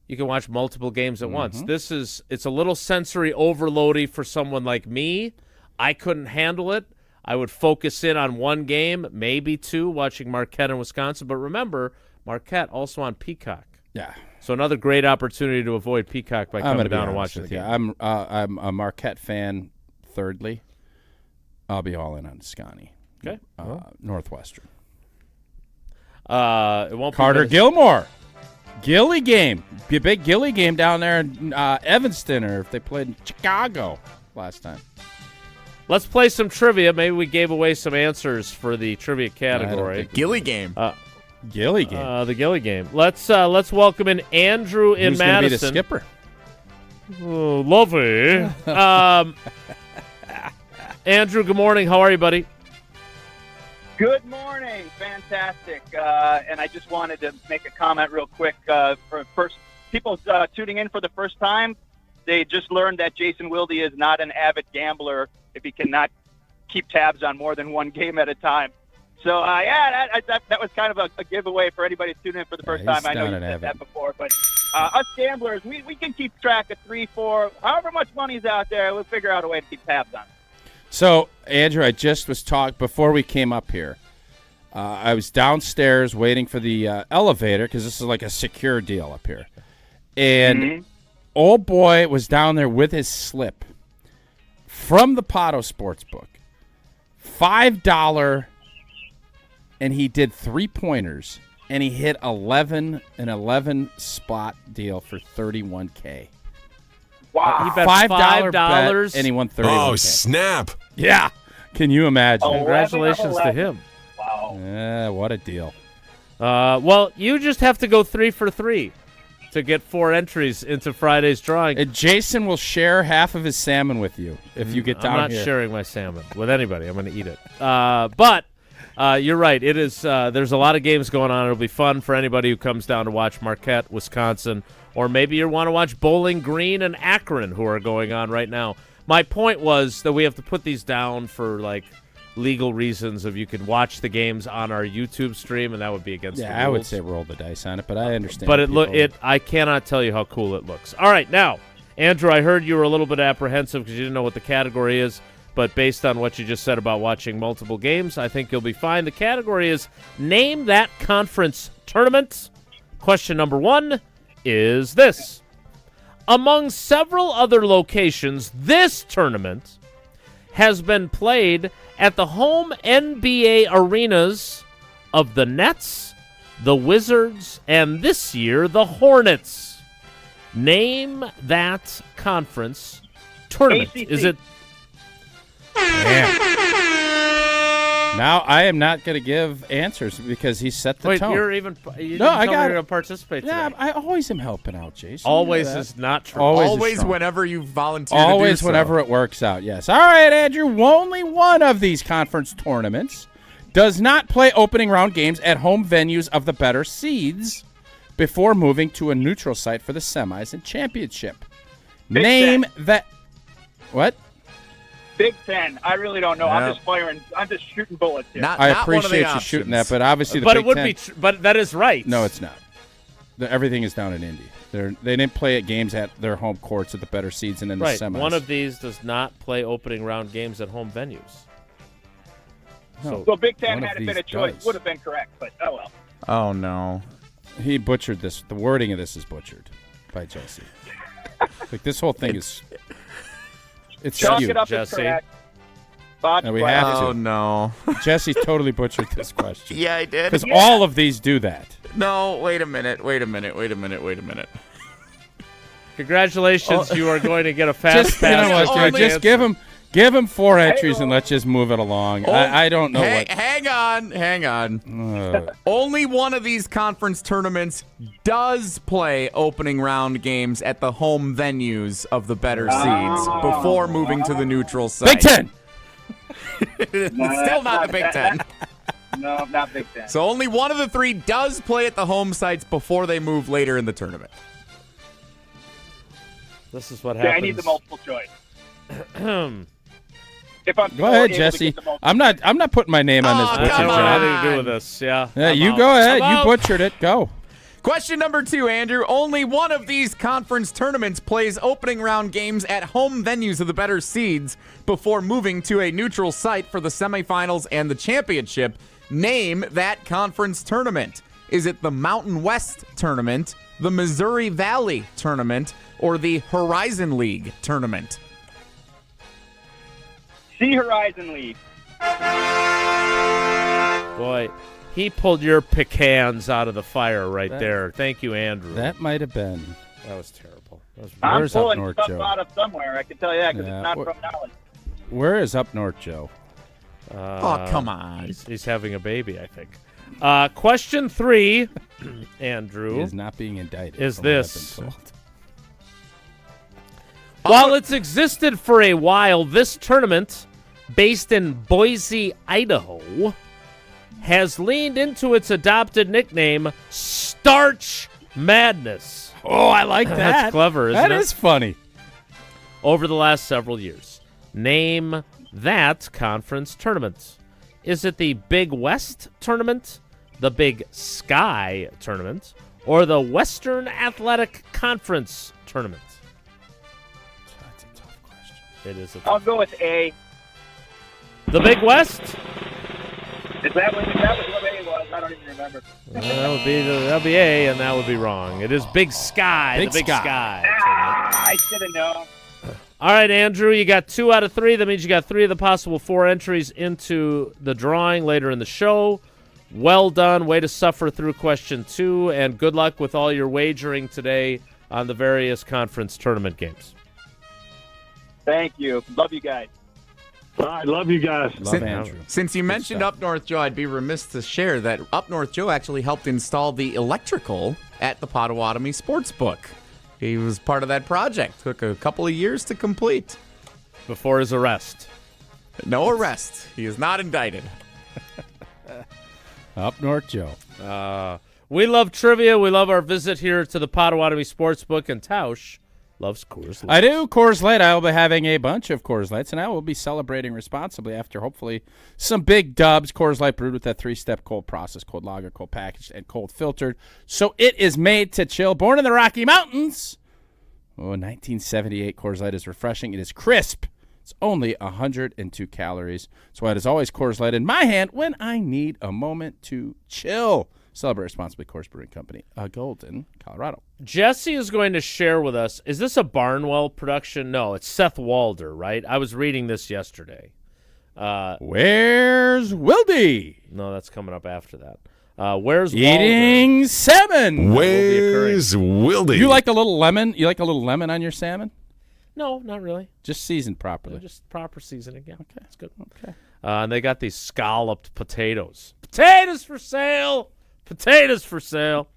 you can watch multiple games at once. It's a little sensory overloady for someone like me. I couldn't handle it. I would focus in on one game, maybe two, watching Marquette and Wisconsin. But remember, Marquette also on Peacock. Yeah. So another great opportunity to avoid Peacock by I'm coming gonna be down and honest watching the with game. you. I'm a Marquette fan. Thirdly, I'll be all in on Scotty. Okay. Northwestern. It won't Carter be Gilmore. Gilly game. Be a big Gilly game down there in Evanston, or if they played in Chicago last time. Let's play some trivia. Maybe we gave away some answers for the trivia category. Gilly game. Gilly game. The Gilly game. Let's welcome in Andrew in Who's Madison. Gonna be the skipper? Oh, lovely. Andrew, good morning. How are you, buddy? Good morning. Fantastic. And I just wanted to make a comment real quick. For first people tuning in for the first time, they just learned that Jason Wilde is not an avid gambler if he cannot keep tabs on more than one game at a time. So, that was kind of a giveaway for anybody tuning in for the first time. I know you said that before, but us gamblers, we can keep track of 3, 4, however much money's out there. We'll figure out a way to keep tabs on it. So, Andrew, I just was talking before we came up here. I was downstairs waiting for the elevator because this is like a secure deal up here. And old boy was down there with his slip from the Potto Sportsbook. $5, and he did 3-pointers, and he hit an 11 spot deal for $31K. Wow. He bet $5 $5 bet, and he won $31K. Oh, snap. Yeah. Can you imagine? Congratulations to him. Wow. Yeah, what a deal. Well, you just have to go 3 for 3 to get 4 entries into Friday's drawing. And Jason will share half of his salmon with you if you get down I'm not here. sharing my salmon with anybody. I'm going to eat it. But you're right. It is. There's a lot of games going on. It'll be fun for anybody who comes down to watch Marquette, Wisconsin, or maybe you want to watch Bowling Green and Akron, who are going on right now. My point was that we have to put these down for legal reasons. If you could watch the games on our YouTube stream, and that would be against the rules. I would say roll the dice on it, but I understand. But I cannot tell you how cool it looks. All right, now, Andrew, I heard you were a little bit apprehensive because you didn't know what the category is, but based on what you just said about watching multiple games, I think you'll be fine. The category is Name That Conference Tournament. Question number 1 is this. Among several other locations, this tournament has been played at the home NBA arenas of the Nets, the Wizards, and this year, the Hornets. Name that conference tournament. ACC. Is it? Now I am not going to give answers because he set the tone. You didn't tell me you're going to participate Yeah, today. I always am helping out, Jason. Always You know that. is not true. Always whenever you volunteer Always to do whenever so. it works out, yes. All right, Andrew, only one of these conference tournaments does not play opening round games at home venues of the better seeds before moving to a neutral site for the semis and championship. Big Name Ten. that. What? Big Ten. I really don't know. Yeah. I'm just firing. I'm just shooting bullets here. I appreciate you shooting that, but obviously the But Big it would Ten, be. But that is right. No, it's not. Everything is down in Indy. They didn't play at games at their home courts at the better seeds and in the Right. semis. One of these does not play opening round games at home venues. No. So Big Ten One of had it been these a choice, does. would have been correct, but oh well. Oh, no. He butchered this. The wording of this is butchered by Jesse. This whole thing is. It's Chalk skewed. it up as correct. Bob, And we have to. Oh, no. Jesse totally butchered this question. Yeah, I did. Because all of these do that. No, wait a minute. Congratulations, you are going to get a fast Just, pass. you know what, dude, just give him 4 entries Hey, and let's just move it along. I don't know what. Hang on. Only one of these conference tournaments does play opening round games at the home venues of the better seeds before moving to the neutral site. Big Ten. It's still not the Big Ten. No, not Big Ten. So only one of the 3 does play at the home sites before they move later in the tournament. This is what Yeah, happens. I need the multiple choice. If I'm Go ahead, able to Jesse. get the multiple- I'm not putting my name on this butcher I don't have job. anything to do with this. Yeah. Yeah, I'm you out. go ahead. I'm You out. butchered it. Go. Question number 2, Andrew. Only one of these conference tournaments plays opening round games at home venues of the better seeds before moving to a neutral site for the semifinals and the championship. Name that conference tournament. Is it the Mountain West Tournament, the Missouri Valley Tournament, or the Horizon League Tournament? See Horizon League. Boy, he pulled your pecans out of the fire right there. Thank you, Andrew. That might have been. That was terrible. That was I'm Where's up pulling north, stuff Joe? out of somewhere. I can tell you that because Yeah, it's not wh- from knowledge. Where is up north, Joe? Oh, come on. He's having a baby, I think. Question 3, Andrew. He is not being indicted. Is from what I've this. been told. While it's existed for a while, this tournament, based in Boise, Idaho, has leaned into its adopted nickname, Starch Madness. Oh, I like that. That's clever, isn't it? That is funny. Over the last several years. Name that conference tournament. Is it the Big West Tournament, the Big Sky Tournament, or the Western Athletic Conference Tournament? That's a tough question. It is a I'll go with A. The Big West? Is that what A was? I don't even remember. That'll be A, and that would be wrong. It is Big Sky. Big the Big Sky. Sky. I should have known. All right, Andrew, you got 2 out of 3. That means you got 3 of the possible 4 entries into the drawing later in the show. Well done. Way to suffer through question 2, and good luck with all your wagering today on the various conference tournament games. Thank you. Love you guys. I love you guys. Since you mentioned Up North Joe, I'd be remiss to share that Up North Joe actually helped install the electrical at the Potawatomi Sportsbook. He was part of that project. Took a couple of years to complete. Before his arrest. No arrest. He is not indicted. Up North Joe. We love trivia. We love our visit here to the Potawatomi Sportsbook, and Tausch loves Coors Light. I do. Coors Light. I will be having a bunch of Coors Lights, and I will be celebrating responsibly after hopefully some big dubs. Coors Light brewed with that 3-step cold process, cold lager, cold packaged, and cold filtered. So it is made to chill. Born in the Rocky Mountains. 1978 Coors Light is refreshing. It is crisp. It's only 102 calories. That's why it is always Coors Light in my hand when I need a moment to chill. Celebrate responsibly. Coors Brewing Company, Golden, Colorado. Jesse is going to share with us, is this a Barnwell production? No, it's Seth Walder, right? I was reading this yesterday. Where's Wilde? No, that's coming up after that. Where's Eating Walder? salmon. Where's Wilde? You like a little lemon? You like a little lemon on your salmon? No, not really. Just seasoned properly. No, just proper seasoning. Yeah, okay, that's good. Okay. And they got these scalloped potatoes. Potatoes for sale. Potatoes for sale.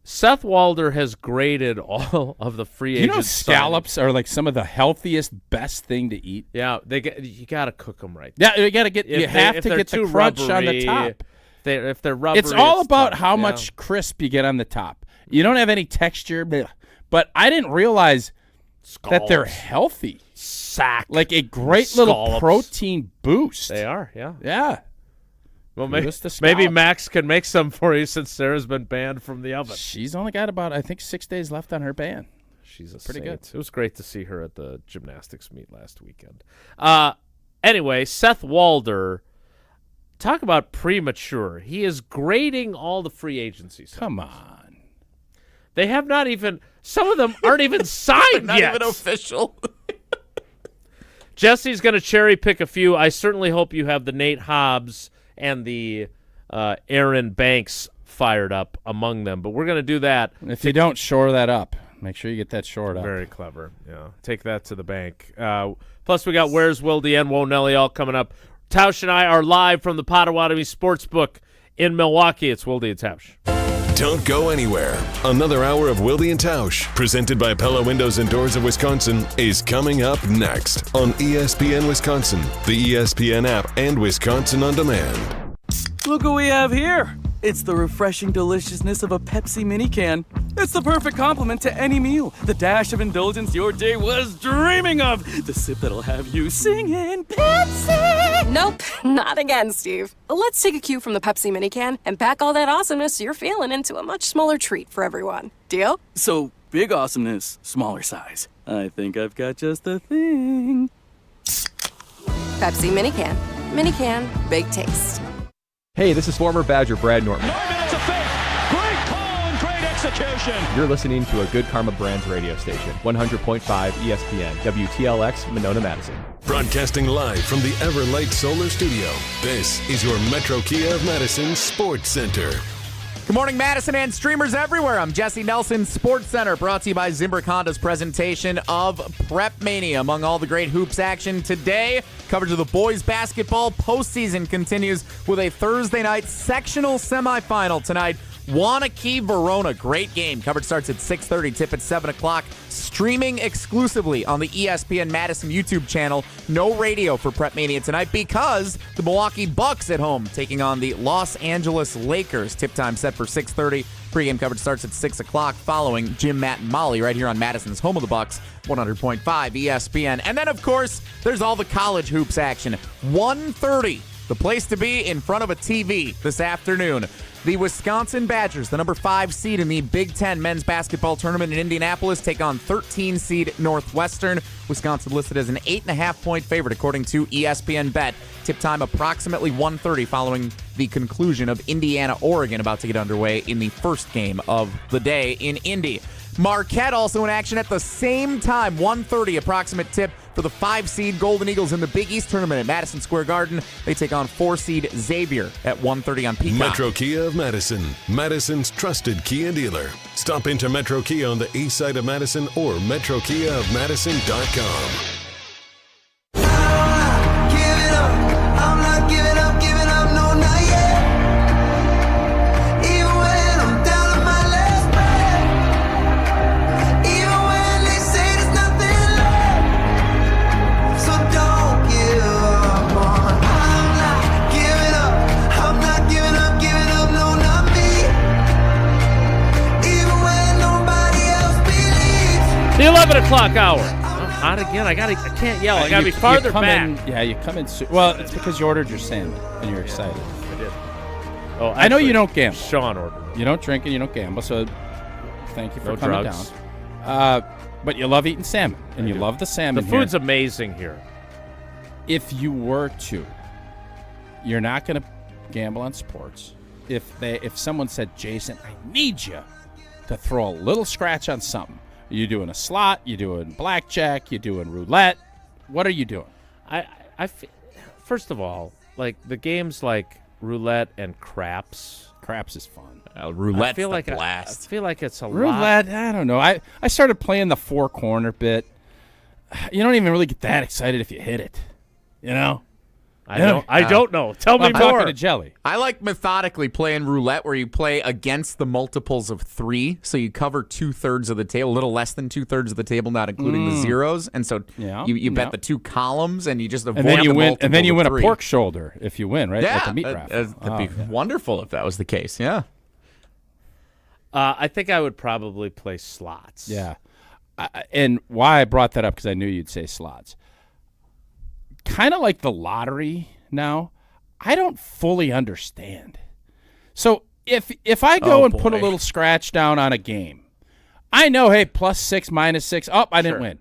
Seth Walder has graded all of the free agent. You know, scallops are like some of the healthiest, best thing to eat. Yeah, you got to cook them right. Yeah, you got to get. You have to get the crunch on the top. If they're rubbery, it's all about tough, how much crisp you get on the top. You don't have any texture, but I didn't realize that they're healthy. Like a great little protein boost. They are, yeah. Yeah. Well, maybe Max can make some for you since Sarah's been banned from the oven. She's only got about, I think, 6 days left on her ban. She's pretty good. It was great to see her at the gymnastics meet last weekend. Anyway, Seth Walder, talk about premature. He is grading all the free agencies. Come on. They have not even, some of them aren't even signed not yet. Not even official. Jesse's going to cherry pick a few. I certainly hope you have the Nate Hobbs and the Aaron Banks fired up among them. But we're going to do that. If you don't shore that up, make sure you get that shored up. Very clever. Yeah, take that to the bank. Plus, we got Where's Wilde and Wonelli all coming up. Tausch and I are live from the Potawatomi Sportsbook in Milwaukee. It's Wilde and Tausch. Don't go anywhere. Another hour of Wilde and Tausch, presented by Pella Windows and Doors of Wisconsin, is coming up next on ESPN Wisconsin, the ESPN app, and Wisconsin On Demand. Look what we have here. It's the refreshing deliciousness of a Pepsi mini can. It's the perfect complement to any meal. The dash of indulgence your day was dreaming of. The sip that'll have you singing Pepsi. Nope, not again, Steve. Let's take a cue from the Pepsi mini can and pack all that awesomeness you're feeling into a much smaller treat for everyone. Deal? So, big awesomeness, smaller size. I think I've got just the thing. Pepsi mini can. Mini can, big taste. Hey, this is former Badger Brad Norton. 9 minutes of fake. Great call and great execution. You're listening to a Good Karma Brands radio station, 100.5 ESPN, WTLX, Monona, Madison. Broadcasting live from the Everlight Solar Studio, this is your Metro Kia of Madison Sports Center. Good morning, Madison and streamers everywhere. I'm Jesse Nelson, Sports Center, brought to you by Zimbrick Honda's presentation of Prep Mania. Among all the great hoops action today, coverage of the boys basketball postseason continues with a Thursday night sectional semifinal tonight. Wanakee Verona, great game. Coverage starts at 6:30, tip at 7 o'clock. Streaming exclusively on the ESPN Madison YouTube channel. No radio for Prep Mania tonight because the Milwaukee Bucks at home taking on the Los Angeles Lakers. Tip time set for 6:30. Pre-game coverage starts at 6 o'clock following Jim, Matt, and Molly right here on Madison's home of the Bucks, 100.5 ESPN. And then, of course, there's all the college hoops action. 1:30, the place to be in front of a TV this afternoon. The Wisconsin Badgers, the number 5 seed in the Big Ten men's basketball tournament in Indianapolis, take on 13 seed Northwestern. Wisconsin listed as an 8.5-point favorite according to ESPN Bet. Tip time approximately 1:30 following the conclusion of Indiana-Oregon, about to get underway in the first game of the day in Indy. Marquette also in action at the same time, 1:30 approximate tip for the 5-seed Golden Eagles in the Big East tournament at Madison Square Garden. They take on 4-seed Xavier at 1:30 on Peacock. Metro Kia of Madison, Madison's trusted Kia dealer. Stop into Metro Kia on the east side of Madison or metrokiaofmadison.com. The 11 o'clock hour. I'm hot again. I can't yell. I gotta be farther back. You come in. Well, it's because you ordered your salmon and you're excited. I did. Oh, I know you don't gamble. Sean ordered. You don't drink and you don't gamble, so thank you for No coming drugs. down. But you love eating salmon, and you love the salmon. The food's amazing here. If you were to, you're not going to gamble on sports. If someone said, Jason, I need you to throw a little scratch on something. Are you doing a slot? You doing blackjack? You doing roulette? What are you doing? First of all, like the games like roulette and craps. Craps is fun. Roulette's I feel like blast. I feel like it's a Roulette, lot. I don't know. I started playing the four-corner bit. You don't even really get that excited if you hit it. You know? I don't know. Tell me I'm more. talking to Jelly. I like methodically playing roulette where you play against the multiples of 3, so you cover 2/3 of the table, a little less than 2/3 of the table, not including the zeros, and so you bet the 2 columns, and you just avoid the multiples and then you win of 3. a pork shoulder if you win, right? Yeah, Like the meat raffle. that'd be wonderful if that was the case. Yeah. I think I would probably play slots. Yeah. And why I brought that up, because I knew you'd say slots. Kind of like the lottery now, I don't fully understand. So if I go and put a little scratch down on a game, I know, hey, +6, -6. Oh, I didn't win.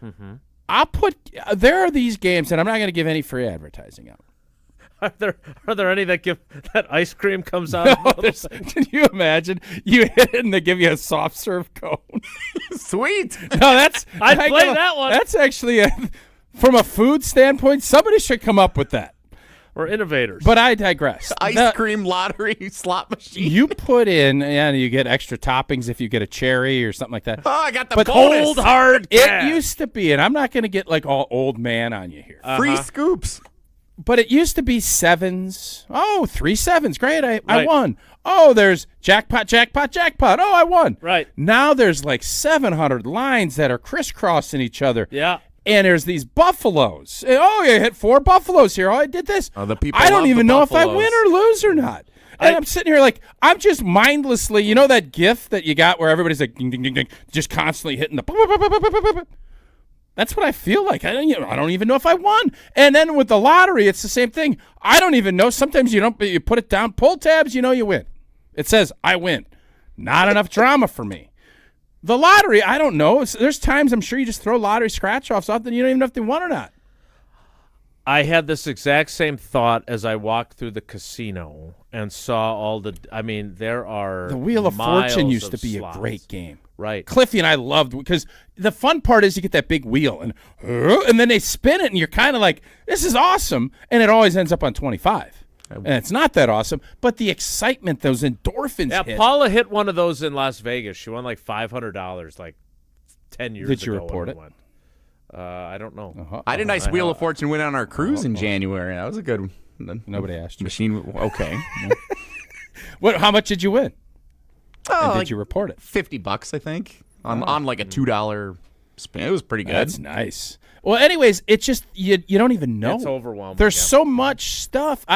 Mm-hmm. There are these games, and I'm not going to give any free advertising out. Are there any that give that ice cream comes out? No, can you imagine? You hit it and they give you a soft serve cone. Sweet. No, I'd play that one. That's actually from a food standpoint, somebody should come up with that. We're innovators. But I digress. Ice cream lottery slot machine. You put in, and you get extra toppings if you get a cherry or something like that. Oh, I got the but bonus. Cold hard cash. It used to be, and I'm not going to get like all old man on you here. Free scoops. But it used to be 7s. Oh, 3 7s. Great. I Right. won. Oh, there's jackpot, jackpot, jackpot. Oh, I won. Right. Now there's like 700 lines that are crisscrossing each other. Yeah. And there's these buffaloes. Oh, you hit 4 buffaloes here. Oh, I did this. Oh, the people I don't love even the know if I buffaloes. win or lose or not. And I'm sitting here like, I'm just mindlessly, you know that GIF that you got where everybody's like, ding, ding, ding, ding, just constantly hitting the. That's what I feel like. I don't even know if I won. And then with the lottery, it's the same thing. I don't even know. Sometimes you put it down, pull tabs, you know you win. It says, I win. Not enough drama for me. The lottery, I don't know. There's times I'm sure you just throw lottery scratch-offs off and you don't even know if they won or not. I had this exact same thought as I walked through the casino and saw all the. I mean, there are the Wheel of miles Fortune used of to be slots. a great game. Right. Cliffy and I loved, because the fun part is you get that big wheel and then they spin it and you're kind of like, this is awesome, and it always ends up on 25. And it's not that awesome, but the excitement, those endorphins hit. Paula hit one of those in Las Vegas. She won like $500 like 10 years ago. Did you report it? I don't know. I had a nice Wheel of Fortune win on our cruise in January. That was a good one. Nobody asked you. Machine, okay. How much did you win? Oh, and did you report it? $50, I think, on like a $2 spin. It was pretty good. That's nice. Well, anyways, it's just you don't even know. It's overwhelming. There's so much stuff.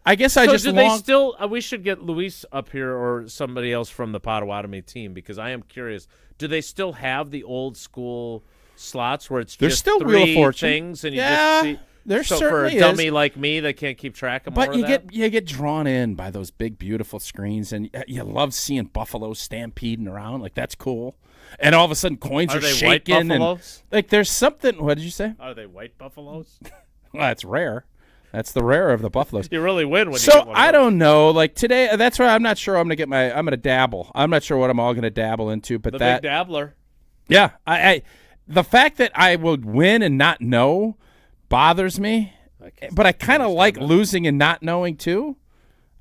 I guess I just do they still? We should get Luis up here or somebody else from the Potawatomi team, because I am curious. Do they still have the old school slots where it's There's just still 3 Wheel of Fortune. things and you Yeah, just see? there so certainly for a dummy is. like me that can't keep track of But more of that? you get drawn in by those big, beautiful screens, and you love seeing buffaloes stampeding around. Like, that's cool. And all of a sudden, coins are they shaking. white buffaloes? And, like, there's something. What did you say? Are they white buffaloes? Well, that's rare. That's the rare of the buffaloes. You really win when you So get one of I those. don't know. Like today, that's why I'm not sure. I'm gonna dabble. I'm not sure what I'm all gonna dabble into. But The that big dabbler. Yeah, I the fact that I would win and not know bothers me. But I kind of like losing and not knowing too.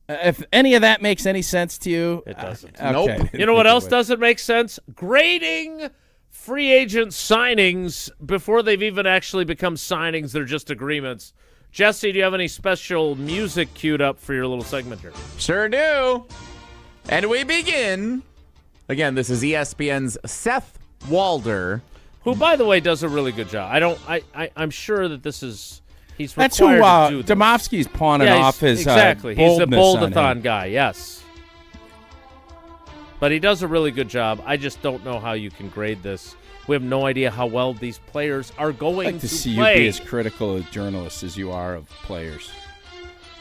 If any of that makes any sense to you, it doesn't. Okay. Nope. You know what else doesn't make sense? Grading free agent signings before they've even actually become signings. They're just agreements. Jesse, do you have any special music queued up for your little segment here? Sure do. And we begin. Again, this is ESPN's Seth Walder, who, by the way, does a really good job. I'm sure that this is. He's That's required who to do this. Domofsky's pawning off his exactly. He's a boldness on boldathon him. guy. Yes. But he does a really good job. I just don't know how you can grade this. We have no idea how well these players are going I'd like to see play. you be as critical of journalists as you are of players.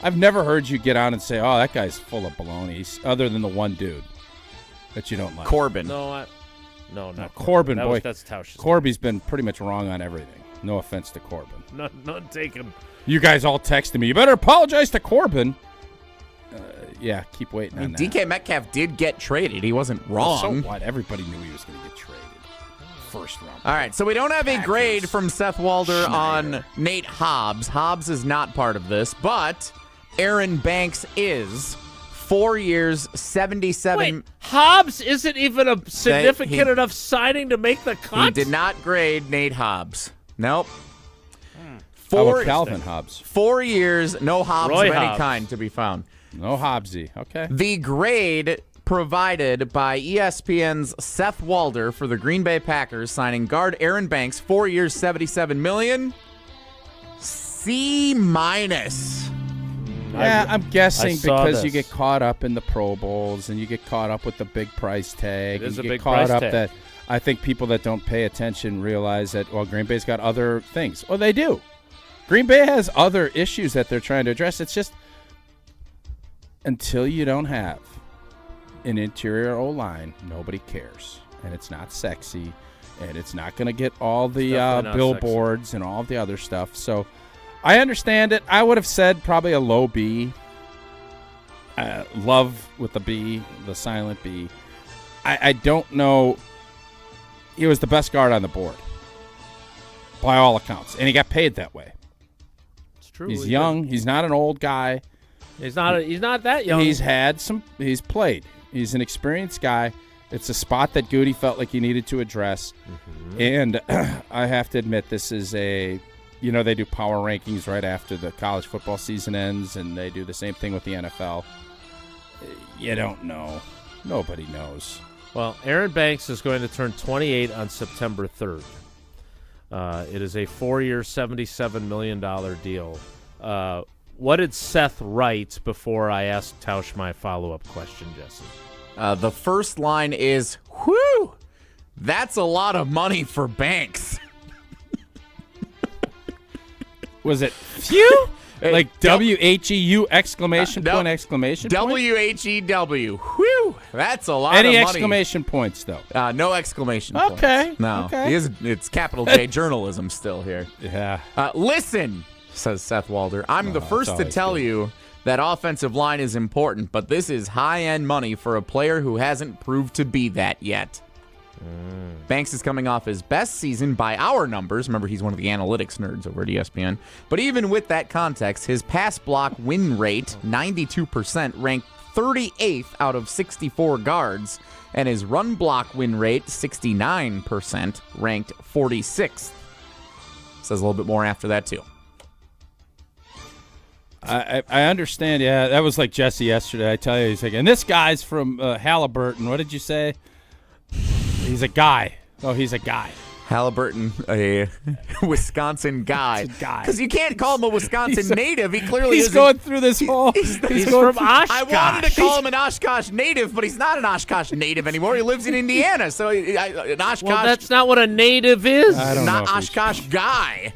I've never heard you get on and say, "Oh, that guy's full of baloney," other than the one dude that you don't like. Corbin. No, not Corbin. That Boy, that's Tausch's. Corby's been pretty much wrong on everything. No offense to Corbin. None taken. You guys all texted me. You better apologize to Corbin. Yeah, keep waiting on that. DK Metcalf did get traded. He wasn't wrong. So what? Everybody knew he was going to get traded. First round. All right, so we don't have a grade from Seth Walder on Nate Hobbs. Hobbs is not part of this, but Aaron Banks is. 4 years, 77. Wait, Hobbs isn't even a significant enough signing to make the cut? He did not grade Nate Hobbs. Nope. How about Calvin Hobbs? 4 years, no Hobbs Roy of any Hobbs. kind to be found. No Hobbsy. Okay. The grade provided by ESPN's Seth Walder for the Green Bay Packers, signing guard Aaron Banks, 4 years, $77 million. C-. Yeah, I'm guessing because this. you get caught up in the Pro Bowls and you get caught up with the big price tag. It is and a you big get caught price up tag. that I think people that don't pay attention realize that, well, Green Bay's got other things. Well, they do. Green Bay has other issues that they're trying to address. It's just until you don't have an interior O-line, nobody cares. And it's not sexy. And it's not going to get all the billboards and all the other stuff. So I understand it. I would have said probably a low B. Love with the B, the silent B. I don't know. He was the best guard on the board by all accounts. And he got paid that way. It's true. He's young. He's not an old guy. He's not that young. He's played. He's an experienced guy. It's a spot that Goody felt like he needed to address. Mm-hmm. And I have to admit, this is they do power rankings right after the college football season ends, and they do the same thing with the NFL. You don't know. Nobody knows. Well, Aaron Banks is going to turn 28 on September 3rd. It is a 4-year, $77 million deal. What did Seth write before I asked Tausch my follow-up question, Jesse? The first line is, whew, that's a lot of money for Banks. Was it phew? Like W-H-E-U exclamation point, exclamation point? W-H-E-W. Whew, that's a lot Any of money. exclamation points, though? No exclamation points. Okay. No. Okay. It's capital J journalism still here. Yeah. Listen, says Seth Walder, I'm the first to tell you that offensive line is important, but this is high-end money for a player who hasn't proved to be that yet. Banks is coming off his best season by our numbers. Remember, he's one of the analytics nerds over at ESPN. But even with that context, his pass block win rate, 92%, ranked 38th out of 64 guards. And his run block win rate, 69%, ranked 46th. Says a little bit more after that, too. I understand. Yeah, that was like Jesse yesterday. I tell you, he's like, and this guy's from Halliburton. What did you say? He's a guy. Oh, he's a guy. Halliburton, a Wisconsin guy. Because you can't call him a Wisconsin native. He clearly he's isn't. going through this whole. He's from Oshkosh. I wanted to call him an Oshkosh native, but he's not an Oshkosh native anymore. He lives in Indiana. So an Oshkosh. Well, that's not what a native is. I don't not know Oshkosh guy.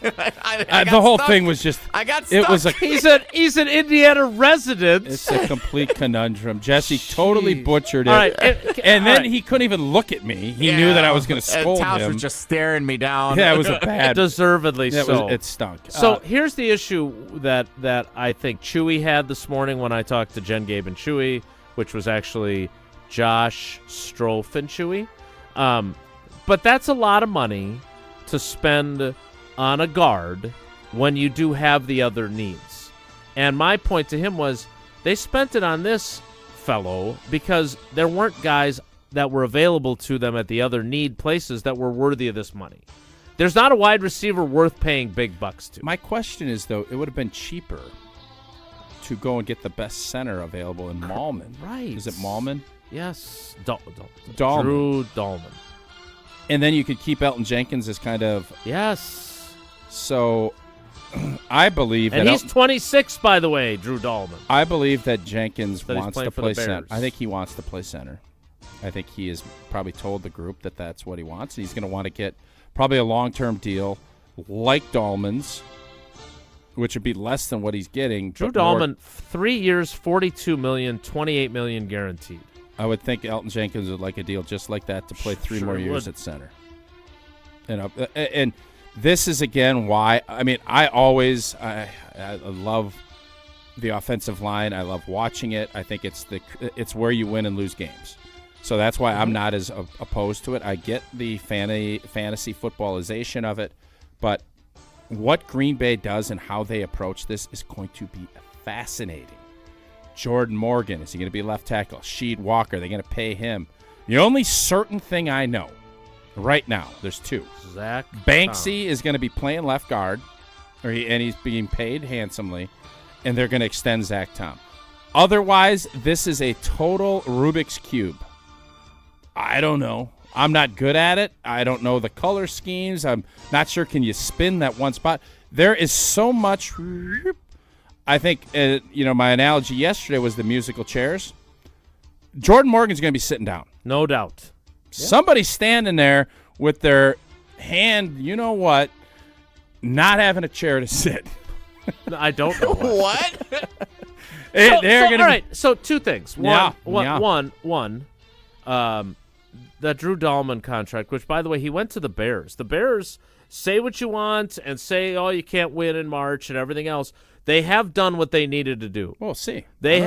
The whole thing was just. I got stuck. It was a. He's an Indiana resident. It's a complete conundrum. Jesse totally butchered it. All right, and then he couldn't even look at me. He knew that I was going to scold Tausch him. was just staring me down. Yeah, it was a bad. Deservedly so. It stunk. So here's the issue that I think Chewy had this morning when I talked to Jen, Gabe, and Chewy, which was actually Josh, Strofe, and Chewy. But that's a lot of money to spend on a guard when you do have the other needs. And my point to him was they spent it on this fellow because there weren't guys that were available to them at the other need places that were worthy of this money. There's not a wide receiver worth paying big bucks to. My question is, though, it would have been cheaper to go and get the best center available in Malman. Right. Is it Malman? Yes. Dahlman. Drew Dahlman. And then you could keep Elton Jenkins as kind of... Yes. So, I believe and that... he's 26, by the way, Drew Dahlman. I believe that Jenkins That he's wants playing to for play the center. Bears. I think he wants to play center. I think he has probably told the group that that's what he wants. He's going to want to get probably a long-term deal like Dahlman's, which would be less than what he's getting. Drew Dahlman, 3 years, $42 million, $28 million guaranteed. I would think Elton Jenkins would like a deal just like that to play 3 more years at center. And this is, again, why. I mean, I love the offensive line. I love watching it. I think it's where you win and lose games. So that's why I'm not as opposed to it. I get the fantasy footballization of it, but what Green Bay does and how they approach this is going to be fascinating. Jordan Morgan, is he going to be left tackle? Sheed Walker, they're going to pay him. The only certain thing I know right now, there's 2. Zach Banksy is going to be playing left guard, and he's being paid handsomely, and they're going to extend Zach Tom. Otherwise, this is a total Rubik's Cube. I don't know. I'm not good at it. I don't know the color schemes. I'm not sure. Can you spin that one spot? There is so much. I think, my analogy yesterday was the musical chairs. Jordan Morgan's going to be sitting down. No doubt. Somebody's standing there with their hand, not having a chair to sit. I don't know. What? All right, so 2 things. One, that Drew Dahlman contract, which, by the way, he went to the Bears. The Bears, say what you want and say, you can't win in March and everything else. They have done what they needed to do. We'll see. They've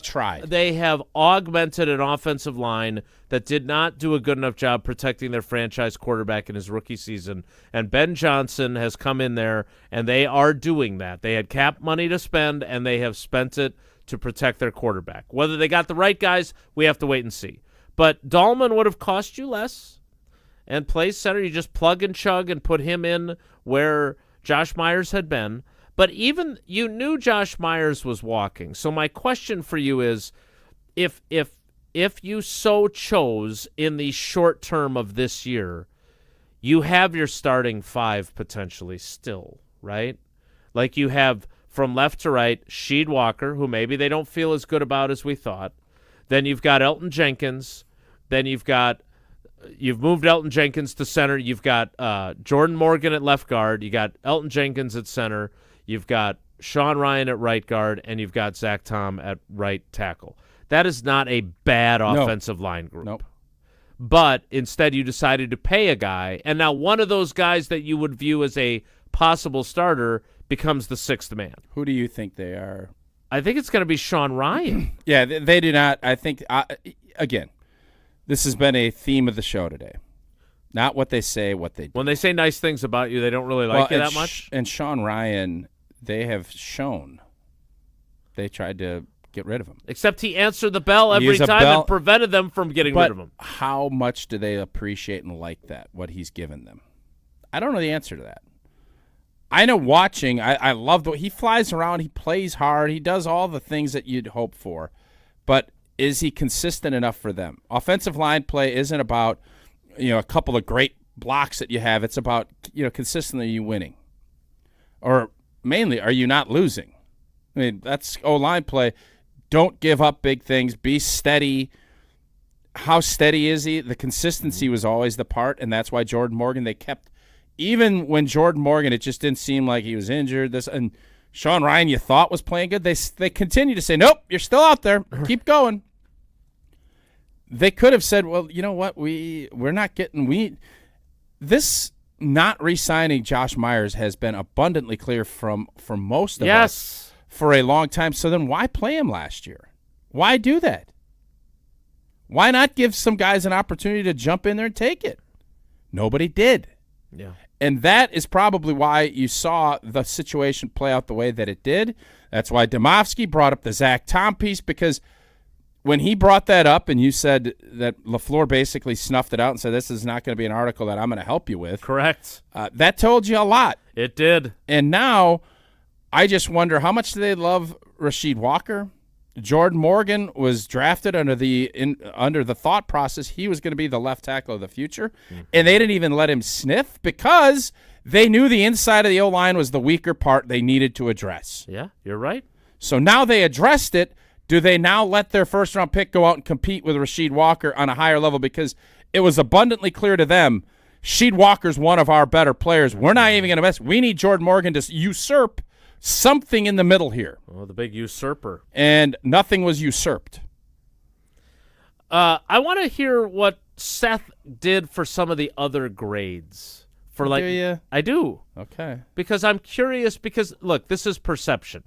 tried. They have augmented an offensive line that did not do a good enough job protecting their franchise quarterback in his rookie season. And Ben Johnson has come in there, and they are doing that. They had cap money to spend, and they have spent it to protect their quarterback. Whether they got the right guys, we have to wait and see. But Dahlman would have cost you less, and play center, you just plug and chug and put him in where Josh Myers had been. But even you knew Josh Myers was walking. So my question for you is, if you so chose in the short term of this year, you have your starting 5 potentially still, right? Like you have from left to right, Sheed Walker, who maybe they don't feel as good about as we thought. Then you've got Elton Jenkins. Then you've moved Elton Jenkins to center. You've got Jordan Morgan at left guard. You got Elton Jenkins at center. You've got Sean Ryan at right guard, and you've got Zach Tom at right tackle. That is not a bad offensive line group. Nope. But instead you decided to pay a guy, and now one of those guys that you would view as a possible starter becomes the 6th man. Who do you think they are? I think it's going to be Sean Ryan. Yeah, they do not. I think, again, this has been a theme of the show today. Not what they say, what they do. When they say nice things about you, they don't really like you that much? And Sean Ryan, they have shown they tried to get rid of him. Except he answered the bell every time and prevented them from getting rid of him. How much do they appreciate and like that, what he's given them? I don't know the answer to that. I know watching, I love the way he flies around, he plays hard, he does all the things that you'd hope for. But is he consistent enough for them? Offensive line play isn't about, a couple of great blocks that you have. It's about, consistently you winning. Or mainly, are you not losing? I mean, that's O-line play. Don't give up big things. Be steady. How steady is he? The consistency was always the part, and that's why Jordan Morgan, they kept, even when Jordan Morgan, it just didn't seem like he was injured. And Sean Ryan, you thought was playing good. They continue to say, nope, you're still out there. Keep going. They could have said, well, you know what? We're not getting this not re-signing Josh Myers has been abundantly clear from most of us for a long time. So then why play him last year? Why do that? Why not give some guys an opportunity to jump in there and take it? Nobody did. Yeah. And that is probably why you saw the situation play out the way that it did. That's why Domofsky brought up the Zach Tom piece, because when he brought that up and you said that LaFleur basically snuffed it out and said this is not going to be an article that I'm going to help you with. Correct. That told you a lot. It did. And now I just wonder, how much do they love Rasheed Walker? Jordan Morgan was drafted under the thought process he was going to be the left tackle of the future, and they didn't even let him sniff because they knew the inside of the O-line was the weaker part they needed to address. Yeah, you're right. So now they addressed it. Do they now let their first-round pick go out and compete with Rasheed Walker on a higher level because it was abundantly clear to them Rasheed Walker's one of our better players. We're not even going to mess. We need Jordan Morgan to usurp something in the middle here. Oh, the big usurper. And nothing was usurped. I want to hear what Seth did for some of the other grades. For Do you? I do. Okay. Because I'm curious because, look, this is perception,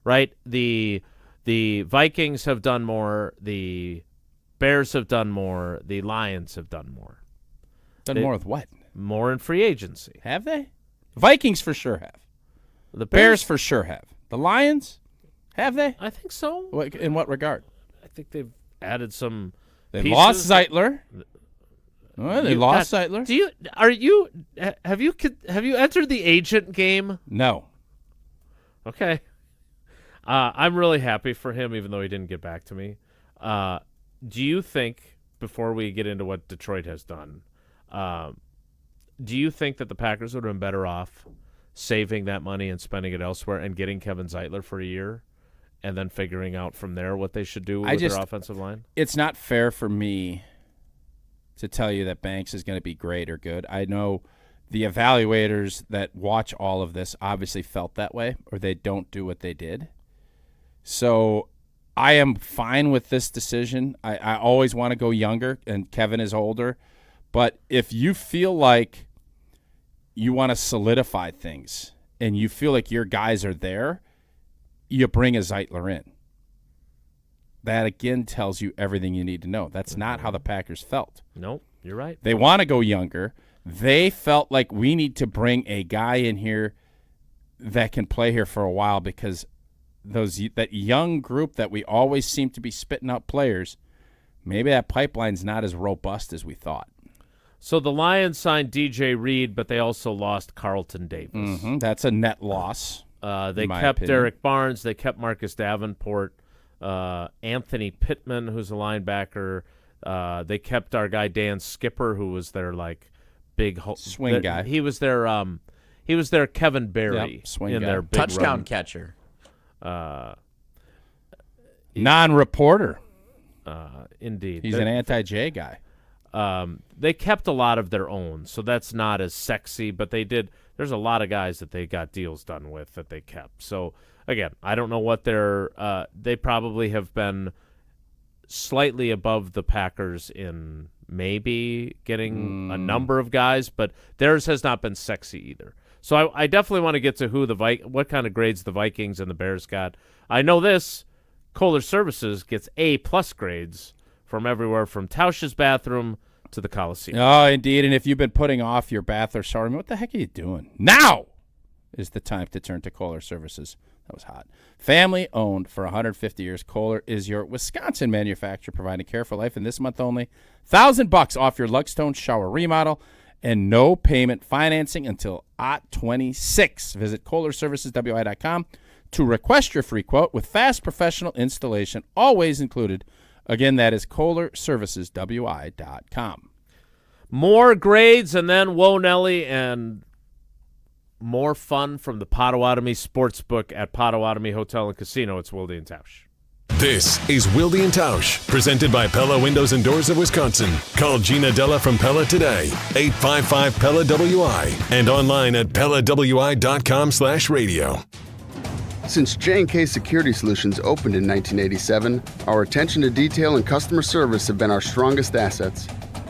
right? The Vikings have done more. The Bears have done more. The Lions have done more. More with what? More in free agency. Have they? Vikings for sure have. The Bears for sure have. The Lions, have they? I think so. In what regard? I think they've added some They pieces. lost Zeitler. Oh, they lost Zeitler. Have you entered the agent game? No. Okay. I'm really happy for him, even though he didn't get back to me. Do you think, before we get into what Detroit has done, do you think that the Packers would have been better off saving that money and spending it elsewhere and getting Kevin Zeitler for a year and then figuring out from there what they should do with their offensive line? It's not fair for me to tell you that Banks is going to be great or good. I know the evaluators that watch all of this obviously felt that way, or they don't do what they did. So I am fine with this decision. I always want to go younger, and Kevin is older. But if you feel like you want to solidify things and you feel like your guys are there, you bring a Zeitler in. That, again, tells you everything you need to know. That's not how the Packers felt. Nope, you're right. They want to go younger. They felt like we need to bring a guy in here that can play here for a while because that young group that we always seem to be spitting out players, maybe that pipeline's not as robust as we thought. So the Lions signed DJ Reed, but they also lost Carlton Davis. Mm-hmm. That's a net loss. They kept Derek Barnes. They kept Marcus Davenport. Anthony Pittman, who's a linebacker. They kept our guy Dan Skipper, who was their big swing guy. He was their Kevin Berry swing in guy. their big touchdown run. catcher. Non-reporter. Indeed. He's an anti-J guy. They kept a lot of their own, so that's not as sexy, but they did. There's a lot of guys that they got deals done with that they kept. So, again, I don't know what they probably have been slightly above the Packers in maybe getting a number of guys, but theirs has not been sexy either. So I definitely want to get to what kind of grades the Vikings and the Bears got. I know this, Kohler Services gets A+ grades from everywhere from Tausch's bathroom to the Coliseum. Oh, indeed. And if you've been putting off your bath or shower, what the heck are you doing? Now is the time to turn to Kohler Services. That was hot. Family owned for 150 years, Kohler is your Wisconsin manufacturer providing care for life. And this month only, $1,000 off your Lugstone shower remodel and no payment financing until '26. Visit KohlerServicesWI.com to request your free quote with fast professional installation, always included. Again, that is KohlerServicesWI.com. More grades and then Whoa Nelly and more fun from the Potawatomi Sportsbook at Potawatomi Hotel and Casino. It's Wilde and Tausch. This is Wilde and Tausch, presented by Pella Windows and Doors of Wisconsin. Call Gina Della from Pella today, 855-PELLA-WI, and online at PellaWI.com/radio. Since J&K Security Solutions opened in 1987, our attention to detail and customer service have been our strongest assets.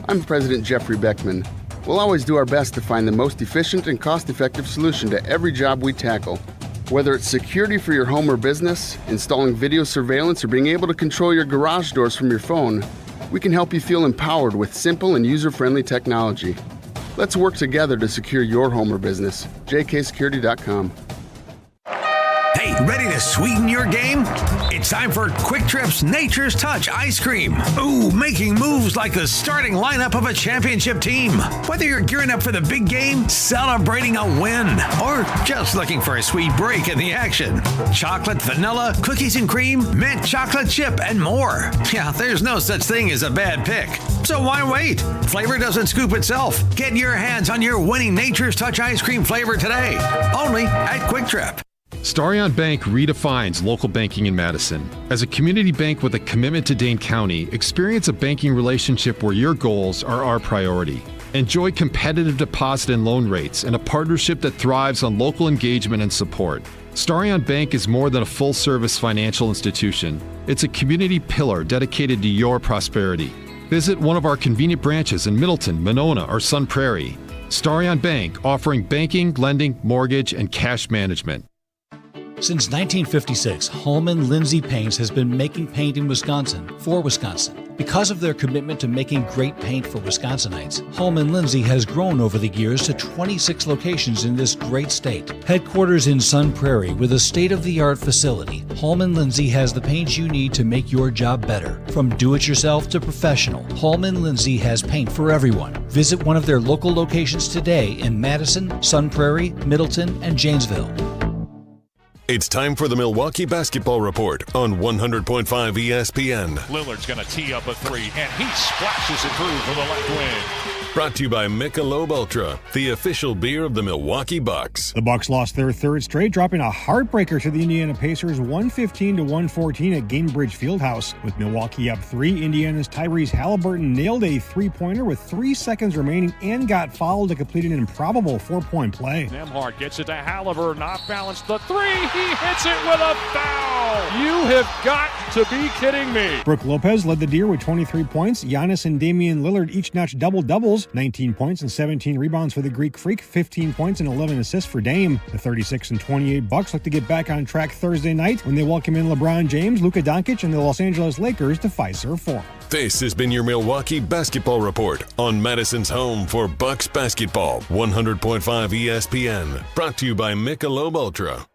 I'm President Jeffrey Beckman. We'll always do our best to find the most efficient and cost-effective solution to every job we tackle. Whether it's security for your home or business, installing video surveillance, or being able to control your garage doors from your phone, we can help you feel empowered with simple and user-friendly technology. Let's work together to secure your home or business. jksecurity.com. Hey, ready to sweeten your game? It's time for Quick Trip's Nature's Touch Ice Cream. Ooh, making moves like the starting lineup of a championship team. Whether you're gearing up for the big game, celebrating a win, or just looking for a sweet break in the action. Chocolate, vanilla, cookies and cream, mint chocolate chip, and more. Yeah, there's no such thing as a bad pick. So why wait? Flavor doesn't scoop itself. Get your hands on your winning Nature's Touch Ice Cream flavor today. Only at Quick Trip. Starion Bank redefines local banking in Madison. As a community bank with a commitment to Dane County, experience a banking relationship where your goals are our priority. Enjoy competitive deposit and loan rates and a partnership that thrives on local engagement and support. Starion Bank is more than a full-service financial institution. It's a community pillar dedicated to your prosperity. Visit one of our convenient branches in Middleton, Monona, or Sun Prairie. Starion Bank, offering banking, lending, mortgage, and cash management. Since 1956, Holman Lindsay Paints has been making paint in Wisconsin for Wisconsin. Because of their commitment to making great paint for Wisconsinites, Holman Lindsay has grown over the years to 26 locations in this great state. Headquarters in Sun Prairie with a state-of-the-art facility, Holman Lindsay has the paint you need to make your job better. From do-it-yourself to professional, Holman Lindsay has paint for everyone. Visit one of their local locations today in Madison, Sun Prairie, Middleton, and Janesville. It's time for the Milwaukee Basketball Report on 100.5 ESPN. Lillard's going to tee up a three, and he splashes it through for the left wing. Brought to you by Michelob Ultra, the official beer of the Milwaukee Bucks. The Bucks lost their third straight, dropping a heartbreaker to the Indiana Pacers 115-114 at Gainbridge Fieldhouse. With Milwaukee up 3, Indiana's Tyrese Halliburton nailed a three-pointer with 3 seconds remaining and got fouled to complete an improbable 4-point play. Nembhard gets it to Halliburton, off-balance the three. He hits it with a foul. You have got to be kidding me. Brook Lopez led the Deer with 23 points. Giannis and Damian Lillard each notched double-doubles. 19 points and 17 rebounds for the Greek Freak, 15 points and 11 assists for Dame. The 36-28 Bucks look to get back on track Thursday night when they welcome in LeBron James, Luka Doncic, and the Los Angeles Lakers to Fiserv Forum. This has been your Milwaukee Basketball Report on Madison's home for Bucks basketball, 100.5 ESPN. Brought to you by Michelob Ultra.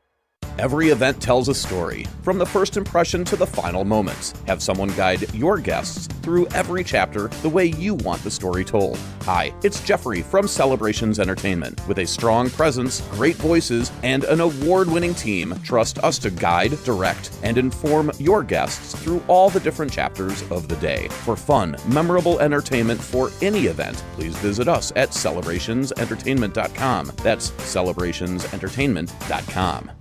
Every event tells a story, from the first impression to the final moments. Have someone guide your guests through every chapter the way you want the story told. Hi, it's Jeffrey from Celebrations Entertainment. With a strong presence, great voices, and an award-winning team, trust us to guide, direct, and inform your guests through all the different chapters of the day. For fun, memorable entertainment for any event, please visit us at celebrationsentertainment.com. That's celebrationsentertainment.com.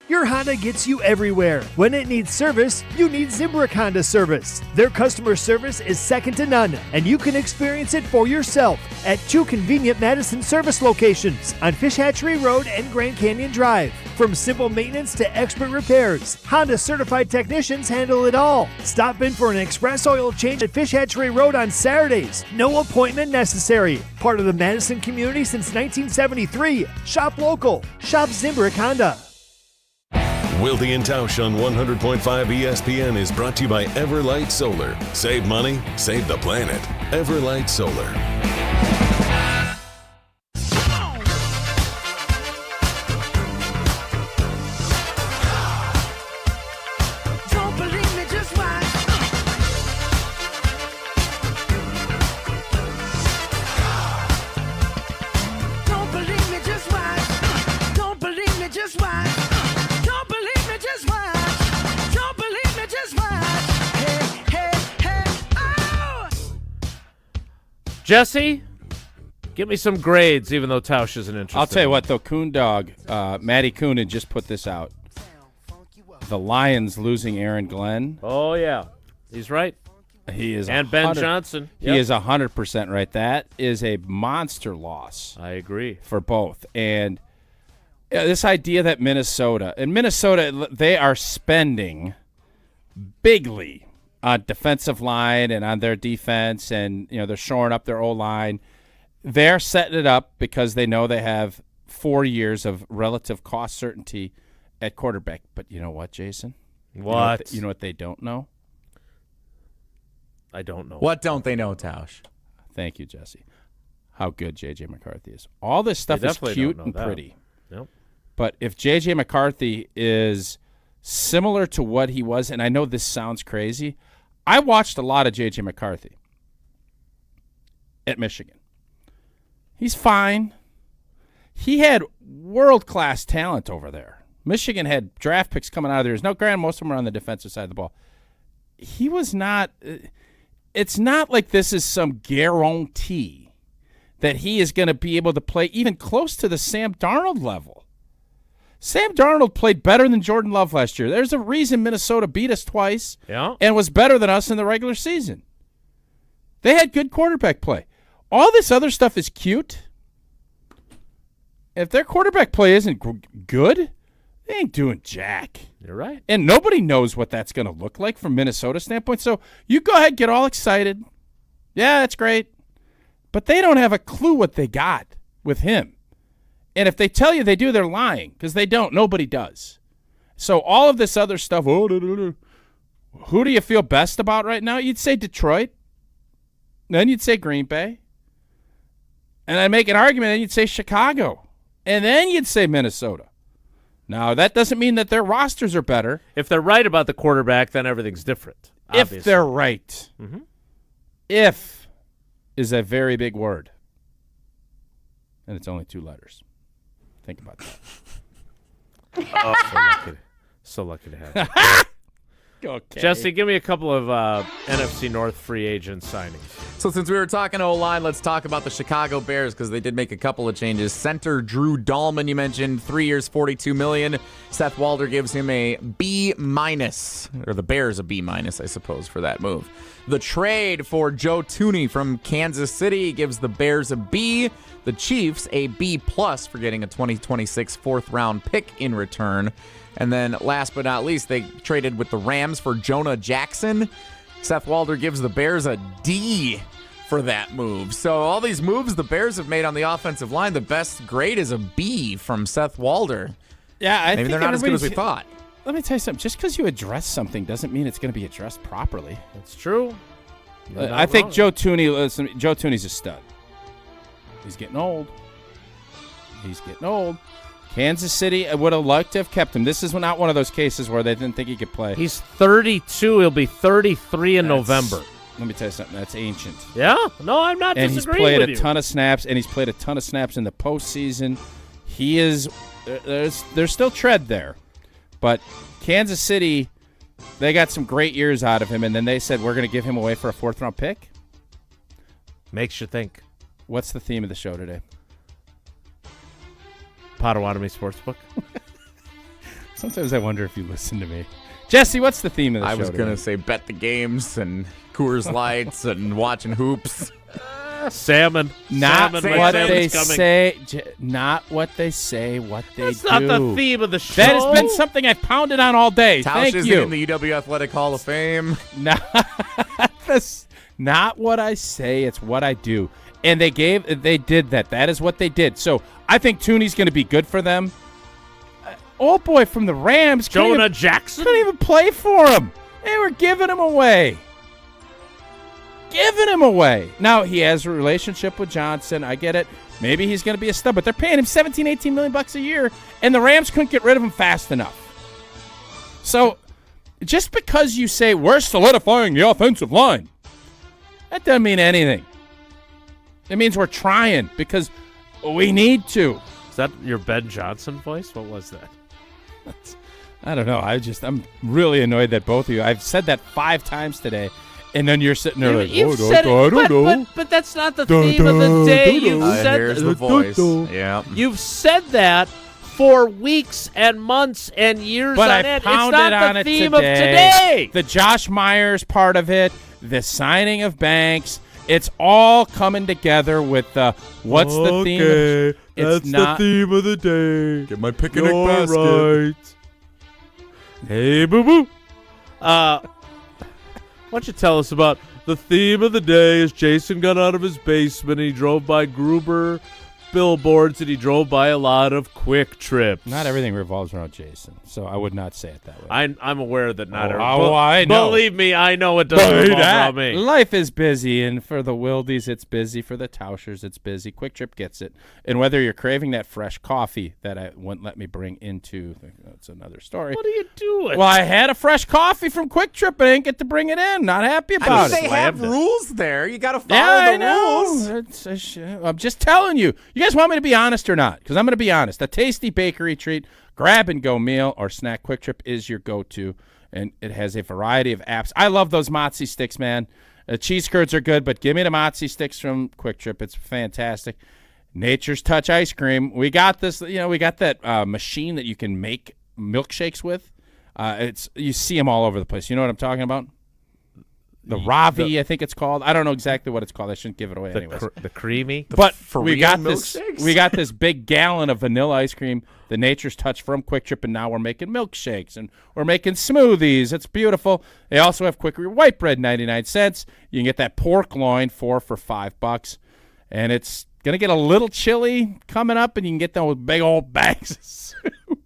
Your Honda gets you everywhere. When it needs service, you need Zimbrick Honda service. Their customer service is second to none, and you can experience it for yourself at 2 convenient Madison service locations on Fish Hatchery Road and Grand Canyon Drive. From simple maintenance to expert repairs, Honda certified technicians handle it all. Stop in for an express oil change at Fish Hatchery Road on Saturdays. No appointment necessary. Part of the Madison community since 1973. Shop local. Shop Zimbrick Honda. Wilde and Tausch on 100.5 ESPN is brought to you by Everlight Solar. Save money, save the planet. Everlight Solar. Jesse, give me some grades, even though Tausch isn't interested. I'll tell you what, though, Coon Dog, Matty Coon had just put this out. The Lions losing Aaron Glenn. Oh, yeah. He's right. He is, and Ben Johnson. Yep. He is 100% right. That is a monster loss. I agree. For both. And this idea that Minnesota, they are spending bigly on defensive line and on their defense, and they're shoring up their O-line. They're setting it up because they know they have 4 years of relative cost certainty at quarterback. But you know what, Jason? What? You know what they don't know? I don't know. What don't they know, Tausch? Thank you, Jesse. How good J.J. McCarthy is. All this stuff is cute and pretty. Yep. But if J.J. McCarthy is similar to what he was, and I know this sounds crazy, I watched a lot of J.J. McCarthy at Michigan. He's fine. He had world-class talent over there. Michigan had draft picks coming out of there. No, granted, most of them are on the defensive side of the ball. He was not – it's not like this is some guarantee that he is going to be able to play even close to the Sam Darnold level. Sam Darnold played better than Jordan Love last year. There's a reason Minnesota beat us twice and was better than us in the regular season. They had good quarterback play. All this other stuff is cute. If their quarterback play isn't good, they ain't doing jack. You're right. And nobody knows what that's going to look like from Minnesota's standpoint. So you go ahead, get all excited. Yeah, that's great. But they don't have a clue what they got with him. And if they tell you they do, they're lying because they don't. Nobody does. So all of this other stuff, who do you feel best about right now? You'd say Detroit. Then you'd say Green Bay. And I make an argument, and you'd say Chicago. And then you'd say Minnesota. Now, that doesn't mean that their rosters are better. If they're right about the quarterback, then everything's different. Obviously. If they're right. Mm-hmm. If is a very big word. And it's only 2 letters. Think about that. Oh, so lucky to have you. Okay. Jesse, give me a couple of NFC North free agent signings. So since we were talking O-line, let's talk about the Chicago Bears because they did make a couple of changes. Center Drew Dahlman, you mentioned, 3 years, $42 million. Seth Walder gives him a B-, or the Bears a B-, I suppose, for that move. The trade for Joe Thuney from Kansas City gives the Bears a B. The Chiefs a B+ for getting a 2026 4th-round pick in return. And then last but not least, they traded with the Rams for Jonah Jackson. Seth Walder gives the Bears a D for that move. So all these moves the Bears have made on the offensive line, the best grade is a B from Seth Walder. Yeah, I Maybe think they're not as good as we thought. Let me tell you something. Just because you address something doesn't mean it's going to be addressed properly. That's true. I think Joe Thuney's a stud. He's getting old. Kansas City, I would have liked to have kept him. This is not one of those cases where they didn't think he could play. He's 32. He'll be 33 in November. Let me tell you something. That's ancient. Yeah? No, I'm not disagreeing with you. And he's played a ton of snaps, and he's played a ton of snaps in the postseason. He is there's still tread there. But Kansas City, they got some great years out of him, and then they said, we're going to give him away for a 4th-round pick? Makes you think. What's the theme of the show today? Potawatomi Sportsbook. Sometimes I wonder if you listen to me. Jesse, what's the theme of the show I was going to say bet the games and Coors Lights and watching hoops. Salmon. Not Salmon, what they say. Not what they say, what they That's do. not the theme of the show. That has been something I've pounded on all day. Tausch Thank is you. in the UW Athletic Hall of Fame. Not what I say, it's what I do. And they did that. That is what they did. So I think Thuney's going to be good for them. Old boy from the Rams, Jonah Jackson, couldn't even play for him. They were giving him away. Now, he has a relationship with Johnson. I get it. Maybe he's going to be a stud, but they're paying him $17, $18 million a year, and the Rams couldn't get rid of him fast enough. So just because you say we're solidifying the offensive line, that doesn't mean anything. It means we're trying because we need to. Is that your Ben Johnson voice? What was that? I don't know. I'm really annoyed that both of you. I've said that 5 times today, and then you're sitting there like, I don't know. But that's not the theme of the day. You've said here's the voice. Yeah. You've said that for weeks and months and years But on I end. pounded It's not on the it theme today. of today. The Josh Myers part of it, the signing of Banks, it's all coming together with what's the theme? That's the theme of the day. Get my picnic basket. Right. Hey, boo-boo. Why don't you tell us about the theme of the day as Jason got out of his basement and he drove by Gruber billboards and he drove by a lot of Quick Trips. Not everything revolves around Jason, so I would not say it that way. I'm aware that not I know. Believe me, I know it doesn't revolve around me. Life is busy, and for the Wildies, it's busy. For the Tauschers, it's busy. Quick Trip gets it. And whether you're craving that fresh coffee that I wouldn't let me bring into, that's another story. What are you doing? Well, I had a fresh coffee from Quick Trip, but I didn't get to bring it in. Not happy about They have rules there. You got to follow I the rules. I'm just telling you. You guys want me to be honest or not? Because I'm going to be honest. A tasty bakery treat, grab-and-go meal, or snack Quick Trip is your go-to, and it has a variety of apps. I love those mozzie sticks, man. Cheese curds are good, but give me the mozzie sticks from Quick Trip. It's fantastic. Nature's Touch ice cream. We got this. We got that machine that you can make milkshakes with. You see them all over the place. You know what I'm talking about? The Ravi, I think it's called. I don't know exactly what it's called. I shouldn't give it away anyways. The creamy. But we got this big gallon of vanilla ice cream, the Nature's Touch from Quick Trip, and now we're making milkshakes and we're making smoothies. It's beautiful. They also have Quick white bread, 99 cents. You can get that pork loin for $5, and it's gonna get a little chilly coming up, and you can get those big old bags of soup.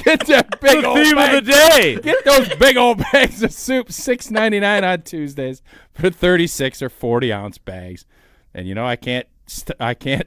Get that big old theme bag. of the day. Get those big old bags of soup, $6.99 on Tuesdays for 36 or 40-ounce bags. And I can't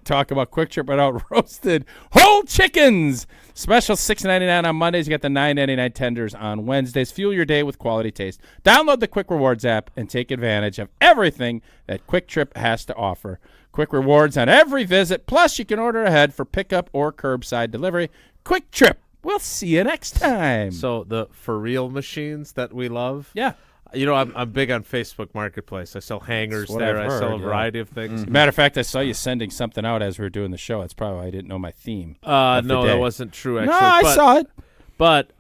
talk about Quick Trip without roasted whole chickens. Special $6.99 on Mondays. You got the $9.99 tenders on Wednesdays. Fuel your day with quality taste. Download the Quick Rewards app and take advantage of everything that Quick Trip has to offer. Quick Rewards on every visit. Plus, you can order ahead for pickup or curbside delivery. Quick Trip. We'll see you next time. So the for real machines that we love. Yeah. I'm big on Facebook Marketplace. I sell hangers there. I sell a variety of things. Mm-hmm. Matter of fact, I saw you sending something out as we were doing the show. That's probably why I didn't know my theme. No, that wasn't true, actually. No, I saw it. But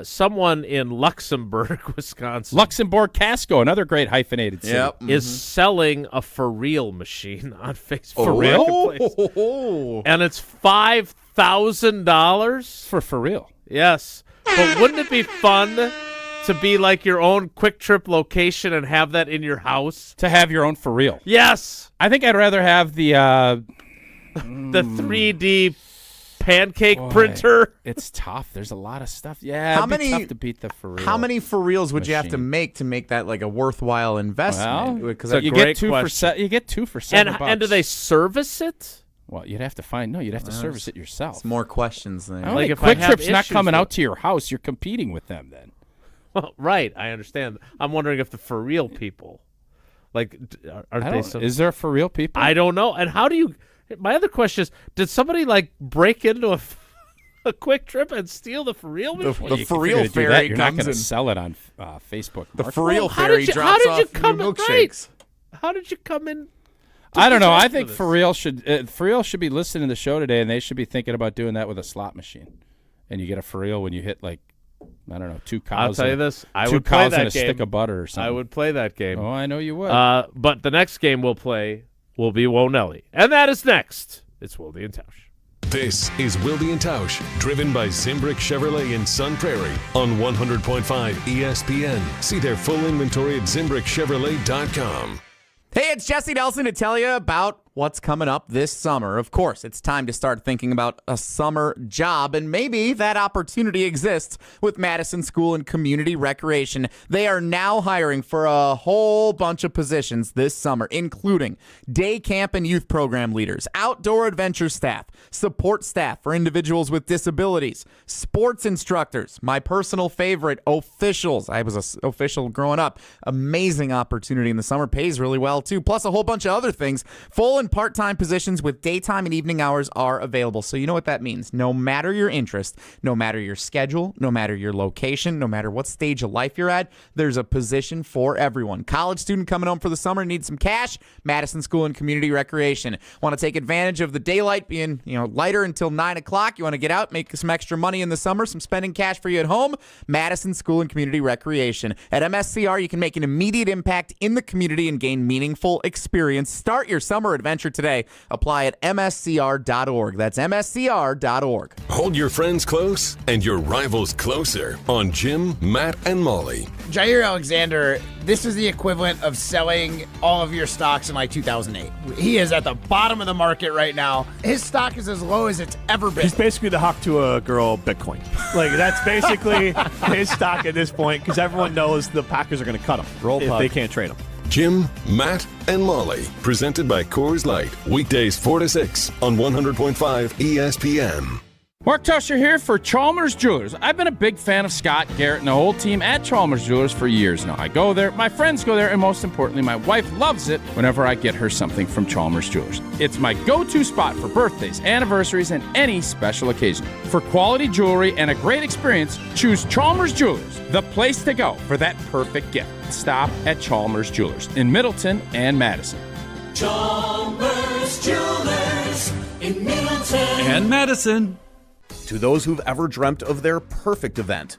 someone in Luxembourg, Wisconsin. Luxembourg Casco, another great hyphenated city. Yep. Is selling a for real machine on Facebook For real? Marketplace. And it's $5,000 for real. Yes. But wouldn't it be fun to be like your own Quick Trip location and have that in your house? To have your own for real. Yes. I think I'd rather have the 3D pancake printer. It's tough. There's a lot of stuff. Yeah, it'd be tough to beat the for real. How many for reals would you have to make that like a worthwhile investment? Well, you get two for $7. And do they service it? Well, you'd have to service it yourself. It's more questions than like if Quick Trip's not coming out to your house, you're competing with them then. Well, right, I understand. I'm wondering if the for real people, is there for real people? I don't know. And how do you? My other question is, did somebody break into a Quick Trip and steal the for real machine? The for real fairy you're comes not going and to sell it on Facebook. The for real fairy drops off your milkshakes. How did you come in? I don't know. I think for real should be listening to the show today, and they should be thinking about doing that with a slot machine. And you get a for real when you hit I don't know, 2 cows. I'll tell you this: I would would play that and a game. stick of butter or something. I would play that game. Oh, I know you would. But the next game we'll play will be Wonelli, and that is next. It's Wilde and Tausch. This is Wilde and Tausch, driven by Zimbrick Chevrolet in Sun Prairie on 100.5 ESPN. See their full inventory at ZimbrickChevrolet.com. Hey, it's Jesse Nelson to tell you about what's coming up this summer. Of course, it's time to start thinking about a summer job, and maybe that opportunity exists with Madison School and Community Recreation. They are now hiring for a whole bunch of positions this summer, including day camp and youth program leaders, outdoor adventure staff, support staff for individuals with disabilities, sports instructors, my personal favorite, officials. I was an official growing up. Amazing opportunity in the summer. Pays really well, too. Plus a whole bunch of other things. Full and part-time positions with daytime and evening hours are available. So you know what that means. No matter your interest, no matter your schedule, no matter your location, no matter what stage of life you're at, there's a position for everyone. College student coming home for the summer, needs some cash? Madison School and Community Recreation. Want to take advantage of the daylight being, lighter until 9 o'clock? You want to get out, make some extra money in the summer, some spending cash for you at home? Madison School and Community Recreation. At MSCR, you can make an immediate impact in the community and gain meaningful experience. Start your summer adventure today. Apply at mscr.org. That's mscr.org. Hold your friends close and your rivals closer on Jim, Matt, and Molly. Jair Alexander, this is the equivalent of selling all of your stocks in 2008. He is at the bottom of the market right now. His stock is as low as it's ever been. He's basically the hawk to a girl Bitcoin. That's basically his stock at this point, because everyone knows the Packers are going to cut him if they can't trade him. Jim, Matt, and Molly, presented by Coors Light. Weekdays 4 to 6 on 100.5 ESPN. Mark Tusher here for Chalmers Jewelers. I've been a big fan of Scott, Garrett, and the whole team at Chalmers Jewelers for years now. I go there, my friends go there, and most importantly, my wife loves it whenever I get her something from Chalmers Jewelers. It's my go-to spot for birthdays, anniversaries, and any special occasion. For quality jewelry and a great experience, choose Chalmers Jewelers, the place to go for that perfect gift. Stop at Chalmers Jewelers in Middleton and Madison. Chalmers Jewelers. in Middleton and Madison. To those who've ever dreamt of their perfect event,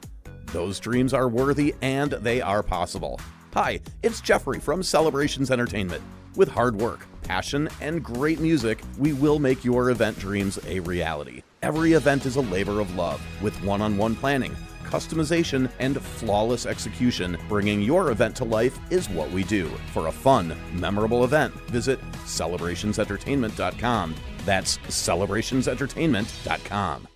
those dreams are worthy and they are possible. Hi, it's Jeffrey from Celebrations Entertainment. With hard work, passion, and great music, we will make your event dreams a reality. Every event is a labor of love, with one-on-one planning, customization, and flawless execution. Bringing your event to life is what we do. For a fun, memorable event, visit celebrationsentertainment.com. That's celebrationsentertainment.com.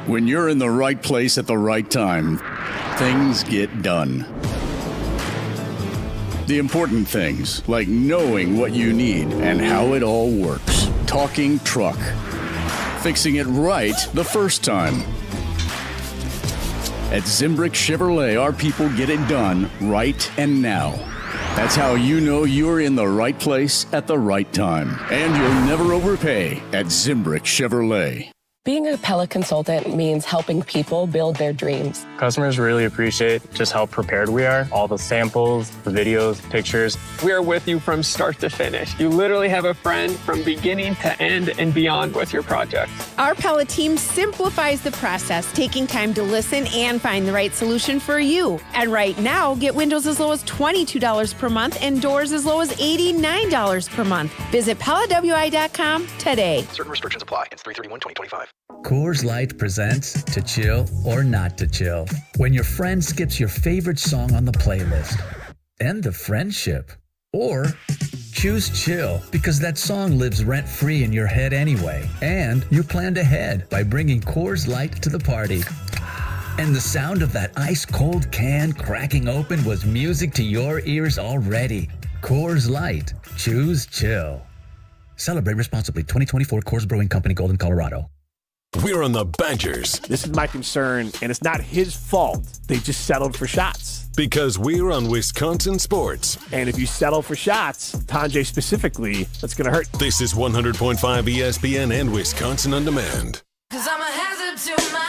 When you're in the right place at the right time, things get done. The important things, like knowing what you need and how it all works. Talking truck. Fixing it right the first time. At Zimbrick Chevrolet, our people get it done right and now. That's how you know you're in the right place at the right time. And you'll never overpay at Zimbrick Chevrolet. Being a Pella consultant means helping people build their dreams. Customers really appreciate just how prepared we are. All the samples, the videos, pictures. We are with you from start to finish. You literally have a friend from beginning to end and beyond with your project. Our Pella team simplifies the process, taking time to listen and find the right solution for you. And right now, get windows as low as $22 per month and doors as low as $89 per month. Visit PellaWI.com today. Certain restrictions apply. It's 3/31/2025. Coors Light presents To Chill or Not to Chill. When your friend skips your favorite song on the playlist. End the friendship. Or choose chill because that song lives rent-free in your head anyway. And you planned ahead by bringing Coors Light to the party. And the sound of that ice-cold can cracking open was music to your ears already. Coors Light. Choose chill. Celebrate responsibly. 2024 Coors Brewing Company, Golden, Colorado. We're on the Badgers. This is my concern, and it's not his fault. They just settled for shots. Because we're on Wisconsin sports. And if you settle for shots, Tanjay specifically, that's going to hurt. This is 100.5 ESPN and Wisconsin On Demand. 'Cause I'm a hazard to myself.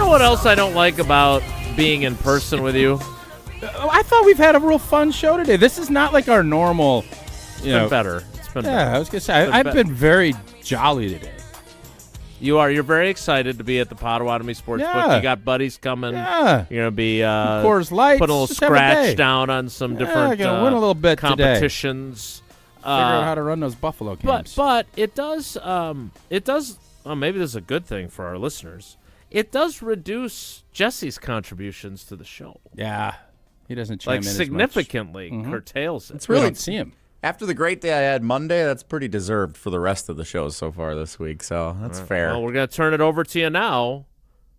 What else I don't like about being in person with you? I thought we've had a real fun show today. This is not like our normal. It's been better. It's been better. I was gonna say I've been very jolly today. You are. You're very excited to be at the Potawatomi Sportsbook. Yeah. You got buddies coming. Yeah. You're gonna be Coors Lights. put a little Just have a scratch day. down on some different gonna win a little bit competitions. Figure out how to run those Buffalo games. But it does. Well, maybe this is a good thing for our listeners. It does reduce Jesse's contributions to the show. Yeah, he doesn't chime in significantly as much. curtails it. It's really we don't see him. After the great day I had Monday, that's pretty deserved for the rest of the shows so far this week. So that's fair. Well, we're gonna turn it over to you now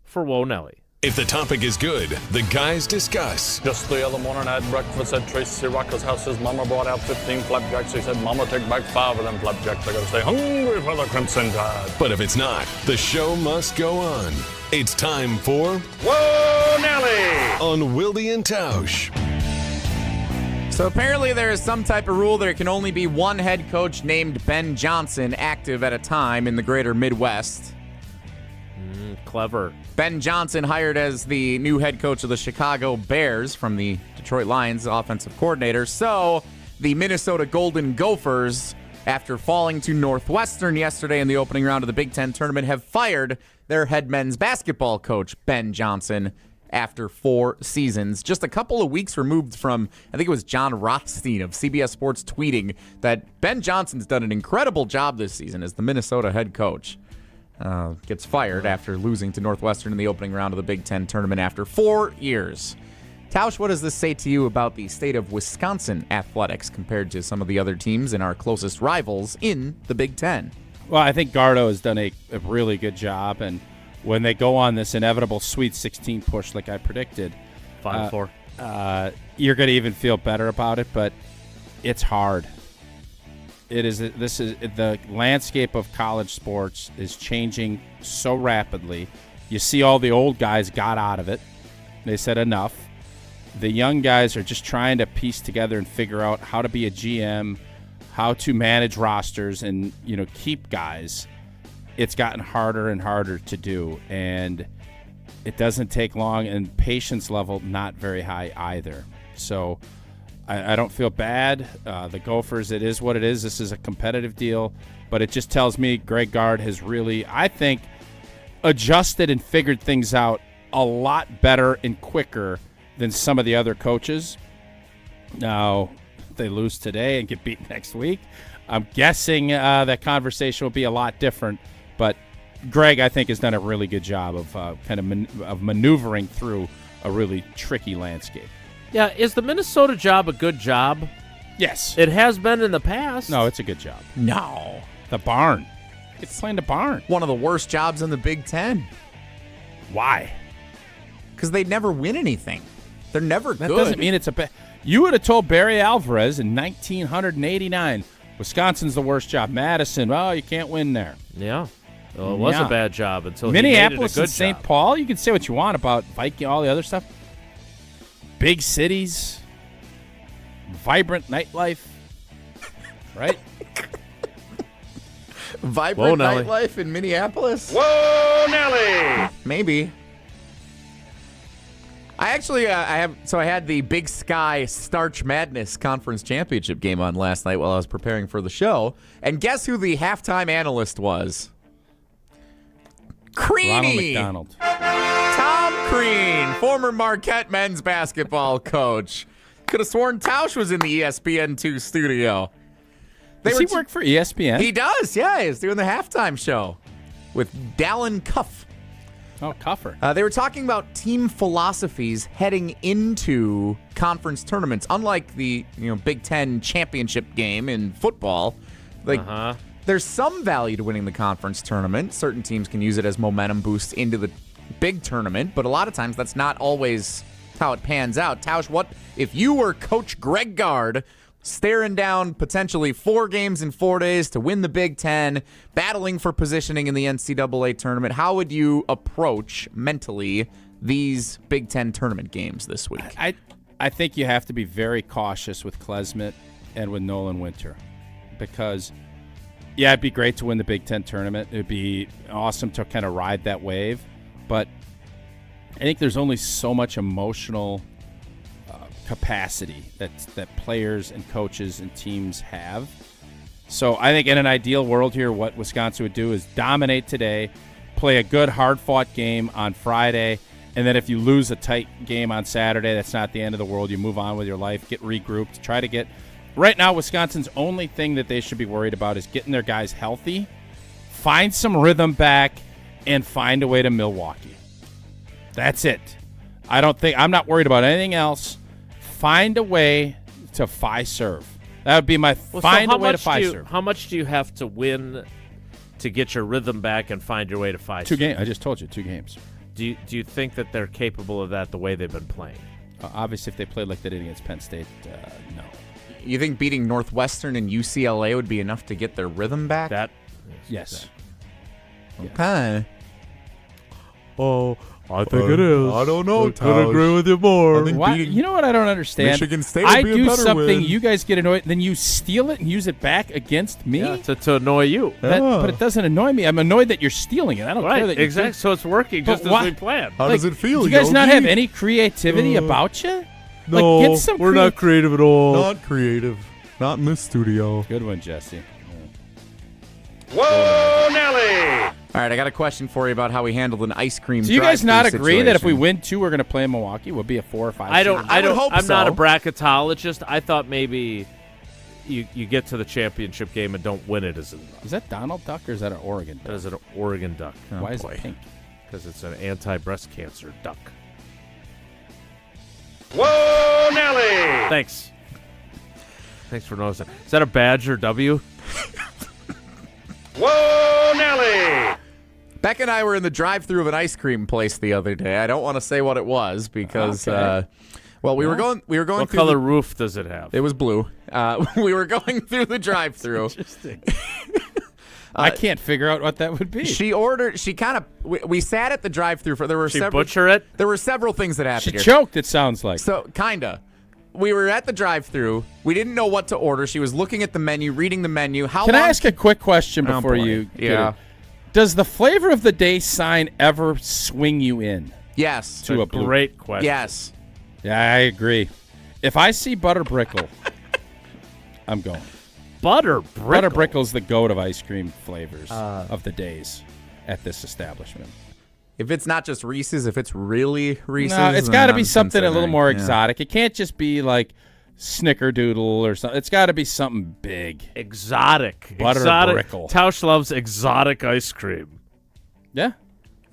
for Whoa Nelly. If the topic is good, the guys discuss. Just the other morning I had breakfast at Tracy Rocker's house. His mama brought out 15 flapjacks. He said, Mama, take back 5 of them flapjacks. I gotta stay hungry for the Crimson Tide. But if it's not, the show must go on. It's time for Whoa, Nelly! On Wilde and Tausch. So apparently there is some type of rule there can only be one head coach named Ben Johnson active at a time in the greater Midwest. Clever. Ben Johnson hired as the new head coach of the Chicago Bears from the Detroit Lions offensive coordinator. So the Minnesota Golden Gophers, after falling to Northwestern yesterday in the opening round of the Big Ten tournament, have fired their head men's basketball coach, Ben Johnson, after 4 seasons. Just a couple of weeks removed from, I think it was John Rothstein of CBS Sports tweeting that Ben Johnson's done an incredible job this season as the Minnesota head coach. Gets fired after losing to Northwestern in the opening round of the Big Ten tournament after 4 years. Tausch, what does this say to you about the state of Wisconsin athletics compared to some of the other teams and our closest rivals in the Big Ten? Well, I think Gardo has done a really good job, and when they go on this inevitable Sweet 16 push like I predicted, 5-4, you're going to even feel better about it, but it's hard. The landscape of college sports is changing so rapidly. You see all the old guys got out of it. They said enough. The young guys are just trying to piece together and figure out how to be a GM, how to manage rosters, and keep guys. It's gotten harder and harder to do, and it doesn't take long, and patience level not very high either. So I don't feel bad. The Gophers, it is what it is. This is a competitive deal, but it just tells me Greg Gard has really, I think, adjusted and figured things out a lot better and quicker than some of the other coaches. Now, if they lose today and get beat next week, I'm guessing that conversation will be a lot different. But Greg, I think, has done a really good job of of maneuvering through a really tricky landscape. Yeah, is the Minnesota job a good job? Yes. It has been in the past. No, it's a good job. No. The barn. It's playing the barn. One of the worst jobs in the Big Ten. Why? Because they never win anything. They're never good. That doesn't mean it's a bad. You would have told Barry Alvarez in 1989, Wisconsin's the worst job. Madison, well, you can't win there. Yeah. Well, it was a bad job until Minneapolis he made it a good and St. job. Paul. You can say what you want about Viking, all the other stuff. Big cities, vibrant nightlife, right? Vibrant Whoa, nightlife in Minneapolis? Whoa, Nelly! Maybe. I actually, I had the Big Sky Starch Madness Conference Championship game on last night while I was preparing for the show. And guess who the halftime analyst was? Creedy! Ronald McDonald. Tom Crean, former Marquette men's basketball coach. Could have sworn Tausch was in the ESPN2 studio. Does he work for ESPN? He does, yeah. He's doing the halftime show with Dallin Cuff. Oh, Cuffer. They were talking about team philosophies heading into conference tournaments. Unlike the Big Ten championship game in football, there's some value to winning the conference tournament. Certain teams can use it as momentum boost into the big tournament, but a lot of times that's not always how it pans out. Tausch, what if you were Coach Greg Gard, staring down potentially 4 games in 4 days to win the Big Ten, battling for positioning in the NCAA tournament? How would you approach mentally these Big Ten tournament games this week? I think you have to be very cautious with Klesmit and with Nolan Winter because, yeah, it'd be great to win the Big Ten tournament. It'd be awesome to kind of ride that wave, but I think there's only so much emotional capacity that players and coaches and teams have. So I think in an ideal world here, what Wisconsin would do is dominate today, play a good hard-fought game on Friday, and then if you lose a tight game on Saturday, that's not the end of the world. You move on with your life, get regrouped, try to get – right now Wisconsin's only thing that they should be worried about is getting their guys healthy, find some rhythm back, and find a way to Milwaukee. That's it. I'm not worried about anything else. Find a way to serve. That would be my find a way to serve. How much do you have to win to get your rhythm back and find your way to serve? 2 games. I just told you 2 games. Do you think that they're capable of that the way they've been playing? Obviously, if they played like they did against Penn State, no. You think beating Northwestern and UCLA would be enough to get their rhythm back? Yes. Okay. Oh, I think it is. I don't know. I could agree with you more. You know what I don't understand? Michigan State I would be a do better something, win. you guys get annoyed, then you steal it and use it back against me? Yeah, to annoy you. But it doesn't annoy me. I'm annoyed that you're stealing it. I don't care that you exactly. So it's working just as we planned. How does it feel, Do you guys not Yogi? have any creativity about you? No, get some we're not creative at all. Not creative. Not in this studio. Good one, Jesse. Whoa, Nelly! All right, I got a question for you about how we handled an ice cream. Do you guys not agree that if we situation. win 2, we're going to play in Milwaukee? We'll be a 4 or 5. I don't. hope I'm not a so. bracketologist. I thought maybe you get to the championship game and don't win it as enough. Is that Donald Duck or is that an Oregon duck? That is an Oregon duck. Why is it pink? Because it's an anti-breast cancer duck. Whoa, Nelly! Thanks for noticing. Is that a badge or W? Whoa, Nelly! Beck and I were in the drive-thru of an ice cream place the other day. I don't want to say what it was because Well, we were going. What through color roof does it have? It was blue. We were going through the drive-through. Interesting. I can't figure out what that would be. She ordered. She kind of. We sat at the drive-through for. There were several. Butcher it. There were several things that happened. She here. choked. It sounds like. So kinda. We were at the drive-through. We didn't know what to order. She was looking at the menu, reading the menu. Can I ask a quick question before you? Yeah. Does the flavor of the day sign ever swing you in? Yes. To a blue? Great question. Yes. Yeah, I agree. If I see butter brickle, I'm going. Butter brickle? Butter brickle's the goat of ice cream flavors of the days at this establishment. If it's not just Reese's, if it's really Reese's, No, it's got to be I'm something a little considering. more Yeah. exotic. It can't just be like Snickerdoodle or something. It's got to be something big. Exotic. Butter exotic. brickle. Tausch loves exotic ice cream. Yeah.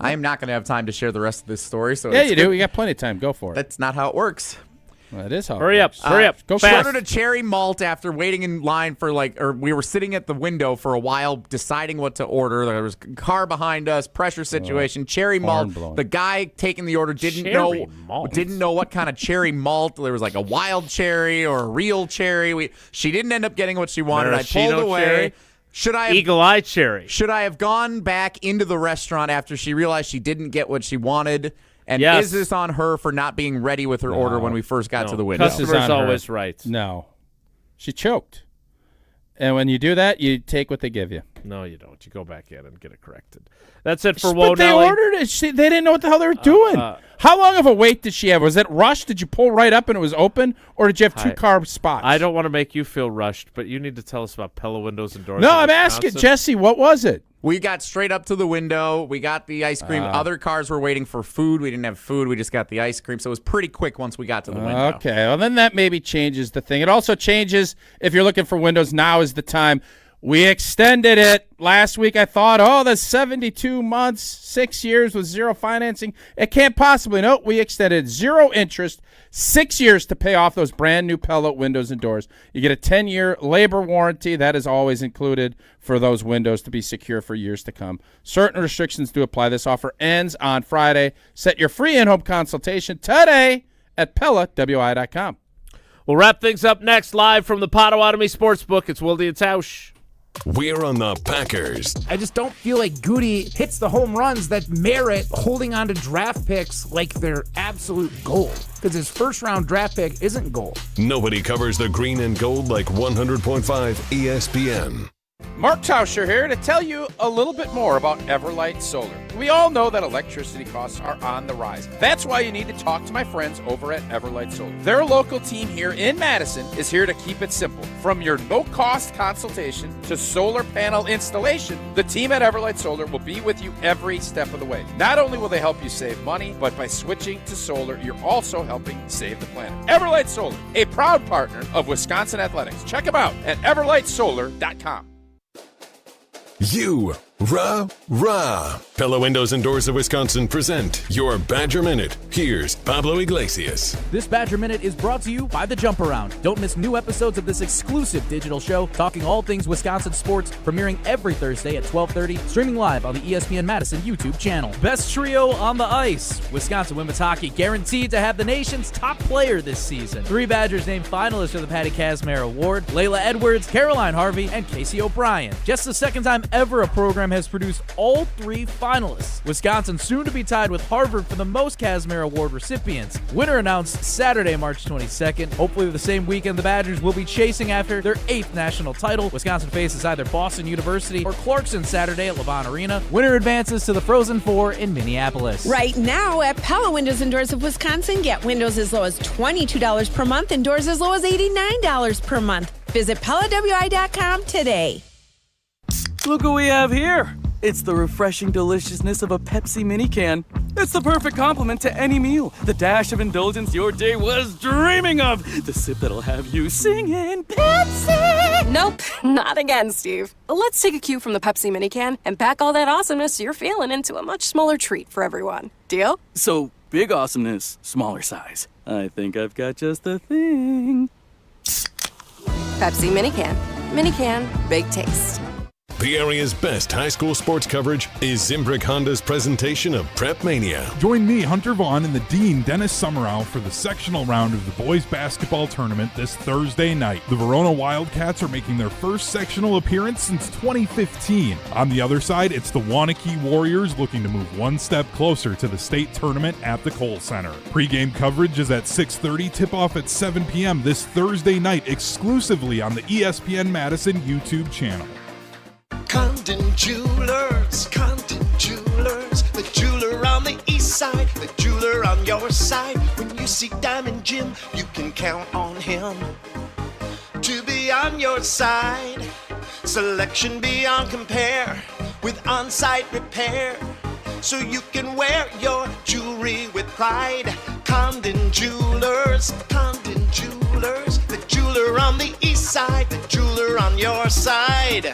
I am not going to have time to share the rest of this story. So Yeah, it's you good. do. You got plenty of time. Go for it. That's not how it works. Well, it is how. Hurry it up. works. Hurry up. Go She fast. ordered a cherry malt after waiting in line for or we were sitting at the window for a while deciding what to order. There was a car behind us, pressure situation, cherry horn malt. blowing. The guy taking the order didn't Cherry malt? know what kind of cherry malt. There was like a wild cherry or a real cherry. She didn't end up getting what she wanted. I Maraschino pulled away. cherry? Should I have Eagle Eye Cherry. Should I have gone back into the restaurant after she realized she didn't get what she wanted? And Yes. is this on her for not being ready with her order when we first got to the window? This is Customer's on her. always right. No. She choked. And when you do that, you take what they give you. No, you don't. You go back in and get it corrected. That's it for But they Nelly. ordered it. They didn't know what the hell they were doing. How long of a wait did she have? Was it rushed? Did you pull right up and it was open? Or did you have two car spots? I don't want to make you feel rushed, but you need to tell us about Pella windows and doors. No, in I'm Wisconsin. asking. Jesse, what was it? We got straight up to the window. We got the ice cream. Other cars were waiting for food. We didn't have food. We just got the ice cream. So it was pretty quick once we got to the window. Okay. Well, then that maybe changes the thing. It also changes if you're looking for windows. Now is the time. We extended it. Last week I thought, the 72 months, 6 years with zero financing. It can't possibly. No, we extended 0 interest, 6 years to pay off those brand new Pella windows and doors. You get a 10-year labor warranty. That is always included for those windows to be secure for years to come. Certain restrictions do apply. This offer ends on Friday. Set your free in-home consultation today at PellaWI.com. We'll wrap things up next live from the Potawatomi Sportsbook. It's Wilde and Tausch. We're on the Packers. I just don't feel like Goody hits the home runs that merit holding on to draft picks like they're absolute gold. Because his first-round draft pick isn't gold. Nobody covers the green and gold like 100.5 ESPN. Mark Tauscher here to tell you a little bit more about Everlight Solar. We all know that electricity costs are on the rise. That's why you need to talk to my friends over at Everlight Solar. Their local team here in Madison is here to keep it simple. From your no-cost consultation to solar panel installation, the team at Everlight Solar will be with you every step of the way. Not only will they help you save money, but by switching to solar, you're also helping save the planet. Everlight Solar, a proud partner of Wisconsin Athletics. Check them out at everlightsolar.com. Rah. Pella Windows and Doors of Wisconsin present your Badger Minute. Here's Pablo Iglesias. This Badger Minute is brought to you by The Jump Around. Don't miss new episodes of this exclusive digital show talking all things Wisconsin sports, premiering every Thursday at 12:30, streaming live on the ESPN Madison YouTube channel. Best trio on the ice. Wisconsin women's hockey guaranteed to have the nation's top player this season. 3 Badgers named finalists for the Patty Kazmaier Award: Layla Edwards, Caroline Harvey, and Casey O'Brien. Just the second time ever a program has produced all 3 finalists. Wisconsin soon to be tied with Harvard for the most Kazmaier Award recipients. Winner announced Saturday, March 22nd. Hopefully the same weekend the Badgers will be chasing after their 8th national title. Wisconsin faces either Boston University or Clarkson Saturday at Levon Arena. Winner advances to the Frozen Four in Minneapolis. Right now at Pella Windows and Doors of Wisconsin, get windows as low as $22 per month and doors as low as $89 per month. Visit PellaWI.com today. Look what we have here. It's the refreshing deliciousness of a Pepsi mini can. It's the perfect complement to any meal. The dash of indulgence your day was dreaming of. The sip that'll have you singing Pepsi. Nope, not again, Steve. Let's take a cue from the Pepsi mini can and pack all that awesomeness you're feeling into a much smaller treat for everyone. Deal? So, big awesomeness, smaller size. I think I've got just the thing. Pepsi mini can. Mini can, big taste. The area's best high school sports coverage is Zimbrick Honda's presentation of Prep Mania. Join me, Hunter Vaughn, and the Dean, Dennis Summerow, for the sectional round of the boys basketball tournament this Thursday night. The Verona Wildcats are making their first sectional appearance since 2015. On the other side, it's the Wanakee Warriors looking to move one step closer to the state tournament at the Kohl Center. Pre-game coverage is at 6:30, tip-off at 7 p.m. this Thursday night exclusively on the ESPN Madison YouTube channel. Condon Jewelers, the jeweler on the east side, the jeweler on your side. When you see Diamond Jim, you can count on him to be on your side. Selection beyond compare with on-site repair, so you can wear your jewelry with pride. Condon Jewelers, the jeweler on the east side, the jeweler on your side.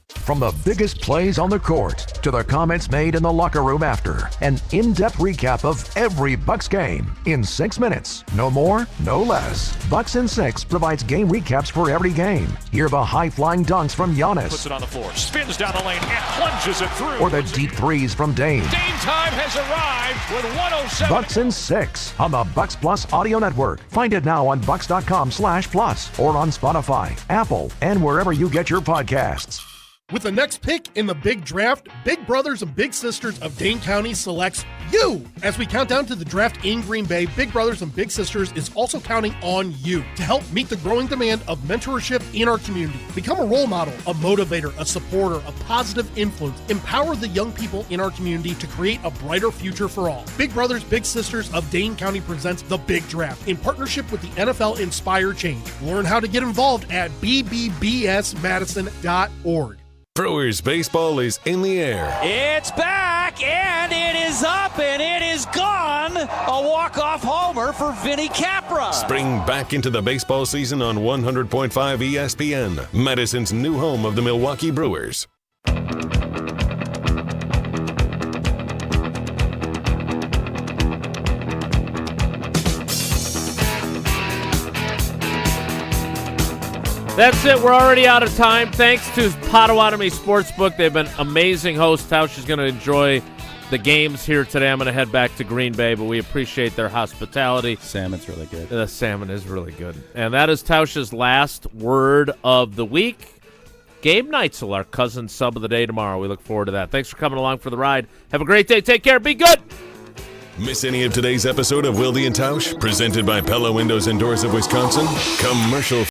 From the biggest plays on the court to the comments made in the locker room after, an in-depth recap of every Bucks game in 6 minutes. No more, no less. Bucks in 6 provides game recaps for every game. Hear the high-flying dunks from Giannis. Puts it on the floor, spins down the lane, and plunges it through. Or the deep threes from Dame. Dame time has arrived with 107. Bucks in 6 on the Bucks Plus Audio Network. Find it now on bucks.com/plus or on Spotify, Apple, and wherever you get your podcasts. With the next pick in the big draft, Big Brothers and Big Sisters of Dane County selects you. As we count down to the draft in Green Bay, Big Brothers and Big Sisters is also counting on you to help meet the growing demand of mentorship in our community. Become a role model, a motivator, a supporter, a positive influence. Empower the young people in our community to create a brighter future for all. Big Brothers, Big Sisters of Dane County presents The Big Draft in partnership with the NFL Inspire Change. Learn how to get involved at bbbsmadison.org. Brewers baseball is in the air. It's back, and it is up, and it is gone. A walk-off homer for Vinny Capra. Spring back into the baseball season on 100.5 ESPN, Madison's new home of the Milwaukee Brewers. That's it. We're already out of time. Thanks to Potawatomi Sportsbook. They've been amazing hosts. Tausch is going to enjoy the games here today. I'm going to head back to Green Bay, but we appreciate their hospitality. Salmon's really good. The salmon is really good. And that is Tausch's last word of the week. Gabe Neitzel, our cousin sub of the day tomorrow. We look forward to that. Thanks for coming along for the ride. Have a great day. Take care. Be good. Miss any of today's episode of Wilde and Tausch? Presented by Pella Windows and Doors of Wisconsin? Commercial